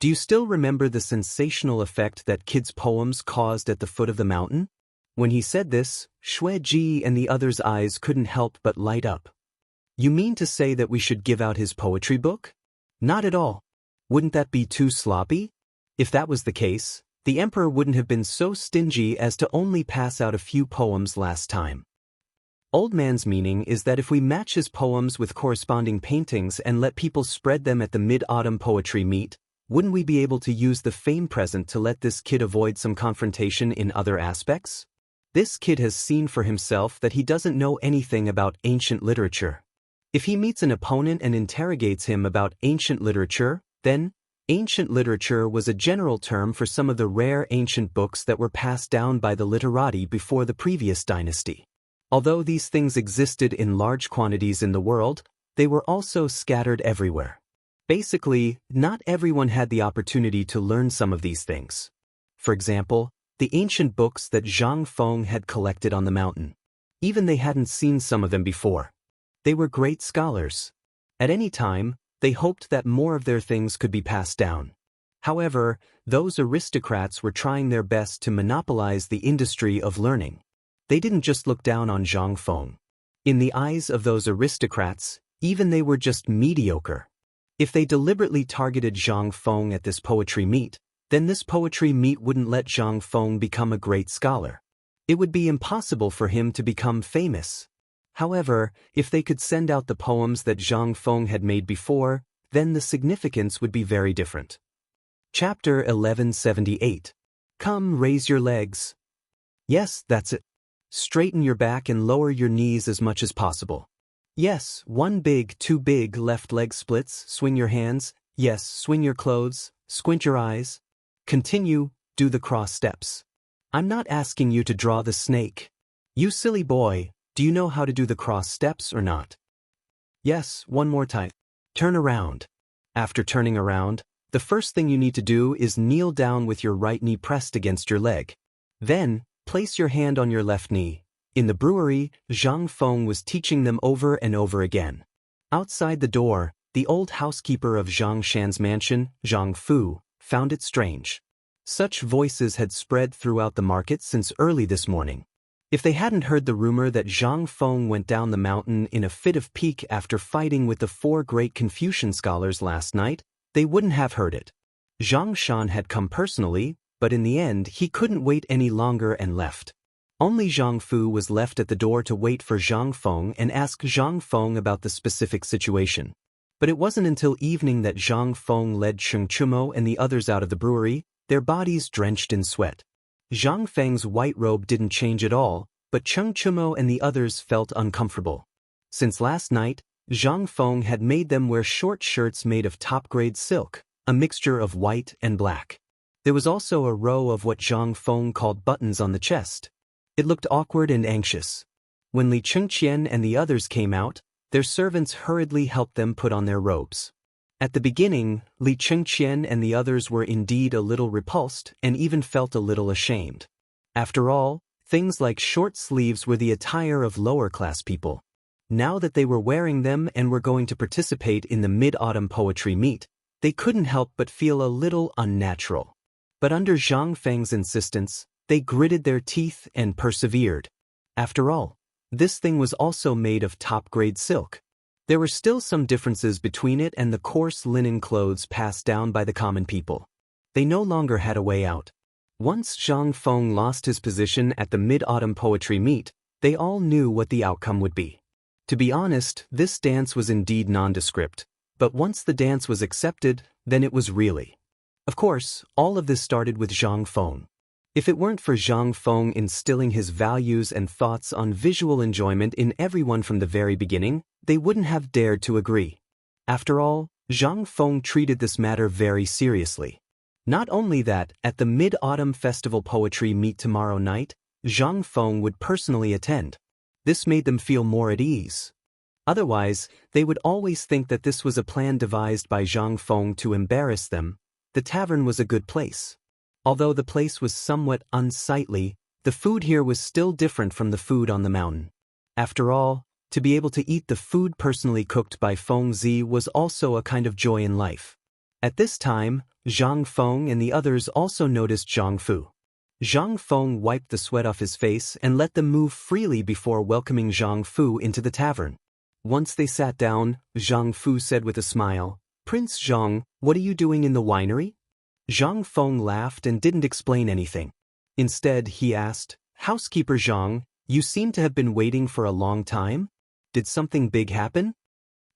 Do you still remember the sensational effect that kids' poems caused at the foot of the mountain? When he said this, Xue Ji and the others' eyes couldn't help but light up. You mean to say that we should give out his poetry book? Not at all. Wouldn't that be too sloppy? If that was the case, the emperor wouldn't have been so stingy as to only pass out a few poems last time. Old man's meaning is that if we match his poems with corresponding paintings and let people spread them at the Mid-Autumn Poetry Meet, wouldn't we be able to use the fame present to let this kid avoid some confrontation in other aspects? This kid has seen for himself that he doesn't know anything about ancient literature. If he meets an opponent and interrogates him about ancient literature, then, ancient literature was a general term for some of the rare ancient books that were passed down by the literati before the previous dynasty. Although these things existed in large quantities in the world, they were also scattered everywhere. Basically, not everyone had the opportunity to learn some of these things. For example, the ancient books that Zhang Feng had collected on the mountain. Even they hadn't seen some of them before. They were great scholars. At any time, they hoped that more of their things could be passed down. However, those aristocrats were trying their best to monopolize the industry of learning. They didn't just look down on Zhang Feng. In the eyes of those aristocrats, even they were just mediocre. If they deliberately targeted Zhang Feng at this poetry meet, then this poetry meet wouldn't let Zhang Feng become a great scholar. It would be impossible for him to become famous. However, if they could send out the poems that Zhang Feng had made before, then the significance would be very different. Chapter 1178. Come, raise your legs. Yes, that's it. Straighten your back and lower your knees as much as possible. Yes, one big, two big left leg splits, swing your hands, yes, swing your clothes, squint your eyes. Continue, do the cross steps. I'm not asking you to draw the snake. You silly boy, do you know how to do the cross steps or not? Yes, one more time. Turn around. After turning around, the first thing you need to do is kneel down with your right knee pressed against your leg. Then, place your hand on your left knee. In the brewery, Zhang Feng was teaching them over and over again. Outside the door, the old housekeeper of Zhang Shan's mansion, Zhang Fu, found it strange. Such voices had spread throughout the market since early this morning. If they hadn't heard the rumor that Zhang Feng went down the mountain in a fit of pique after fighting with the 4 great Confucian scholars last night, they wouldn't have heard it. Zhang Shan had come personally, but in the end he couldn't wait any longer and left. Only Zhang Fu was left at the door to wait for Zhang Feng and ask Zhang Feng about the specific situation. But it wasn't until evening that Zhang Feng led Cheng Chumo and the others out of the brewery, their bodies drenched in sweat. Zhang Feng's white robe didn't change at all, but Cheng Chumo and the others felt uncomfortable. Since last night, Zhang Feng had made them wear short shirts made of top-grade silk, a mixture of white and black. There was also a row of what Zhang Feng called buttons on the chest. It looked awkward and anxious. When Li Chengqian and the others came out, their servants hurriedly helped them put on their robes. At the beginning, Li Chengqian and the others were indeed a little repulsed and even felt a little ashamed. After all, things like short sleeves were the attire of lower-class people. Now that they were wearing them and were going to participate in the Mid-Autumn Poetry Meet, they couldn't help but feel a little unnatural. But under Zhang Feng's insistence, they gritted their teeth and persevered. After all, this thing was also made of top-grade silk. There were still some differences between it and the coarse linen clothes passed down by the common people. They no longer had a way out. Once Zhang Feng lost his position at the Mid-Autumn Poetry Meet, they all knew what the outcome would be. To be honest, this dance was indeed nondescript, but once the dance was accepted, then it was really. Of course, all of this started with Zhang Feng. If it weren't for Zhang Feng instilling his values and thoughts on visual enjoyment in everyone from the very beginning, they wouldn't have dared to agree. After all, Zhang Feng treated this matter very seriously. Not only that, at the Mid-Autumn Festival Poetry Meet tomorrow night, Zhang Feng would personally attend. This made them feel more at ease. Otherwise, they would always think that this was a plan devised by Zhang Feng to embarrass them. The tavern was a good place. Although the place was somewhat unsightly, the food here was still different from the food on the mountain. After all, to be able to eat the food personally cooked by Feng Zi was also a kind of joy in life. At this time, Zhang Feng and the others also noticed Zhang Fu. Zhang Feng wiped the sweat off his face and let them move freely before welcoming Zhang Fu into the tavern. Once they sat down, Zhang Fu said with a smile, "Prince Zhang, what are you doing in the winery?" Zhang Feng laughed and didn't explain anything. Instead, he asked, "Housekeeper Zhang, you seem to have been waiting for a long time? Did something big happen?"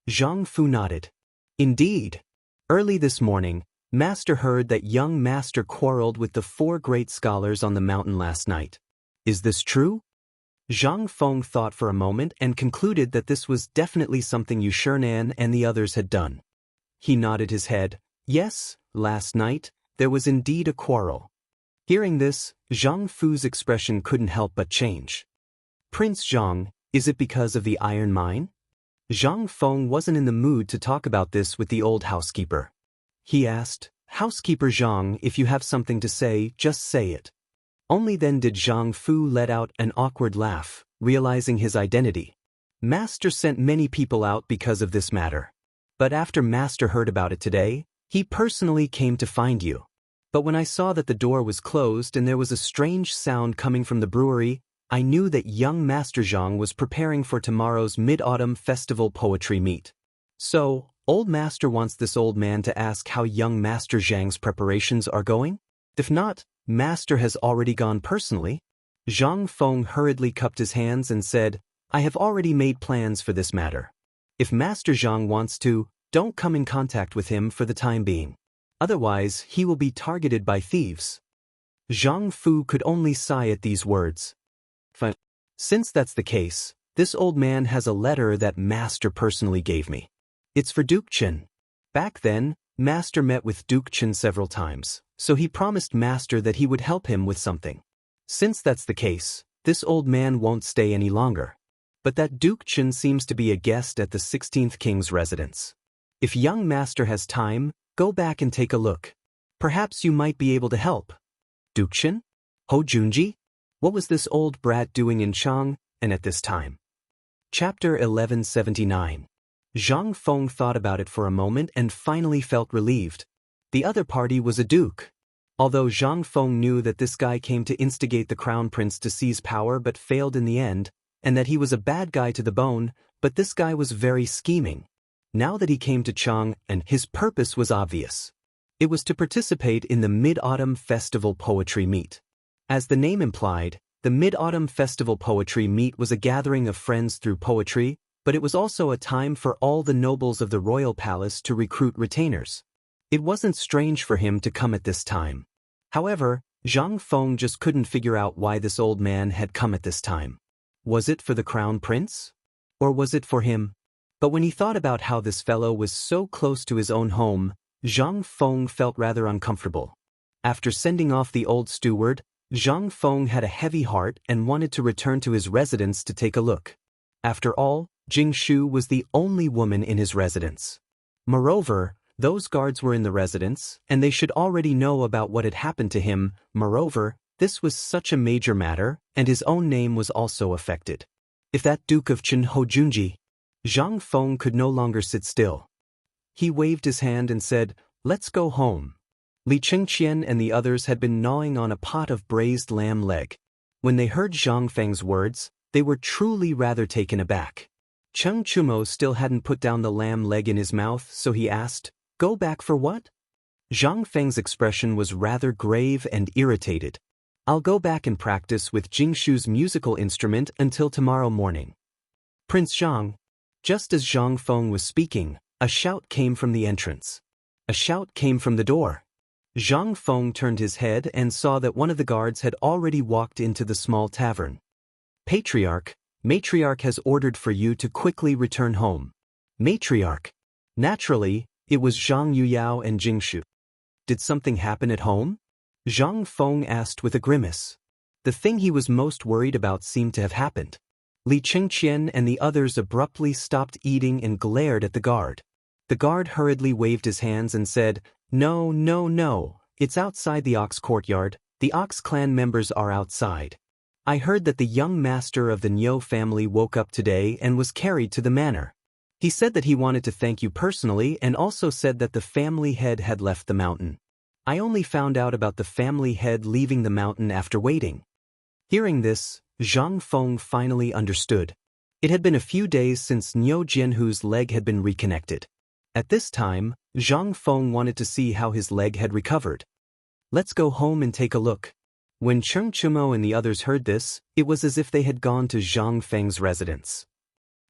Zhang Fu nodded. "Indeed. Early this morning, Master heard that young Master quarreled with the 4 great scholars on the mountain last night. Is this true?" Zhang Feng thought for a moment and concluded that this was definitely something Yushernan and the others had done. He nodded his head. "Yes, last night, there was indeed a quarrel." Hearing this, Zhang Fu's expression couldn't help but change. "Prince Zhang, is it because of the iron mine?" Zhang Feng wasn't in the mood to talk about this with the old housekeeper. He asked, "Housekeeper Zhang, if you have something to say, just say it." Only then did Zhang Fu let out an awkward laugh, realizing his identity. "Master sent many people out because of this matter. But after Master heard about it today, he personally came to find you. But when I saw that the door was closed and there was a strange sound coming from the brewery, I knew that young Master Zhang was preparing for tomorrow's Mid-Autumn Festival Poetry Meet. So, Old Master wants this old man to ask how young Master Zhang's preparations are going? If not, Master has already gone personally." Zhang Feng hurriedly cupped his hands and said, "I have already made plans for this matter. If Master Zhang wants to, don't come in contact with him for the time being. Otherwise, he will be targeted by thieves." Zhang Fu could only sigh at these words. "Since that's the case, this old man has a letter that Master personally gave me. It's for Duke Chen. Back then, Master met with Duke Chen several times, so he promised Master that he would help him with something. Since that's the case, this old man won't stay any longer. But that Duke Chen seems to be a guest at the 16th King's residence. If young Master has time, go back and take a look. Perhaps you might be able to help." Duke Chen? Ho Junji? What was this old brat doing in Chang'an at this time? Chapter 1179. Zhang Feng thought about it for a moment and finally felt relieved. The other party was a duke. Although Zhang Feng knew that this guy came to instigate the crown prince to seize power but failed in the end, and that he was a bad guy to the bone, but this guy was very scheming. Now that he came to Chang'an, his purpose was obvious. It was to participate in the Mid-Autumn Festival Poetry Meet. As the name implied, the Mid-Autumn Festival Poetry Meet was a gathering of friends through poetry, but it was also a time for all the nobles of the royal palace to recruit retainers. It wasn't strange for him to come at this time. However, Zhang Feng just couldn't figure out why this old man had come at this time. Was it for the crown prince? Or was it for him? But when he thought about how this fellow was so close to his own home, Zhang Feng felt rather uncomfortable. After sending off the old steward, Zhang Feng had a heavy heart and wanted to return to his residence to take a look. After all, Jing Shu was the only woman in his residence. Moreover, those guards were in the residence, and they should already know about what had happened to him. Moreover, this was such a major matter, and his own name was also affected. If that Duke of Chen Ho Junji, Zhang Feng could no longer sit still. He waved his hand and said, "Let's go home." Li Chengqian and the others had been gnawing on a pot of braised lamb leg. When they heard Zhang Feng's words, they were truly rather taken aback. Cheng Chumo still hadn't put down the lamb leg in his mouth, so he asked, "Go back for what?" Zhang Feng's expression was rather grave and irritated. "I'll go back and practice with Jingshu's musical instrument until tomorrow morning." "Prince Zhang." Just as Zhang Feng was speaking, a shout came from the entrance. A shout came from the door. Zhang Feng turned his head and saw that one of the guards had already walked into the small tavern. Matriarch has ordered for you to quickly return home." Matriarch. Naturally, it was Zhang Yuyao and Jingshu. Did something happen at home? Zhang Feng asked with a grimace. The thing he was most worried about seemed to have happened. Li Chengqian and the others abruptly stopped eating and glared at the guard. The guard hurriedly waved his hands and said, "No, no, no, it's outside the Ox courtyard. The Ox clan members are outside. I heard that the young master of the Niu family woke up today and was carried to the manor. He said that he wanted to thank you personally and also said that the family head had left the mountain. I only found out about the family head leaving the mountain after waiting." Hearing this, Zhang Feng finally understood. It had been a few days since Niu Jianhu's leg had been reconnected. At this time, Zhang Feng wanted to see how his leg had recovered. "Let's go home and take a look." When Cheng Chumo and the others heard this, it was as if they had gone to Zhang Feng's residence.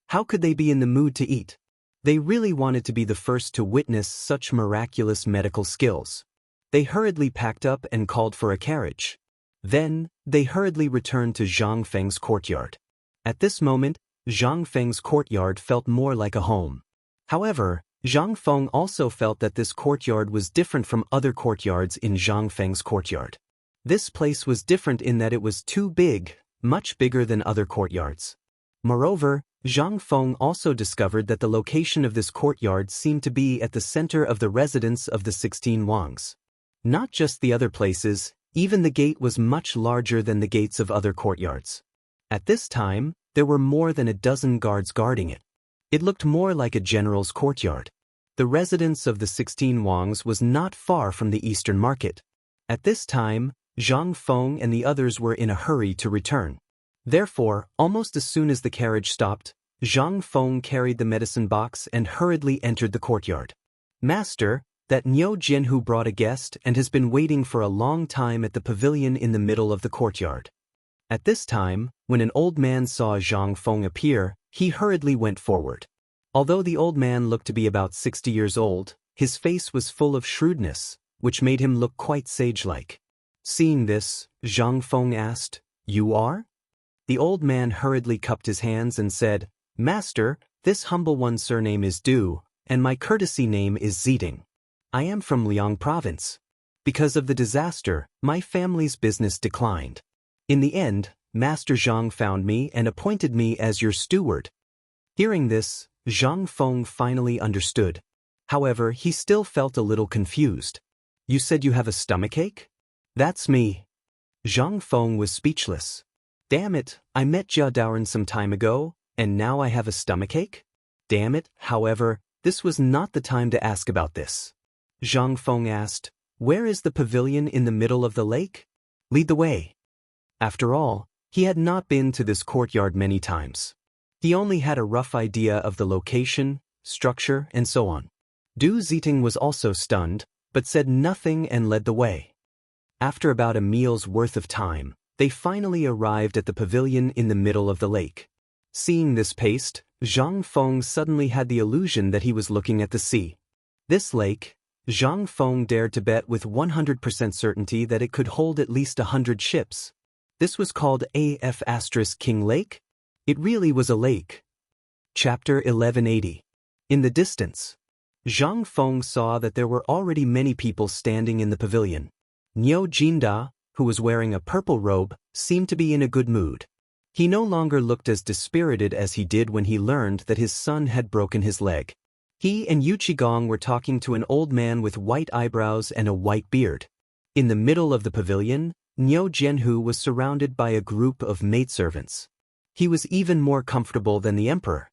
How could they be in the mood to eat? They really wanted to be the first to witness such miraculous medical skills. They hurriedly packed up and called for a carriage. Then, they hurriedly returned to Zhang Feng's courtyard. At this moment, Zhang Feng's courtyard felt more like a home. However, Zhang Feng also felt that this courtyard was different from other courtyards in Zhang Feng's courtyard. This place was different in that it was too big, much bigger than other courtyards. Moreover, Zhang Feng also discovered that the location of this courtyard seemed to be at the center of the residence of the 16 Wangs. Not just the other places, even the gate was much larger than the gates of other courtyards. At this time, there were more than a dozen guards guarding it. It looked more like a general's courtyard. The residence of the 16 Wangs was not far from the Eastern Market. At this time, Zhang Feng and the others were in a hurry to return. Therefore, almost as soon as the carriage stopped, Zhang Feng carried the medicine box and hurriedly entered the courtyard. "Master, that Niu Jianhu brought a guest and has been waiting for a long time at the pavilion in the middle of the courtyard." At this time, when an old man saw Zhang Feng appear, he hurriedly went forward. Although the old man looked to be about 60 years old, his face was full of shrewdness, which made him look quite sage-like. Seeing this, Zhang Feng asked, "You are?" The old man hurriedly cupped his hands and said, "Master, this humble one's surname is Du, and my courtesy name is Ziting. I am from Liang province. Because of the disaster, my family's business declined. In the end, Master Zhang found me and appointed me as your steward." Hearing this, Zhang Feng finally understood. However, he still felt a little confused. "You said you have a stomachache?" "That's me." Zhang Feng was speechless. "Damn it, I met Jia Daoren some time ago, and now I have a stomachache? Damn it." However, this was not the time to ask about this. Zhang Feng asked, "Where is the pavilion in the middle of the lake? Lead the way." After all, he had not been to this courtyard many times. He only had a rough idea of the location, structure, and so on. Du Ziting was also stunned, but said nothing and led the way. After about a meal's worth of time, they finally arrived at the pavilion in the middle of the lake. Seeing this paste, Zhang Feng suddenly had the illusion that he was looking at the sea. This lake, Zhang Feng dared to bet with 100% certainty that it could hold at least 100 ships. This was called King Lake? It really was a lake. Chapter 1180. In the distance, Zhang Feng saw that there were already many people standing in the pavilion. Niu Jinda, who was wearing a purple robe, seemed to be in a good mood. He no longer looked as dispirited as he did when he learned that his son had broken his leg. He and Yu Qigong were talking to an old man with white eyebrows and a white beard. In the middle of the pavilion, Niu Jianhu was surrounded by a group of maidservants. He was even more comfortable than the emperor.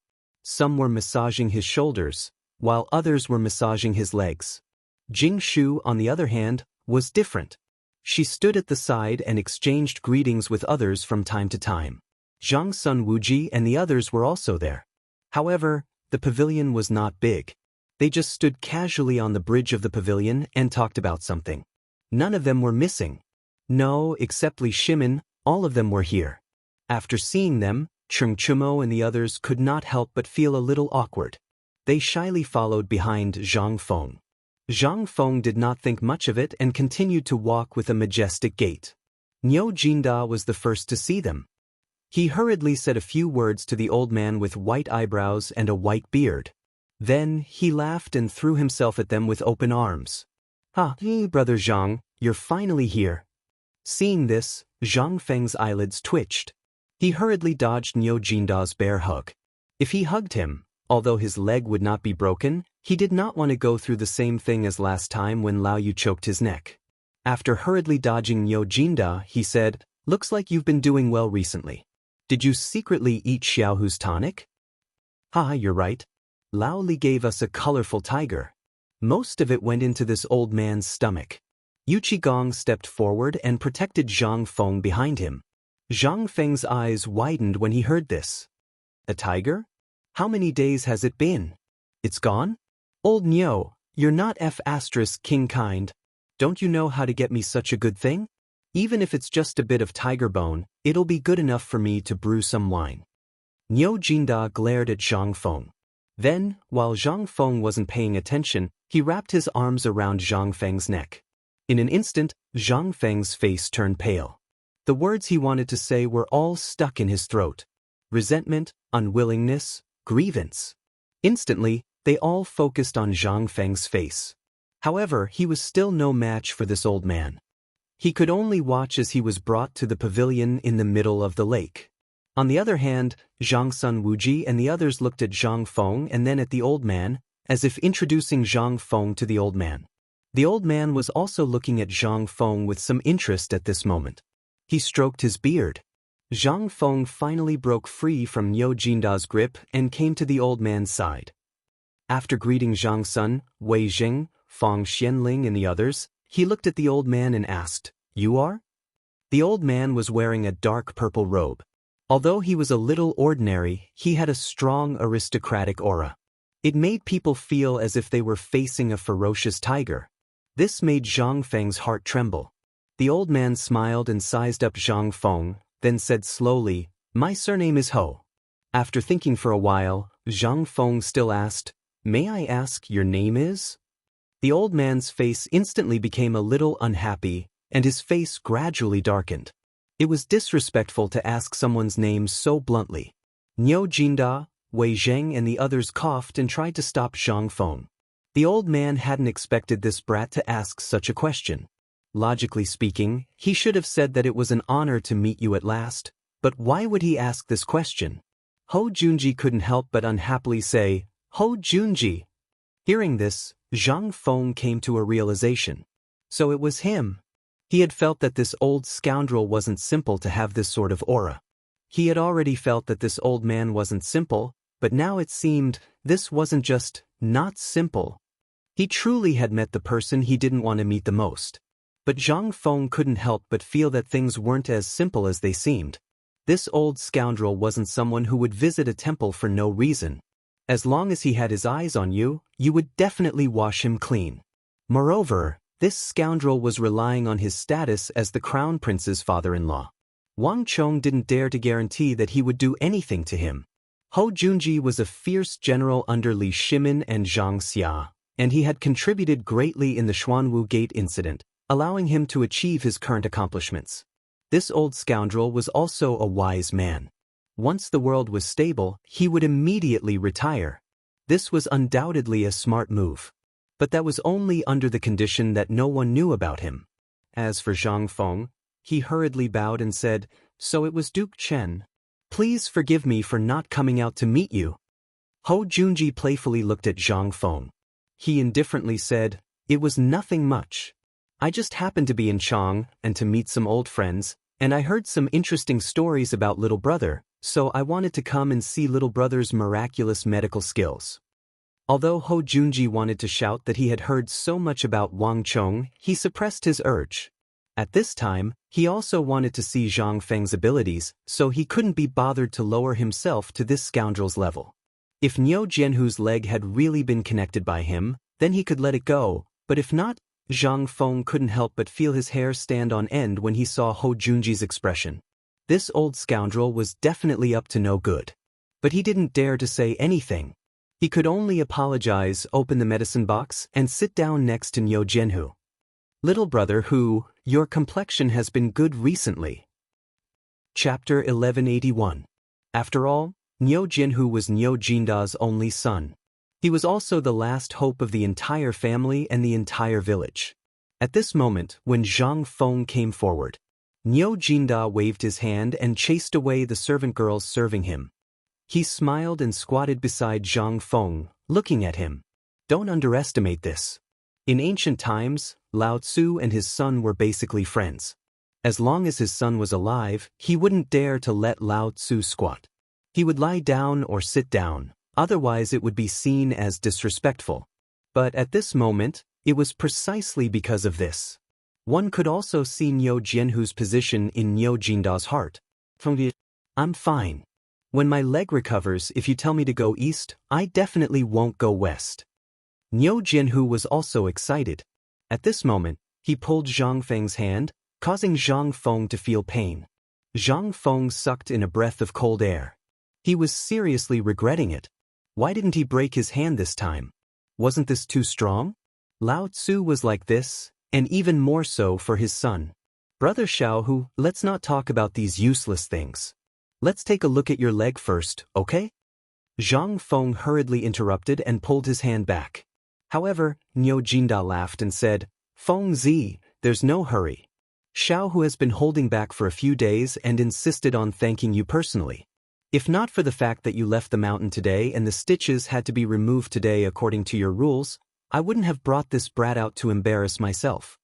Some were massaging his shoulders, while others were massaging his legs. Jing Shu, on the other hand, was different. She stood at the side and exchanged greetings with others from time to time. Zhang Sun Wuji and the others were also there. However, the pavilion was not big. They just stood casually on the bridge of the pavilion and talked about something. None of them were missing. No, except Li Shimin, all of them were here. After seeing them, Cheng Chumo and the others could not help but feel a little awkward. They shyly followed behind Zhang Feng. Zhang Feng did not think much of it and continued to walk with a majestic gait. Niu Jinda was the first to see them. He hurriedly said a few words to the old man with white eyebrows and a white beard. Then he laughed and threw himself at them with open arms. Brother Zhang, you're finally here. Seeing this, Zhang Feng's eyelids twitched. He hurriedly dodged Niu Jinda's bear hug. If he hugged him, although his leg would not be broken, he did not want to go through the same thing as last time when Lao Yu choked his neck. After hurriedly dodging Niu Jinda, he said, "Looks like you've been doing well recently. Did you secretly eat Xiaohu's tonic?" You're right. Lao Li gave us a colorful tiger. Most of it went into this old man's stomach. Yu Qigong stepped forward and protected Zhang Feng behind him. Zhang Feng's eyes widened when he heard this. A tiger? How many days has it been? It's gone? Old Niu, you're not King kind. Don't you know how to get me such a good thing? Even if it's just a bit of tiger bone, it'll be good enough for me to brew some wine. Niu Jinda glared at Zhang Feng. Then, while Zhang Feng wasn't paying attention, he wrapped his arms around Zhang Feng's neck. In an instant, Zhang Feng's face turned pale. The words he wanted to say were all stuck in his throat. Resentment, unwillingness, grievance. Instantly, they all focused on Zhang Feng's face. However, he was still no match for this old man. He could only watch as he was brought to the pavilion in the middle of the lake. On the other hand, Zhang Sun Wuji and the others looked at Zhang Feng and then at the old man, as if introducing Zhang Feng to the old man. The old man was also looking at Zhang Feng with some interest at this moment. He stroked his beard. Zhang Feng finally broke free from Niu Jinda's grip and came to the old man's side. After greeting Zhang Sun, Wei Jing, Fang Xianling and the others, he looked at the old man and asked, "You are?" The old man was wearing a dark purple robe. Although he was a little ordinary, he had a strong aristocratic aura. It made people feel as if they were facing a ferocious tiger. This made Zhang Feng's heart tremble. The old man smiled and sized up Zhang Feng, then said slowly, "My surname is Ho." After thinking for a while, Zhang Feng still asked, "May I ask your name is?" The old man's face instantly became a little unhappy, and his face gradually darkened. It was disrespectful to ask someone's name so bluntly. Niu Jinda, Wei Zheng and the others coughed and tried to stop Zhang Feng. The old man hadn't expected this brat to ask such a question. Logically speaking, he should have said that it was an honor to meet you at last, but why would he ask this question? Ho Junji couldn't help but unhappily say, "Ho Junji." Hearing this, Zhang Feng came to a realization. So it was him. He had felt that this old scoundrel wasn't simple to have this sort of aura. He had already felt that this old man wasn't simple, but now it seemed this wasn't just not simple. He truly had met the person he didn't want to meet the most. But Zhang Feng couldn't help but feel that things weren't as simple as they seemed. This old scoundrel wasn't someone who would visit a temple for no reason. As long as he had his eyes on you, you would definitely wash him clean. Moreover, this scoundrel was relying on his status as the crown prince's father-in-law. Wang Chong didn't dare to guarantee that he would do anything to him. Ho Junji was a fierce general under Li Shimin and Zhang Xia, and he had contributed greatly in the Xuanwu Gate incident, allowing him to achieve his current accomplishments. This old scoundrel was also a wise man. Once the world was stable, he would immediately retire. This was undoubtedly a smart move. But that was only under the condition that no one knew about him. As for Zhang Feng, he hurriedly bowed and said, "So it was Duke Chen. Please forgive me for not coming out to meet you." Ho Junji playfully looked at Zhang Feng. He indifferently said, "It was nothing much. I just happened to be in Chang'an and to meet some old friends, And I heard some interesting stories about little brother, so I wanted to come and see little brother's miraculous medical skills. Although Ho Junji wanted to shout that he had heard so much about Wang Chong, he suppressed his urge. At this time, he also wanted to see Zhang Feng's abilities, so he couldn't be bothered to lower himself to this scoundrel's level. If Niu Jianhu's leg had really been connected by him, then he could let it go, but if not, Zhang Feng couldn't help but feel his hair stand on end when he saw Ho Junji's expression. This old scoundrel was definitely up to no good. But he didn't dare to say anything. He could only apologize, open the medicine box, and sit down next to Niu Jianhu. Little brother who, your complexion has been good recently. Chapter 1181. After all, Niu Jianhu was Niu Jinda's only son. He was also the last hope of the entire family and the entire village. At this moment, when Zhang Feng came forward, Niu Jinda waved his hand and chased away the servant girls serving him. He smiled and squatted beside Zhang Feng, looking at him. Don't underestimate this. In ancient times, Lao Tzu and his son were basically friends. As long as his son was alive, he wouldn't dare to let Lao Tzu squat. He would lie down or sit down, otherwise it would be seen as disrespectful. But at this moment, it was precisely because of this. One could also see Niu Jianhu's position in Niu Jinda's heart. I'm fine. When my leg recovers, if you tell me to go east, I definitely won't go west. Niu Jianhu was also excited. At this moment, he pulled Zhang Feng's hand, causing Zhang Feng to feel pain. Zhang Feng sucked in a breath of cold air. He was seriously regretting it. Why didn't he break his hand this time? Wasn't this too strong? Lao Tzu was like this, and even more so for his son. Brother Xiaohu, let's not talk about these useless things. Let's take a look at your leg first, okay? Zhang Feng hurriedly interrupted and pulled his hand back. However, Niu Jinda laughed and said, Feng Zi, there's no hurry. Xiaohu has been holding back for a few days and insisted on thanking you personally. If not for the fact that you left the mountain today and the stitches had to be removed today according to your rules, I wouldn't have brought this brat out to embarrass myself.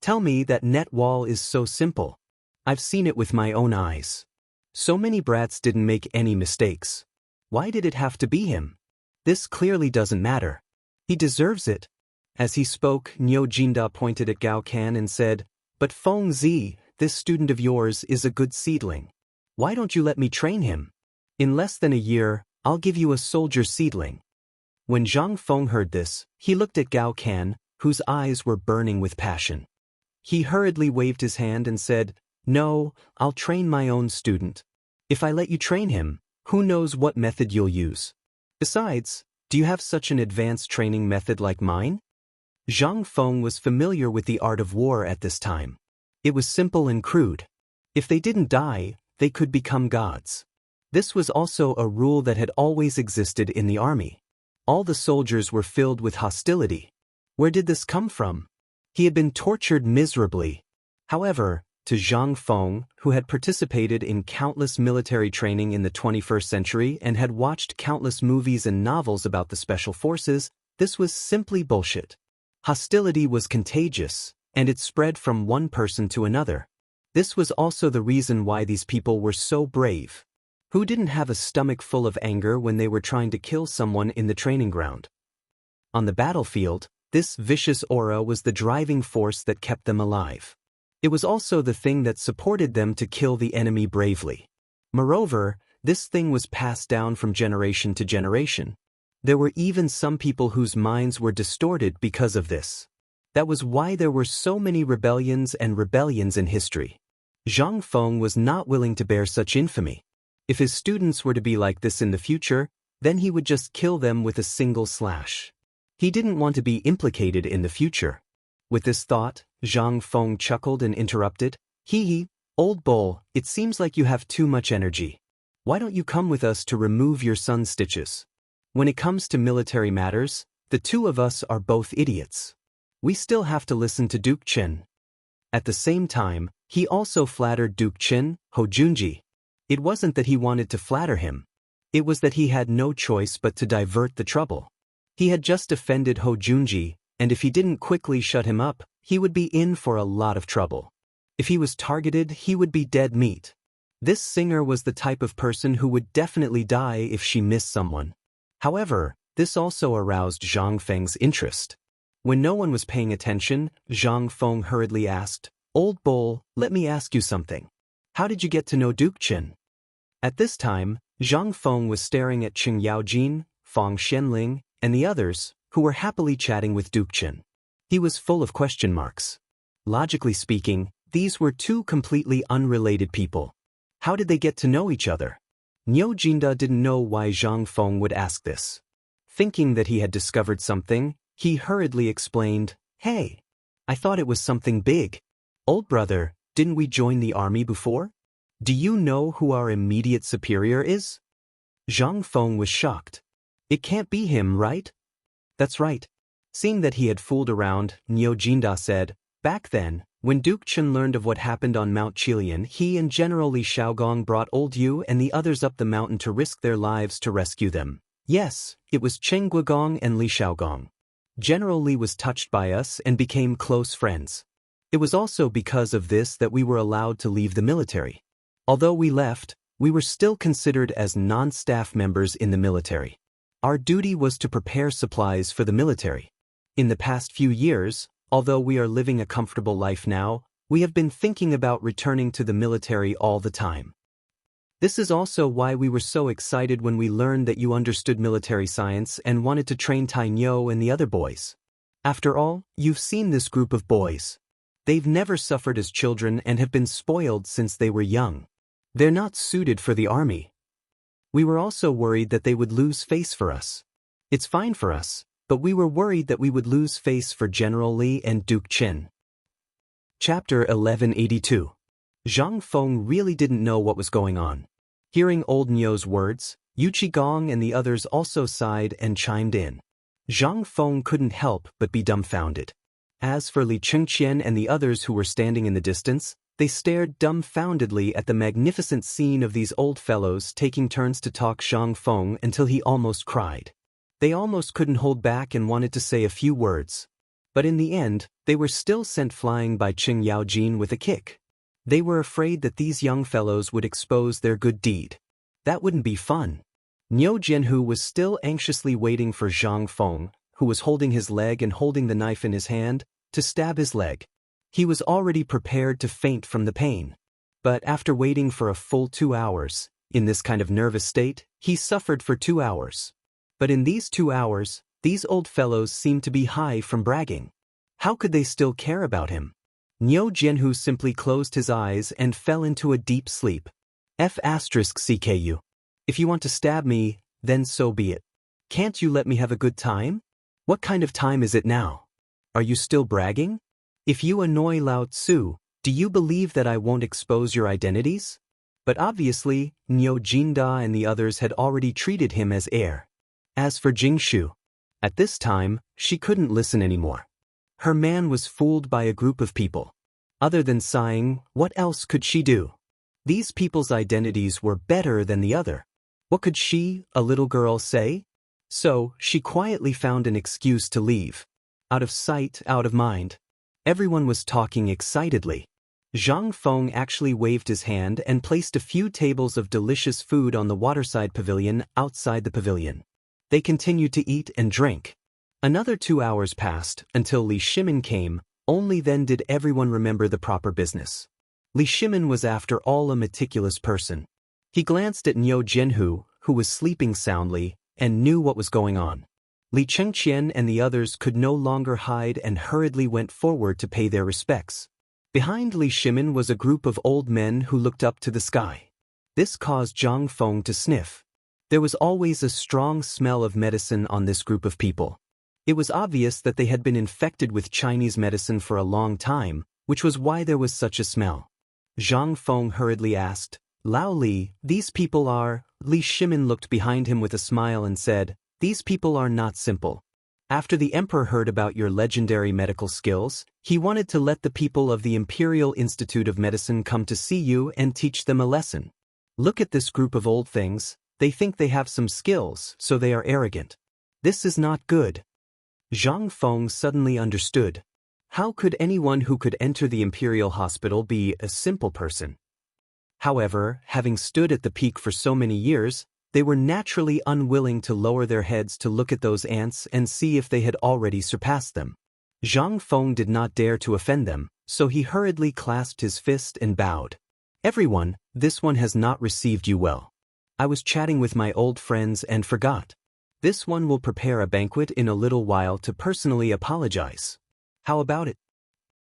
Tell me that net wall is so simple. I've seen it with my own eyes. So many brats didn't make any mistakes. Why did it have to be him? This clearly doesn't matter. He deserves it. As he spoke, Niu Jinda pointed at Gao Can and said, But Feng Zi, this student of yours is a good seedling. Why don't you let me train him? In less than a year, I'll give you a soldier seedling. When Zhang Feng heard this, he looked at Gao Can, whose eyes were burning with passion. He hurriedly waved his hand and said, No, I'll train my own student. If I let you train him, who knows what method you'll use? Besides, do you have such an advanced training method like mine? Zhang Feng was familiar with the art of war at this time. It was simple and crude. If they didn't die, they could become gods. This was also a rule that had always existed in the army. All the soldiers were filled with hostility. Where did this come from? He had been tortured miserably. However, to Zhang Feng, who had participated in countless military training in the 21st century and had watched countless movies and novels about the special forces, this was simply bullshit. Hostility was contagious, and it spread from one person to another. This was also the reason why these people were so brave. Who didn't have a stomach full of anger when they were trying to kill someone in the training ground? On the battlefield, this vicious aura was the driving force that kept them alive. It was also the thing that supported them to kill the enemy bravely. Moreover, this thing was passed down from generation to generation. There were even some people whose minds were distorted because of this. That was why there were so many rebellions in history. Zhang Feng was not willing to bear such infamy. If his students were to be like this in the future, then he would just kill them with a single slash. He didn't want to be implicated in the future. With this thought, Zhang Feng chuckled and interrupted, Hee, old bull, it seems like you have too much energy. Why don't you come with us to remove your son's stitches? When it comes to military matters, the two of us are both idiots. We still have to listen to Duke Chen. At the same time, he also flattered Duke Chen, Ho Junji. It wasn't that he wanted to flatter him. It was that he had no choice but to divert the trouble. He had just offended Ho Junji, and if he didn't quickly shut him up, he would be in for a lot of trouble. If he was targeted, he would be dead meat. This singer was the type of person who would definitely die if she missed someone. However, this also aroused Zhang Feng's interest. When no one was paying attention, Zhang Feng hurriedly asked, "Old bull, let me ask you something. How did you get to know Duke Chen?" At this time, Zhang Feng was staring at Qing Yaojin, Fang Xianling, and the others, who were happily chatting with Duke Chen. He was full of question marks. Logically speaking, these were two completely unrelated people. How did they get to know each other? Niu Jinda didn't know why Zhang Feng would ask this. Thinking that he had discovered something, he hurriedly explained, "Hey, I thought it was something big. Old brother, didn't we join the army before? Do you know who our immediate superior is?" Zhang Feng was shocked. "It can't be him, right?" "That's right." Seeing that he had fooled around, Niu Jinda said, "Back then, when Duke Chen learned of what happened on Mount Qilian, he and General Li Xiaogong brought old Yu and the others up the mountain to risk their lives to rescue them. Yes, it was Chen Guigong and Li Xiaogong. General Li was touched by us and became close friends. It was also because of this that we were allowed to leave the military. Although we left, we were still considered as non-staff members in the military. Our duty was to prepare supplies for the military. In the past few years, although we are living a comfortable life now, we have been thinking about returning to the military all the time. This is also why we were so excited when we learned that you understood military science and wanted to train Tai Nyo and the other boys. After all, you've seen this group of boys. They've never suffered as children and have been spoiled since they were young. They're not suited for the army. We were also worried that they would lose face for us. It's fine for us, but we were worried that we would lose face for General Li and Duke Chen." Chapter 1182. Zhang Feng really didn't know what was going on. Hearing old Nio's words, Yu Qigong and the others also sighed and chimed in. Zhang Feng couldn't help but be dumbfounded. As for Li Chengqian and the others who were standing in the distance, they stared dumbfoundedly at the magnificent scene of these old fellows taking turns to talk Zhang Feng until he almost cried. They almost couldn't hold back and wanted to say a few words. But in the end, they were still sent flying by Qing Yaojin with a kick. They were afraid that these young fellows would expose their good deed. That wouldn't be fun. Niu Jianhu was still anxiously waiting for Zhang Feng, who was holding his leg and holding the knife in his hand, to stab his leg. He was already prepared to faint from the pain. But after waiting for a full 2 hours, in this kind of nervous state, he suffered for 2 hours. But in these 2 hours, these old fellows seemed to be high from bragging. How could they still care about him? Niu Jianhu simply closed his eyes and fell into a deep sleep. F***CKU. If you want to stab me, then so be it. Can't you let me have a good time? What kind of time is it now? Are you still bragging? If you annoy Lao Tzu, do you believe that I won't expose your identities? But obviously, Niu Jinda and the others had already treated him as heir. As for Jingshu, at this time, she couldn't listen anymore. Her man was fooled by a group of people. Other than sighing, what else could she do? These people's identities were better than the other. What could she, a little girl, say? So, she quietly found an excuse to leave. Out of sight, out of mind. Everyone was talking excitedly. Zhang Feng actually waved his hand and placed a few tables of delicious food on the waterside pavilion outside the pavilion. They continued to eat and drink. Another 2 hours passed until Li Shimin came. Only then did everyone remember the proper business. Li Shimin was after all a meticulous person. He glanced at Niu Jianhu, who was sleeping soundly, and knew what was going on. Li Chengqian and the others could no longer hide and hurriedly went forward to pay their respects. Behind Li Shimin was a group of old men who looked up to the sky. This caused Zhang Feng to sniff. There was always a strong smell of medicine on this group of people. It was obvious that they had been infected with Chinese medicine for a long time, which was why there was such a smell. Zhang Feng hurriedly asked, "Lao Li, these people are..." Li Shimin looked behind him with a smile and said, "These people are not simple. After the emperor heard about your legendary medical skills, he wanted to let the people of the Imperial Institute of Medicine come to see you and teach them a lesson. Look at this group of old things, they think they have some skills, so they are arrogant. This is not good." Zhang Feng suddenly understood. How could anyone who could enter the imperial hospital be a simple person? However, having stood at the peak for so many years, they were naturally unwilling to lower their heads to look at those ants and see if they had already surpassed them. Zhang Feng did not dare to offend them, so he hurriedly clasped his fist and bowed. Everyone, this one has not received you well. I was chatting with my old friends and forgot. This one will prepare a banquet in a little while to personally apologize. How about it?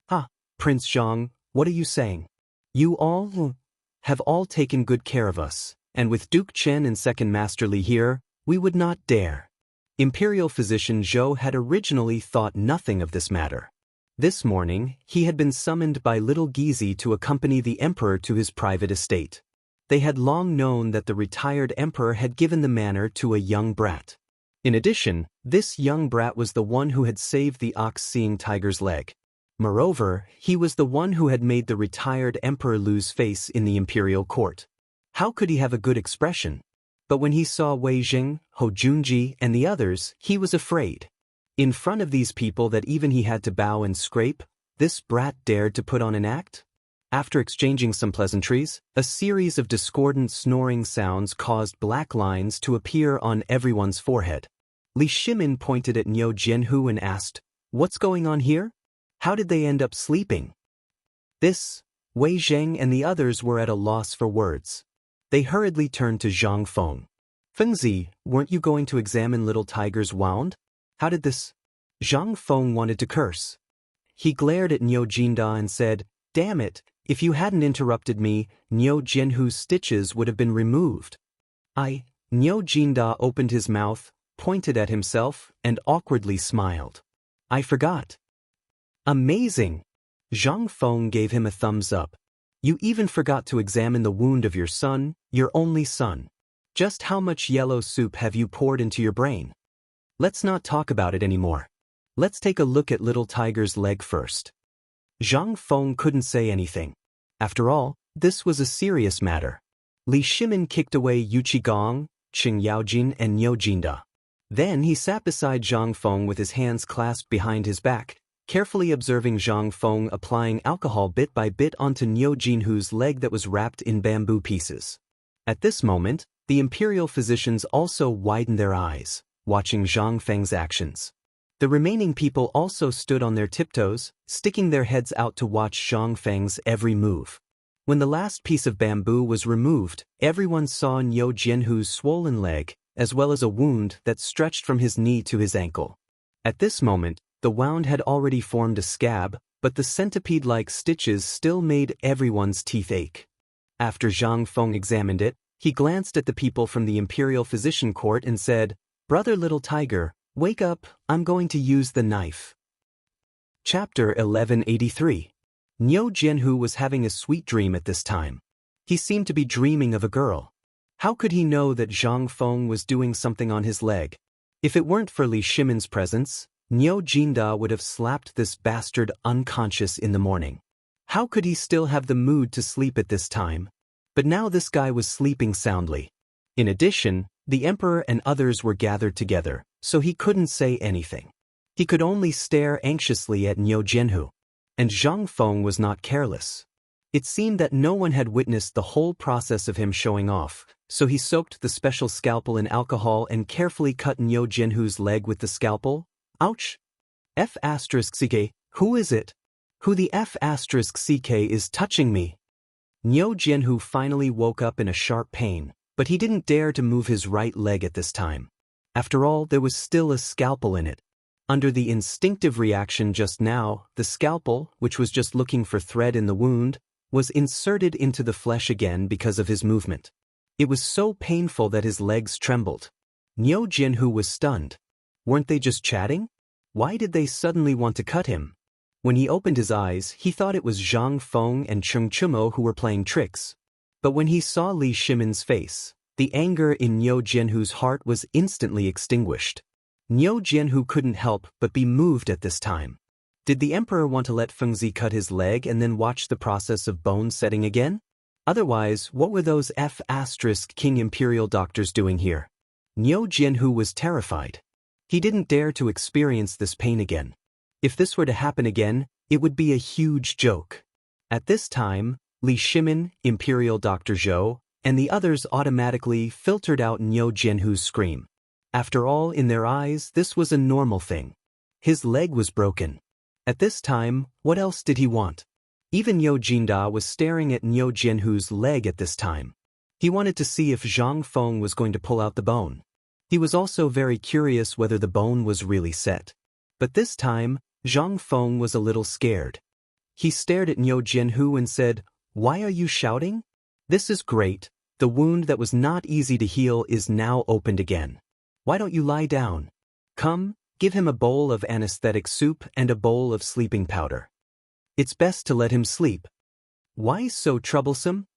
Ah, Prince Zhang, what are you saying? You all have all taken good care of us, and with Duke Chen and Second Master Li here, we would not dare. Imperial physician Zhou had originally thought nothing of this matter. This morning, he had been summoned by little Gizi to accompany the emperor to his private estate. They had long known that the retired emperor had given the manor to a young brat. In addition, this young brat was the one who had saved the ox-seeing tiger's leg. Moreover, he was the one who had made the retired emperor lose face in the imperial court. How could he have a good expression? But when he saw Wei Jing, Hou Junji, and the others, he was afraid. In front of these people that even he had to bow and scrape, this brat dared to put on an act? After exchanging some pleasantries, a series of discordant snoring sounds caused black lines to appear on everyone's forehead. Li Shimin pointed at Niu Jianhu and asked, "What's going on here? How did they end up sleeping?" This, Wei Zheng and the others were at a loss for words. They hurriedly turned to Zhang Feng. "Fengzi, weren't you going to examine little tiger's wound? How did this?" Zhang Feng wanted to curse. He glared at Niu Jinda and said, "Damn it, if you hadn't interrupted me, Niu Jianhu's stitches would have been removed." Niu Jinda opened his mouth, pointed at himself, and awkwardly smiled. "I forgot." "Amazing!" Zhang Feng gave him a thumbs up. "You even forgot to examine the wound of your son, your only son. Just how much yellow soup have you poured into your brain? Let's not talk about it anymore. Let's take a look at little tiger's leg first." Zhang Feng couldn't say anything. After all, this was a serious matter. Li Shimin kicked away Yu Qigong, Qing Yaojin, and Niu Jinda. Then he sat beside Zhang Feng with his hands clasped behind his back, carefully observing Zhang Feng applying alcohol bit by bit onto Niu Jinhu's leg that was wrapped in bamboo pieces. At this moment, the imperial physicians also widened their eyes, watching Zhang Feng's actions. The remaining people also stood on their tiptoes, sticking their heads out to watch Zhang Feng's every move. When the last piece of bamboo was removed, everyone saw Niu Jianhu's swollen leg, as well as a wound that stretched from his knee to his ankle. At this moment, the wound had already formed a scab, but the centipede-like stitches still made everyone's teeth ache. After Zhang Feng examined it, he glanced at the people from the imperial physician court and said, "Brother Little Tiger, wake up, I'm going to use the knife." Chapter 1183. Niu Jianhu was having a sweet dream at this time. He seemed to be dreaming of a girl. How could he know that Zhang Feng was doing something on his leg? If it weren't for Li Shimin's presence, Niu Jinda would have slapped this bastard unconscious in the morning. How could he still have the mood to sleep at this time? But now this guy was sleeping soundly. In addition, the emperor and others were gathered together, so he couldn't say anything. He could only stare anxiously at Niu Jianhu. And Zhang Feng was not careless. It seemed that no one had witnessed the whole process of him showing off, so he soaked the special scalpel in alcohol and carefully cut Niu Jianhu's leg with the scalpel. Ouch! F***ck, who is it? Who the F***ck is touching me? Niu Jianhu finally woke up in a sharp pain, but he didn't dare to move his right leg at this time. After all, there was still a scalpel in it. Under the instinctive reaction just now, the scalpel, which was just looking for thread in the wound, was inserted into the flesh again because of his movement. It was so painful that his legs trembled. Niu Jianhu was stunned. Weren't they just chatting? Why did they suddenly want to cut him? When he opened his eyes, he thought it was Zhang Feng and Cheng Chumo who were playing tricks. But when he saw Li Shimin's face, the anger in Niu Jianhu's heart was instantly extinguished. Niu Jianhu couldn't help but be moved at this time. Did the emperor want to let Fengzi cut his leg and then watch the process of bone setting again? Otherwise, what were those F***king imperial doctors doing here? Niu Jianhu was terrified. He didn't dare to experience this pain again. If this were to happen again, it would be a huge joke. At this time, Li Shimin, Imperial Dr. Zhou, and the others automatically filtered out Niu Jianhu's scream. After all, in their eyes, this was a normal thing. His leg was broken. At this time, what else did he want? Even Niu Jinda was staring at Niu Jianhu's leg at this time. He wanted to see if Zhang Feng was going to pull out the bone. He was also very curious whether the bone was really set. But this time, Zhang Feng was a little scared. He stared at Niu Jianhu and said, "Why are you shouting? This is great. The wound that was not easy to heal is now opened again. Why don't you lie down? Come, give him a bowl of anesthetic soup and a bowl of sleeping powder. It's best to let him sleep." Why so troublesome?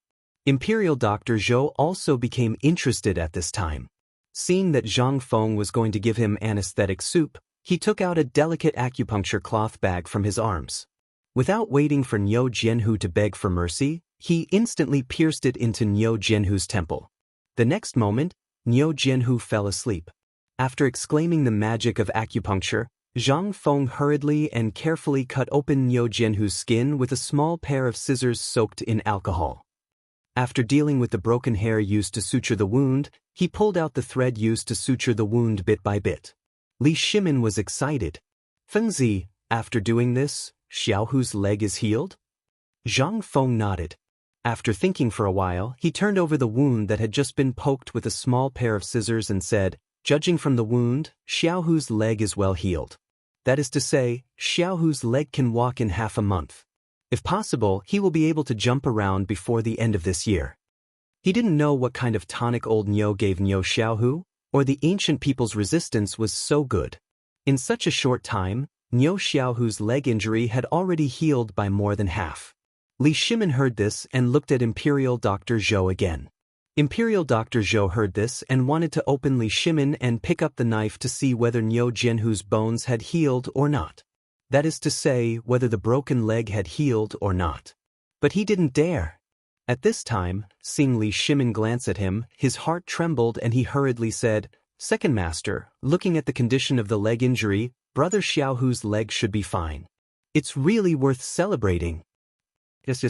Imperial Dr. Zhou also became interested at this time. Seeing that Zhang Feng was going to give him anesthetic soup, he took out a delicate acupuncture cloth bag from his arms. Without waiting for Niu Jianhu to beg for mercy, he instantly pierced it into Niu Jianhu's temple. The next moment, Niu Jianhu fell asleep. After exclaiming the magic of acupuncture, Zhang Feng hurriedly and carefully cut open Niu Jianhu's skin with a small pair of scissors soaked in alcohol. After dealing with the broken hair used to suture the wound, he pulled out the thread used to suture the wound bit by bit. Li Shimin was excited. "Fengzi, after doing this, Xiaohu's leg is healed?" Zhang Feng nodded. After thinking for a while, he turned over the wound that had just been poked with a small pair of scissors and said, "Judging from the wound, Xiaohu's leg is well healed. That is to say, Xiaohu's leg can walk in half a month. If possible, he will be able to jump around before the end of this year." He didn't know what kind of tonic old Niu gave Niu Xiaohu, or the ancient people's resistance was so good. In such a short time, Niu Xiaohu's leg injury had already healed by more than half. Li Shimin heard this and looked at Imperial Dr. Zhou again. Imperial Dr. Zhou heard this and wanted to open Li Shimin and pick up the knife to see whether Niu Jianhu's bones had healed or not. That is to say, whether the broken leg had healed or not. But he didn't dare. At this time, seeing Li Shimin glance at him, his heart trembled and he hurriedly said, "Second Master, looking at the condition of the leg injury, Brother Xiaohu's leg should be fine. It's really worth celebrating." Yes.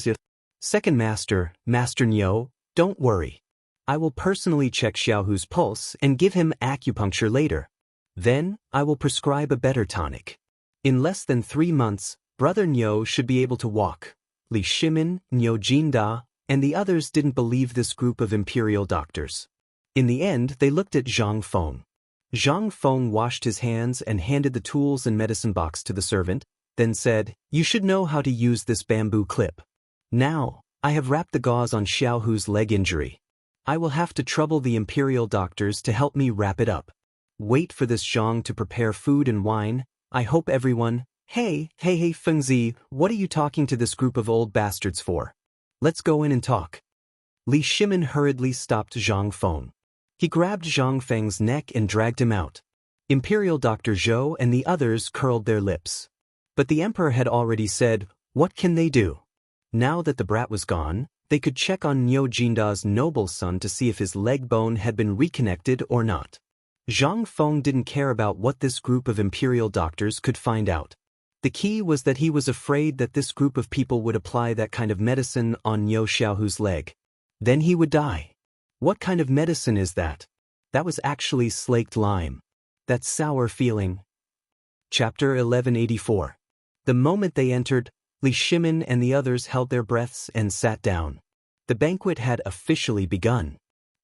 "Second Master, Master Niu, don't worry. I will personally check Xiaohu's pulse and give him acupuncture later. Then, I will prescribe a better tonic. In less than 3 months, Brother Niu should be able to walk." Li Shimin, Niu Jinda, and the others didn't believe this group of imperial doctors. In the end, they looked at Zhang Feng. Zhang Feng washed his hands and handed the tools and medicine box to the servant, then said, "You should know how to use this bamboo clip. Now, I have wrapped the gauze on Xiaohu's leg injury. I will have to trouble the imperial doctors to help me wrap it up. Wait for this Zhang to prepare food and wine. I hope everyone—" Hey, Fengzi, what are you talking to this group of old bastards for? Let's go in and talk." Li Shimin hurriedly stopped Zhang Feng. He grabbed Zhang Feng's neck and dragged him out. Imperial Dr. Zhou and the others curled their lips. But the emperor had already said, what can they do? Now that the brat was gone, they could check on Niu Jinda's noble son to see if his leg bone had been reconnected or not. Zhang Feng didn't care about what this group of imperial doctors could find out. The key was that he was afraid that this group of people would apply that kind of medicine on Niu Xiaohu's leg. Then he would die. What kind of medicine is that? That was actually slaked lime. That sour feeling. Chapter 1184. The moment they entered, Li Shimin and the others held their breaths and sat down. The banquet had officially begun.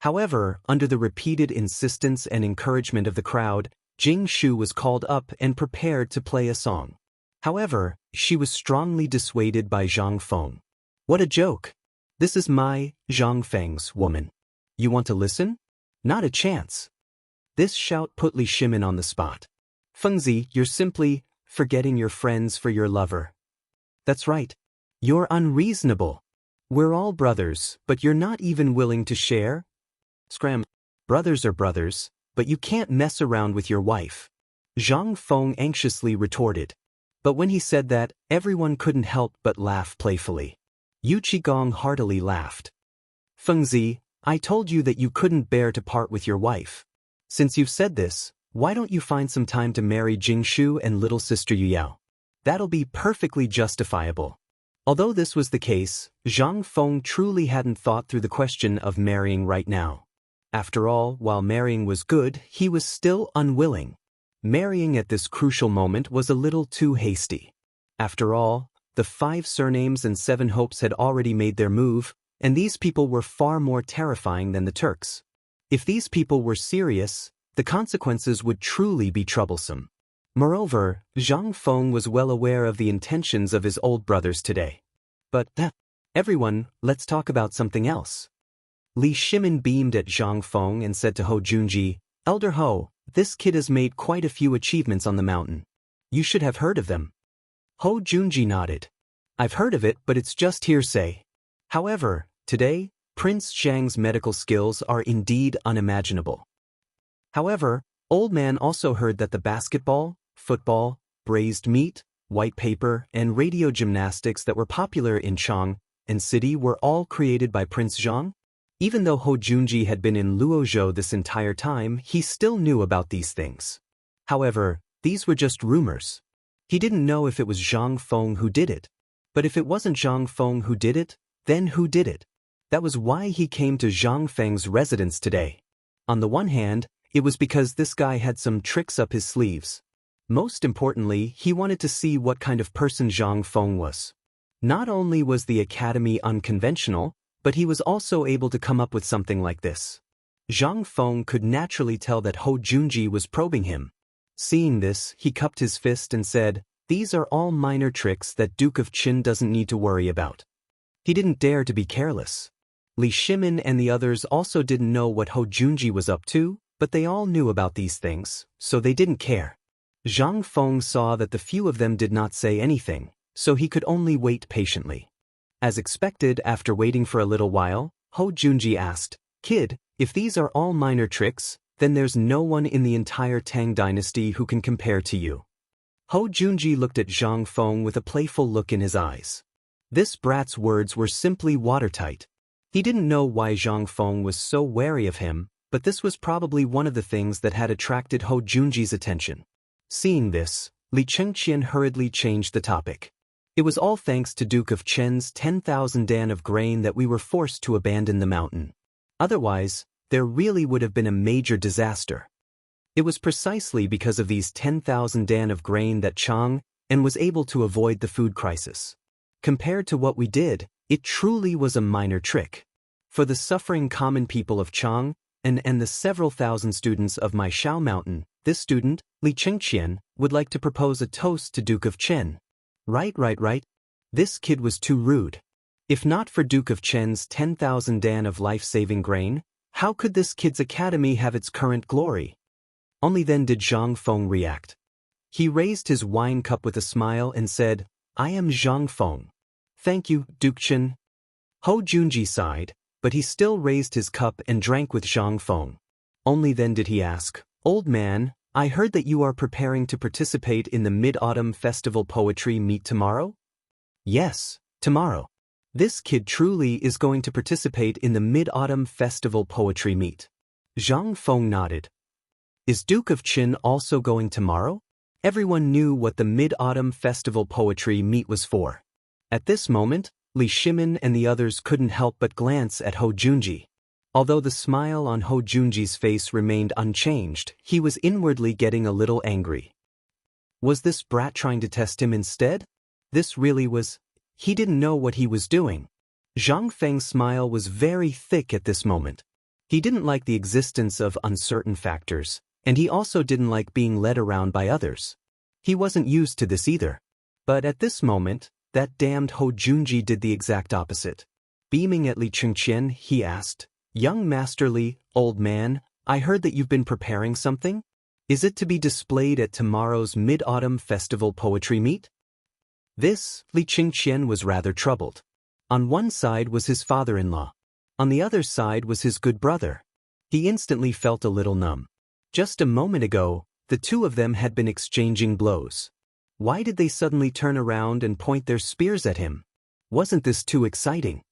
However, under the repeated insistence and encouragement of the crowd, Jing Shu was called up and prepared to play a song. However, she was strongly dissuaded by Zhang Feng. "What a joke! This is my, Zhang Feng's, woman. You want to listen? Not a chance." This shout put Li Shimin on the spot. "Fengzi, you're simply forgetting your friends for your lover." "That's right. You're unreasonable. We're all brothers, but you're not even willing to share?" "Scram. Brothers are brothers, but you can't mess around with your wife," Zhang Feng anxiously retorted. But when he said that, everyone couldn't help but laugh playfully. Yu Qigong heartily laughed. "Fengzi, I told you that you couldn't bear to part with your wife. Since you've said this, why don't you find some time to marry Jingshu and little sister Yuyao? That'll be perfectly justifiable. Although this was the case, Zhang Feng truly hadn't thought through the question of marrying right now. After all, while marrying was good, he was still unwilling. Marrying at this crucial moment was a little too hasty. After all, the 5 surnames and 7 hopes had already made their move, and these people were far more terrifying than the Turks. If these people were serious, the consequences would truly be troublesome. Moreover, Zhang Feng was well aware of the intentions of his old brothers today. But, everyone, let's talk about something else. Li Shimin beamed at Zhang Feng and said to Hou Junji, Elder Hou, this kid has made quite a few achievements on the mountain. You should have heard of them. Hou Junji nodded. I've heard of it, but it's just hearsay. However, today, Prince Zhang's medical skills are indeed unimaginable. However, Old Man also heard that the basketball, football, braised meat, white paper, and radio gymnastics that were popular in Chang'an city were all created by Prince Zhang. Even though Hou Junji had been in Luozhou this entire time, he still knew about these things. However, these were just rumors. He didn't know if it was Zhang Feng who did it. But if it wasn't Zhang Feng who did it, then who did it? That was why he came to Zhang Feng's residence today. On the one hand, it was because this guy had some tricks up his sleeves. Most importantly, he wanted to see what kind of person Zhang Feng was. Not only was the academy unconventional, but he was also able to come up with something like this. Zhang Feng could naturally tell that Hou Junji was probing him. Seeing this, he cupped his fist and said, These are all minor tricks that Duke of Qin doesn't need to worry about. He didn't dare to be careless. Li Shimin and the others also didn't know what Hou Junji was up to, but they all knew about these things, so they didn't care. Zhang Feng saw that the few of them did not say anything, so he could only wait patiently. As expected, after waiting for a little while, Hou Junji asked, Kid, if these are all minor tricks, then there's no one in the entire Tang dynasty who can compare to you. Hou Junji looked at Zhang Feng with a playful look in his eyes. This brat's words were simply watertight. He didn't know why Zhang Feng was so wary of him, but this was probably one of the things that had attracted Hou Junji's attention. Seeing this, Li Chengqian hurriedly changed the topic. It was all thanks to Duke of Qin's 10,000 dan of grain that we were forced to abandon the mountain. Otherwise, there really would have been a major disaster. It was precisely because of these 10,000 dan of grain that Chang'an was able to avoid the food crisis. Compared to what we did, it truly was a minor trick. For the suffering common people of Chang'an and the several thousand students of my Shao Mountain, this student, Li Chengqian, would like to propose a toast to Duke of Qin. Right. This kid was too rude. If not for Duke of Qin's 10,000 dan of life-saving grain, how could this kid's academy have its current glory? Only then did Zhang Feng react. He raised his wine cup with a smile and said, I am Zhang Feng. Thank you, Duke Qin. Hou Junji sighed, but he still raised his cup and drank with Zhang Feng. Only then did he ask, Old man, I heard that you are preparing to participate in the Mid-Autumn Festival Poetry Meet tomorrow? Yes, tomorrow. This kid truly is going to participate in the Mid-Autumn Festival Poetry Meet. Zhang Feng nodded. Is Duke of Qin also going tomorrow? Everyone knew what the Mid-Autumn Festival Poetry Meet was for. At this moment, Li Shimin and the others couldn't help but glance at Hou Junji. Although the smile on Hou Junji's face remained unchanged, he was inwardly getting a little angry. Was this brat trying to test him instead? This really was... He didn't know what he was doing. Zhang Feng's smile was very thick at this moment. He didn't like the existence of uncertain factors, and he also didn't like being led around by others. He wasn't used to this either. But at this moment, that damned Hou Junji did the exact opposite. Beaming at Li Chengqian, he asked, Young Master Li, old man, I heard that you've been preparing something? Is it to be displayed at tomorrow's Mid-Autumn Festival Poetry Meet? This, Li Chengqian was rather troubled. On one side was his father-in-law. On the other side was his good brother. He instantly felt a little numb. Just a moment ago, the two of them had been exchanging blows. Why did they suddenly turn around and point their spears at him? Wasn't this too exciting?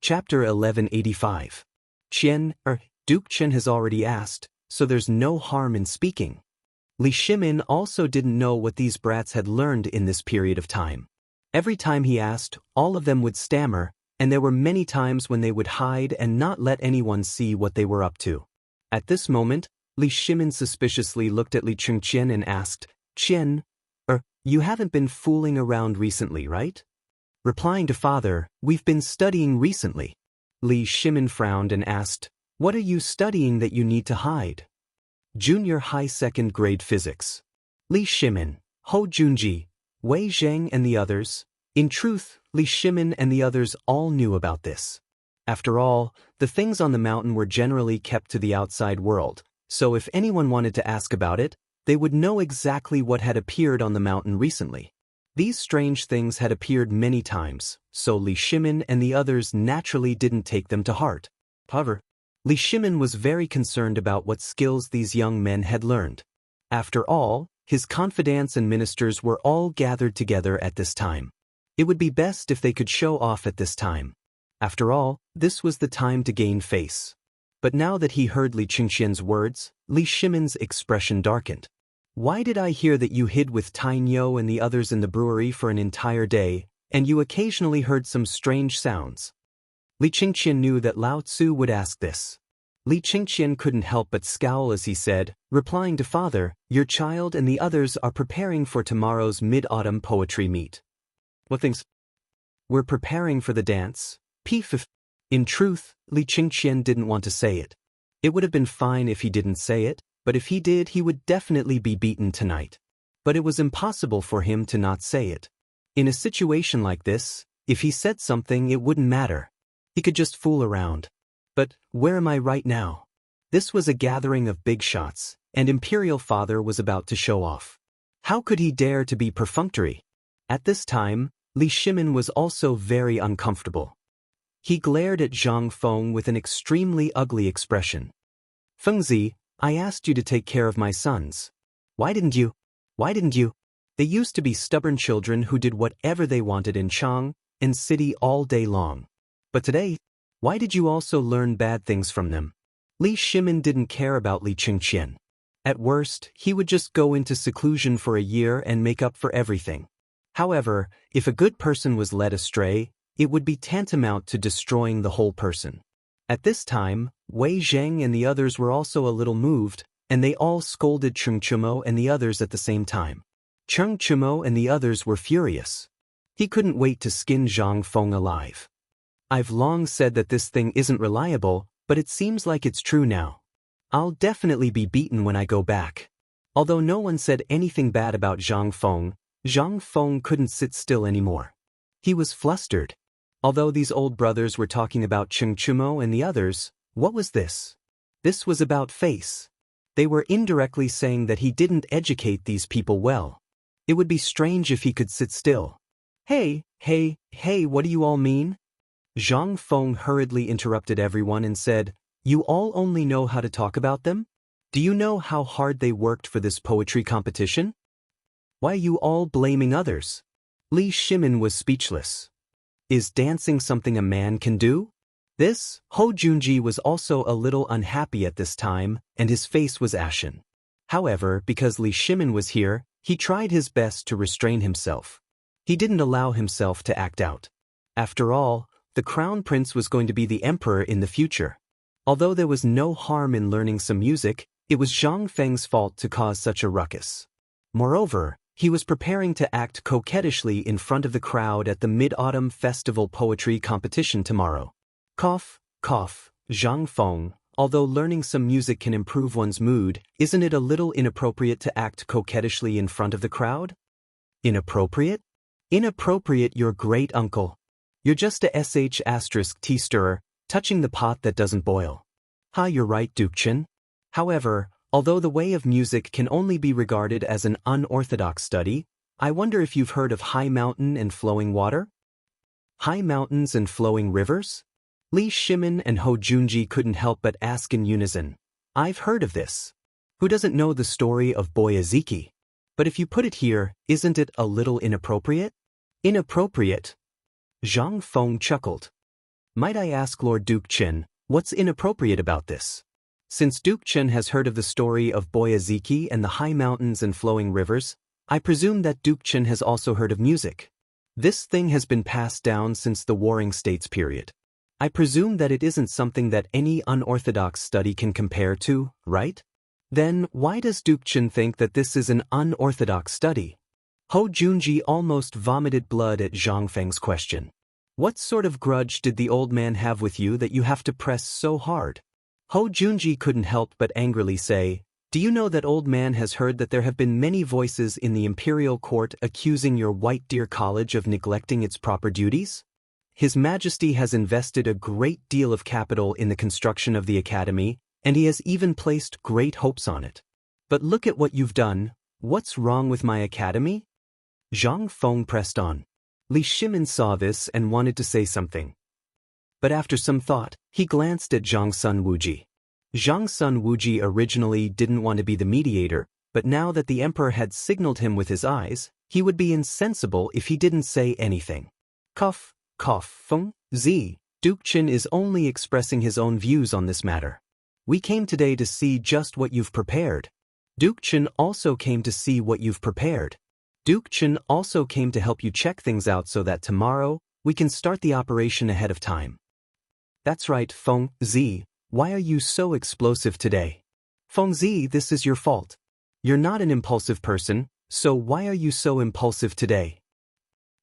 Chapter 1185. Duke Qin has already asked, so there's no harm in speaking. Li Shimin also didn't know what these brats had learned in this period of time. Every time he asked, all of them would stammer, and there were many times when they would hide and not let anyone see what they were up to. At this moment, Li Shimin suspiciously looked at Li Chengqian and asked, "Qian, you haven't been fooling around recently, right?" Replying to father, "We've been studying recently." Li Shimin frowned and asked, "What are you studying that you need to hide?" Junior high second grade physics. Li Shimin, Hou Junji, Wei Zheng and the others. In truth, Li Shimin and the others all knew about this. After all, the things on the mountain were generally kept to the outside world, so if anyone wanted to ask about it, they would know exactly what had appeared on the mountain recently. These strange things had appeared many times, so Li Shimin and the others naturally didn't take them to heart. However, Li Shimin was very concerned about what skills these young men had learned. After all, his confidants and ministers were all gathered together at this time. It would be best if they could show off at this time. After all, this was the time to gain face. But now that he heard Li Chengqian's words, Li Shimin's expression darkened. "Why did I hear that you hid with Tainyo and the others in the brewery for an entire day, and you occasionally heard some strange sounds?" Li Chengqian knew that Lao Tzu would ask this. Li Chengqian couldn't help but scowl as he said, replying to father, "Your child and the others are preparing for tomorrow's mid-autumn poetry meet." "What things?" "We're preparing for the dance. P5. In truth, Li Chengqian didn't want to say it. It would have been fine if he didn't say it, but if he did, he would definitely be beaten tonight. But it was impossible for him to not say it. In a situation like this, if he said something, it wouldn't matter. He could just fool around. But where am I right now? This was a gathering of big shots, and Imperial Father was about to show off. How could he dare to be perfunctory? At this time, Li Shimin was also very uncomfortable. He glared at Zhang Feng with an extremely ugly expression. "Fengzi, I asked you to take care of my sons. Why didn't you? Why didn't you? They used to be stubborn children who did whatever they wanted in Chang'an city all day long. But today, why did you also learn bad things from them?" Li Shimin didn't care about Li Chengqian. At worst, he would just go into seclusion for a year and make up for everything. However, if a good person was led astray, it would be tantamount to destroying the whole person. At this time, Wei Zheng and the others were also a little moved, and they all scolded Cheng Chumo and the others at the same time. Cheng Chumo and the others were furious. He couldn't wait to skin Zhang Feng alive. "I've long said that this thing isn't reliable, but it seems like it's true now. I'll definitely be beaten when I go back." Although no one said anything bad about Zhang Feng couldn't sit still anymore. He was flustered. Although these old brothers were talking about Cheng Chumo and the others, what was this? This was about face. They were indirectly saying that he didn't educate these people well. It would be strange if he could sit still. Hey, what do you all mean?" Zhang Feng hurriedly interrupted everyone and said, "You all only know how to talk about them? Do you know how hard they worked for this poetry competition? Why are you all blaming others?" Li Shimin was speechless. Is dancing something a man can do? This, Hou Junji was also a little unhappy at this time, and his face was ashen. However, because Li Shimin was here, he tried his best to restrain himself. He didn't allow himself to act out. After all, the crown prince was going to be the emperor in the future. Although there was no harm in learning some music, it was Zhang Feng's fault to cause such a ruckus. Moreover, he was preparing to act coquettishly in front of the crowd at the Mid-Autumn Festival Poetry Competition tomorrow. Cough, Zhang Feng, although learning some music can improve one's mood, isn't it a little inappropriate to act coquettishly in front of the crowd? Inappropriate? Inappropriate, your great uncle. You're just a **tea stirrer, touching the pot that doesn't boil. You're right, Duke Chen. However, although the way of music can only be regarded as an unorthodox study, I wonder if you've heard of high mountain and flowing water? High mountains and flowing rivers? Li Shimin and Hou Junji couldn't help but ask in unison. I've heard of this. Who doesn't know the story of Boy Ezeki? But if you put it here, isn't it a little inappropriate? Inappropriate? Zhang Feng chuckled. Might I ask Lord Duke Chen, what's inappropriate about this? Since Duke Chen has heard of the story of Boyaziki and the high mountains and flowing rivers, I presume that Duke Chen has also heard of music. This thing has been passed down since the Warring States period. I presume that it isn't something that any unorthodox study can compare to, right? Then, why does Duke Chen think that this is an unorthodox study? Ho Junji almost vomited blood at Zhang Feng's question. What sort of grudge did the old man have with you that you have to press so hard? Ho Junji couldn't help but angrily say, "Do you know that old man has heard that there have been many voices in the imperial court accusing your White Deer College of neglecting its proper duties? His Majesty has invested a great deal of capital in the construction of the academy, and he has even placed great hopes on it. But look at what you've done. What's wrong with my academy?" Zhang Feng pressed on. Li Shimin saw this and wanted to say something. But after some thought, he glanced at Zhang Sun Wuji. Zhang Sun Wuji originally didn't want to be the mediator, but now that the emperor had signaled him with his eyes, he would be insensible if he didn't say anything. Cough, Feng, Zi, Duke Chen is only expressing his own views on this matter. We came today to see just what you've prepared. Duke Chen also came to see what you've prepared. Duke Chen also came to help you check things out so that tomorrow, we can start the operation ahead of time. That's right, Feng Zi, why are you so explosive today? Feng Zi, this is your fault. You're not an impulsive person, so why are you so impulsive today?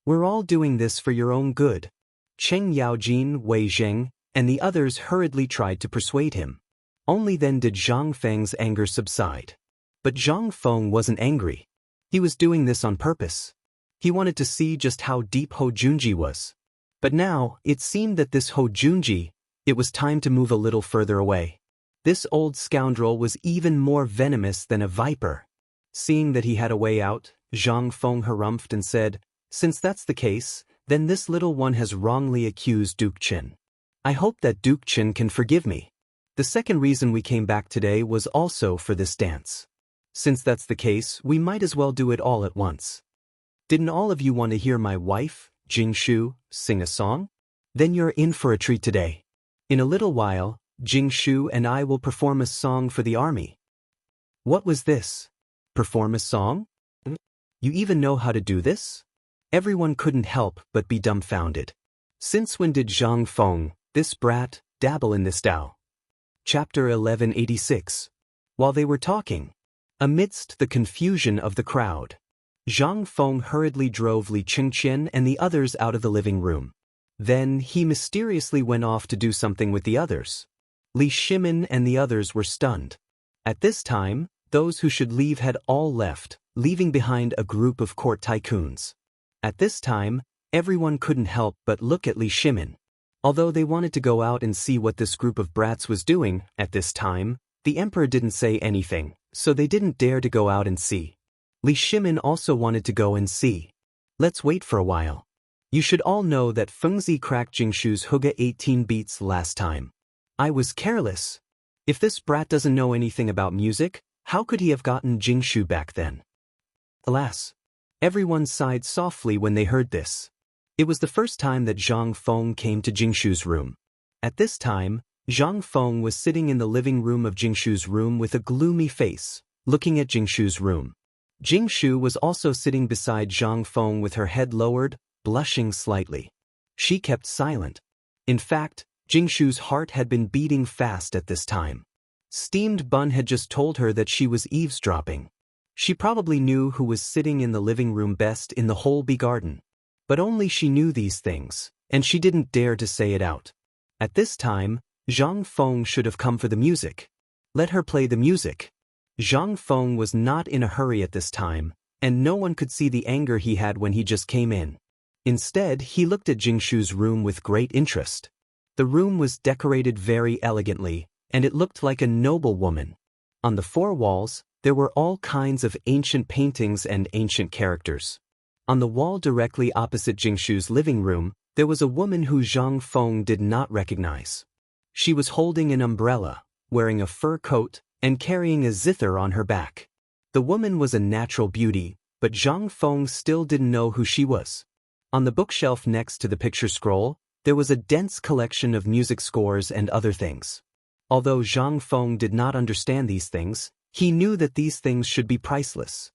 We're all doing this for your own good. Cheng Yaojin, Wei Zheng, and the others hurriedly tried to persuade him. Only then did Zhang Feng's anger subside. But Zhang Feng wasn't angry. He was doing this on purpose. He wanted to see just how deep Ho Junji was. But now, it seemed that this Ho Junji, it was time to move a little further away. This old scoundrel was even more venomous than a viper. Seeing that he had a way out, Zhang Feng harumphed and said, "Since that's the case, then this little one has wrongly accused Duke Chen. I hope that Duke Chen can forgive me. The second reason we came back today was also for this dance. Since that's the case, we might as well do it all at once. Didn't all of you want to hear my wife, Jingshu, sing a song? Then you're in for a treat today. In a little while, Jingshu and I will perform a song for the army." What was this? Perform a song? You even know how to do this? Everyone couldn't help but be dumbfounded. Since when did Zhang Feng, this brat, dabble in this Dao? Chapter 1186. While they were talking, amidst the confusion of the crowd, Zhang Feng hurriedly drove Li Qingqian and the others out of the living room. Then he mysteriously went off to do something with the others. Li Shimin and the others were stunned. At this time, those who should leave had all left, leaving behind a group of court tycoons. At this time, everyone couldn't help but look at Li Shimin. Although they wanted to go out and see what this group of brats was doing, at this time, the emperor didn't say anything, so they didn't dare to go out and see. Li Shimin also wanted to go and see. Let's wait for a while. You should all know that Fengzi cracked Jingshu's Huga 18 beats last time. I was careless. If this brat doesn't know anything about music, how could he have gotten Jingshu back then? Alas. Everyone sighed softly when they heard this. It was the first time that Zhang Feng came to Jingshu's room. At this time, Zhang Feng was sitting in the living room of Jingshu's room with a gloomy face, looking at Jingshu's room. Jingshu was also sitting beside Zhang Feng with her head lowered, blushing slightly. She kept silent. In fact, Jingshu's heart had been beating fast at this time. Steamed Bun had just told her that she was eavesdropping. She probably knew who was sitting in the living room best in the whole Bee Garden. But only she knew these things, and she didn't dare to say it out. At this time, Zhang Feng should have come for the music. Let her play the music. Zhang Feng was not in a hurry at this time, and no one could see the anger he had when he just came in. Instead, he looked at Jingshu's room with great interest. The room was decorated very elegantly, and it looked like a noble woman. On the four walls, there were all kinds of ancient paintings and ancient characters. On the wall directly opposite Jingshu's living room, there was a woman who Zhang Feng did not recognize. She was holding an umbrella, wearing a fur coat, and carrying a zither on her back. The woman was a natural beauty, but Zhang Feng still didn't know who she was. On the bookshelf next to the picture scroll, there was a dense collection of music scores and other things. Although Zhang Feng did not understand these things, he knew that these things should be priceless.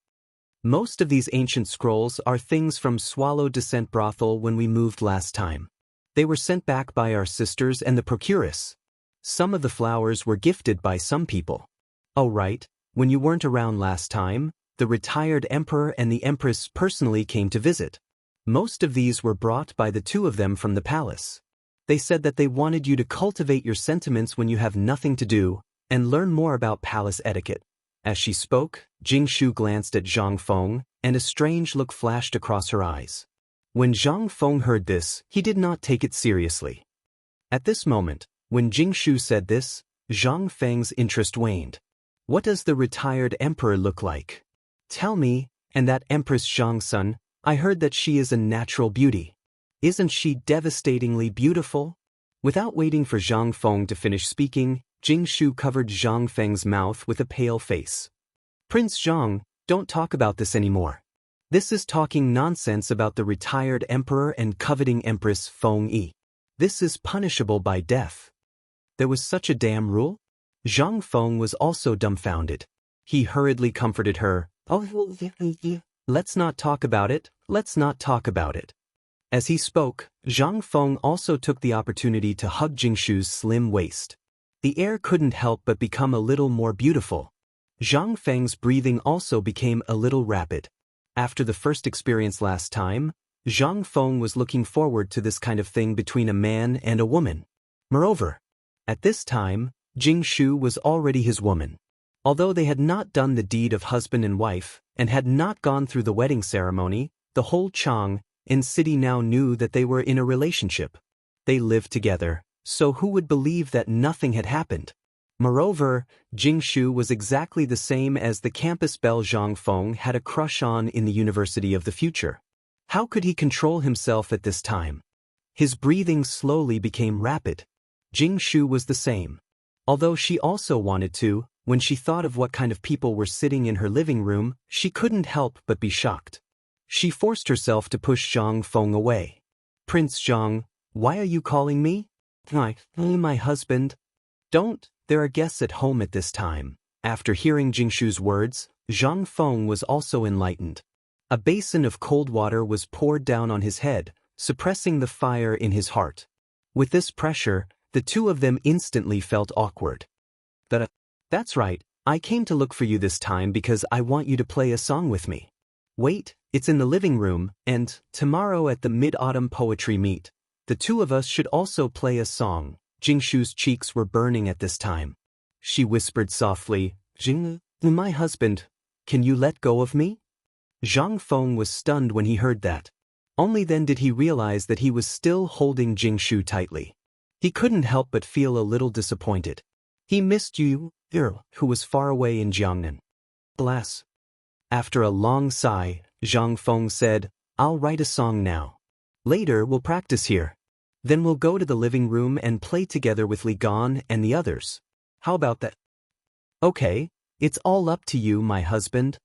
Most of these ancient scrolls are things from Swallow Descent Brothel when we moved last time. They were sent back by our sisters and the procuress. Some of the flowers were gifted by some people. Oh right, when you weren't around last time, the retired emperor and the empress personally came to visit. Most of these were brought by the two of them from the palace. They said that they wanted you to cultivate your sentiments when you have nothing to do, and learn more about palace etiquette. As she spoke, Jingshu glanced at Zhang Feng, and a strange look flashed across her eyes. When Zhang Feng heard this, he did not take it seriously. At this moment, when Jingshu said this, Zhang Feng's interest waned. What does the retired emperor look like? Tell me, and that Empress Zhang-sun, I heard that she is a natural beauty. Isn't she devastatingly beautiful? Without waiting for Zhang Feng to finish speaking, Jingshu covered Zhang Feng's mouth with a pale face. Prince Zhang, don't talk about this anymore. This is talking nonsense about the retired emperor and coveting Empress Feng Yi. This is punishable by death. There was such a damn rule? Zhang Feng was also dumbfounded. He hurriedly comforted her. Oh, let's not talk about it, let's not talk about it. As he spoke, Zhang Feng also took the opportunity to hug Jingshu's slim waist. The air couldn't help but become a little more beautiful. Zhang Feng's breathing also became a little rapid. After the first experience last time, Zhang Feng was looking forward to this kind of thing between a man and a woman. Moreover, at this time, Jingshu was already his woman. Although they had not done the deed of husband and wife, and had not gone through the wedding ceremony, the whole Chang'an city now knew that they were in a relationship. They lived together, so who would believe that nothing had happened? Moreover, Jingshu was exactly the same as the campus belle Zhang Feng had a crush on in the University of the Future. How could he control himself at this time? His breathing slowly became rapid. Jingshu was the same. Although she also wanted to, when she thought of what kind of people were sitting in her living room, she couldn't help but be shocked. She forced herself to push Zhang Feng away. Prince Zhang, why are you calling me? My husband. Don't, there are guests at home at this time. After hearing Jingshu's words, Zhang Feng was also enlightened. A basin of cold water was poured down on his head, suppressing the fire in his heart. With this pressure, the two of them instantly felt awkward. That's right, I came to look for you this time because I want you to play a song with me. Wait, it's in the living room, and tomorrow at the Mid-Autumn Poetry Meet, the two of us should also play a song. Jingshu's cheeks were burning at this time. She whispered softly, Jing, my husband, can you let go of me? Zhang Feng was stunned when he heard that. Only then did he realize that he was still holding Jingshu tightly. He couldn't help but feel a little disappointed. He missed you, who was far away in Chang'an. Alas. After a long sigh, Zhang Feng said, I'll write a song now. Later we'll practice here. Then we'll go to the living room and play together with Li Gan and the others. How about that? Okay, it's all up to you, my husband.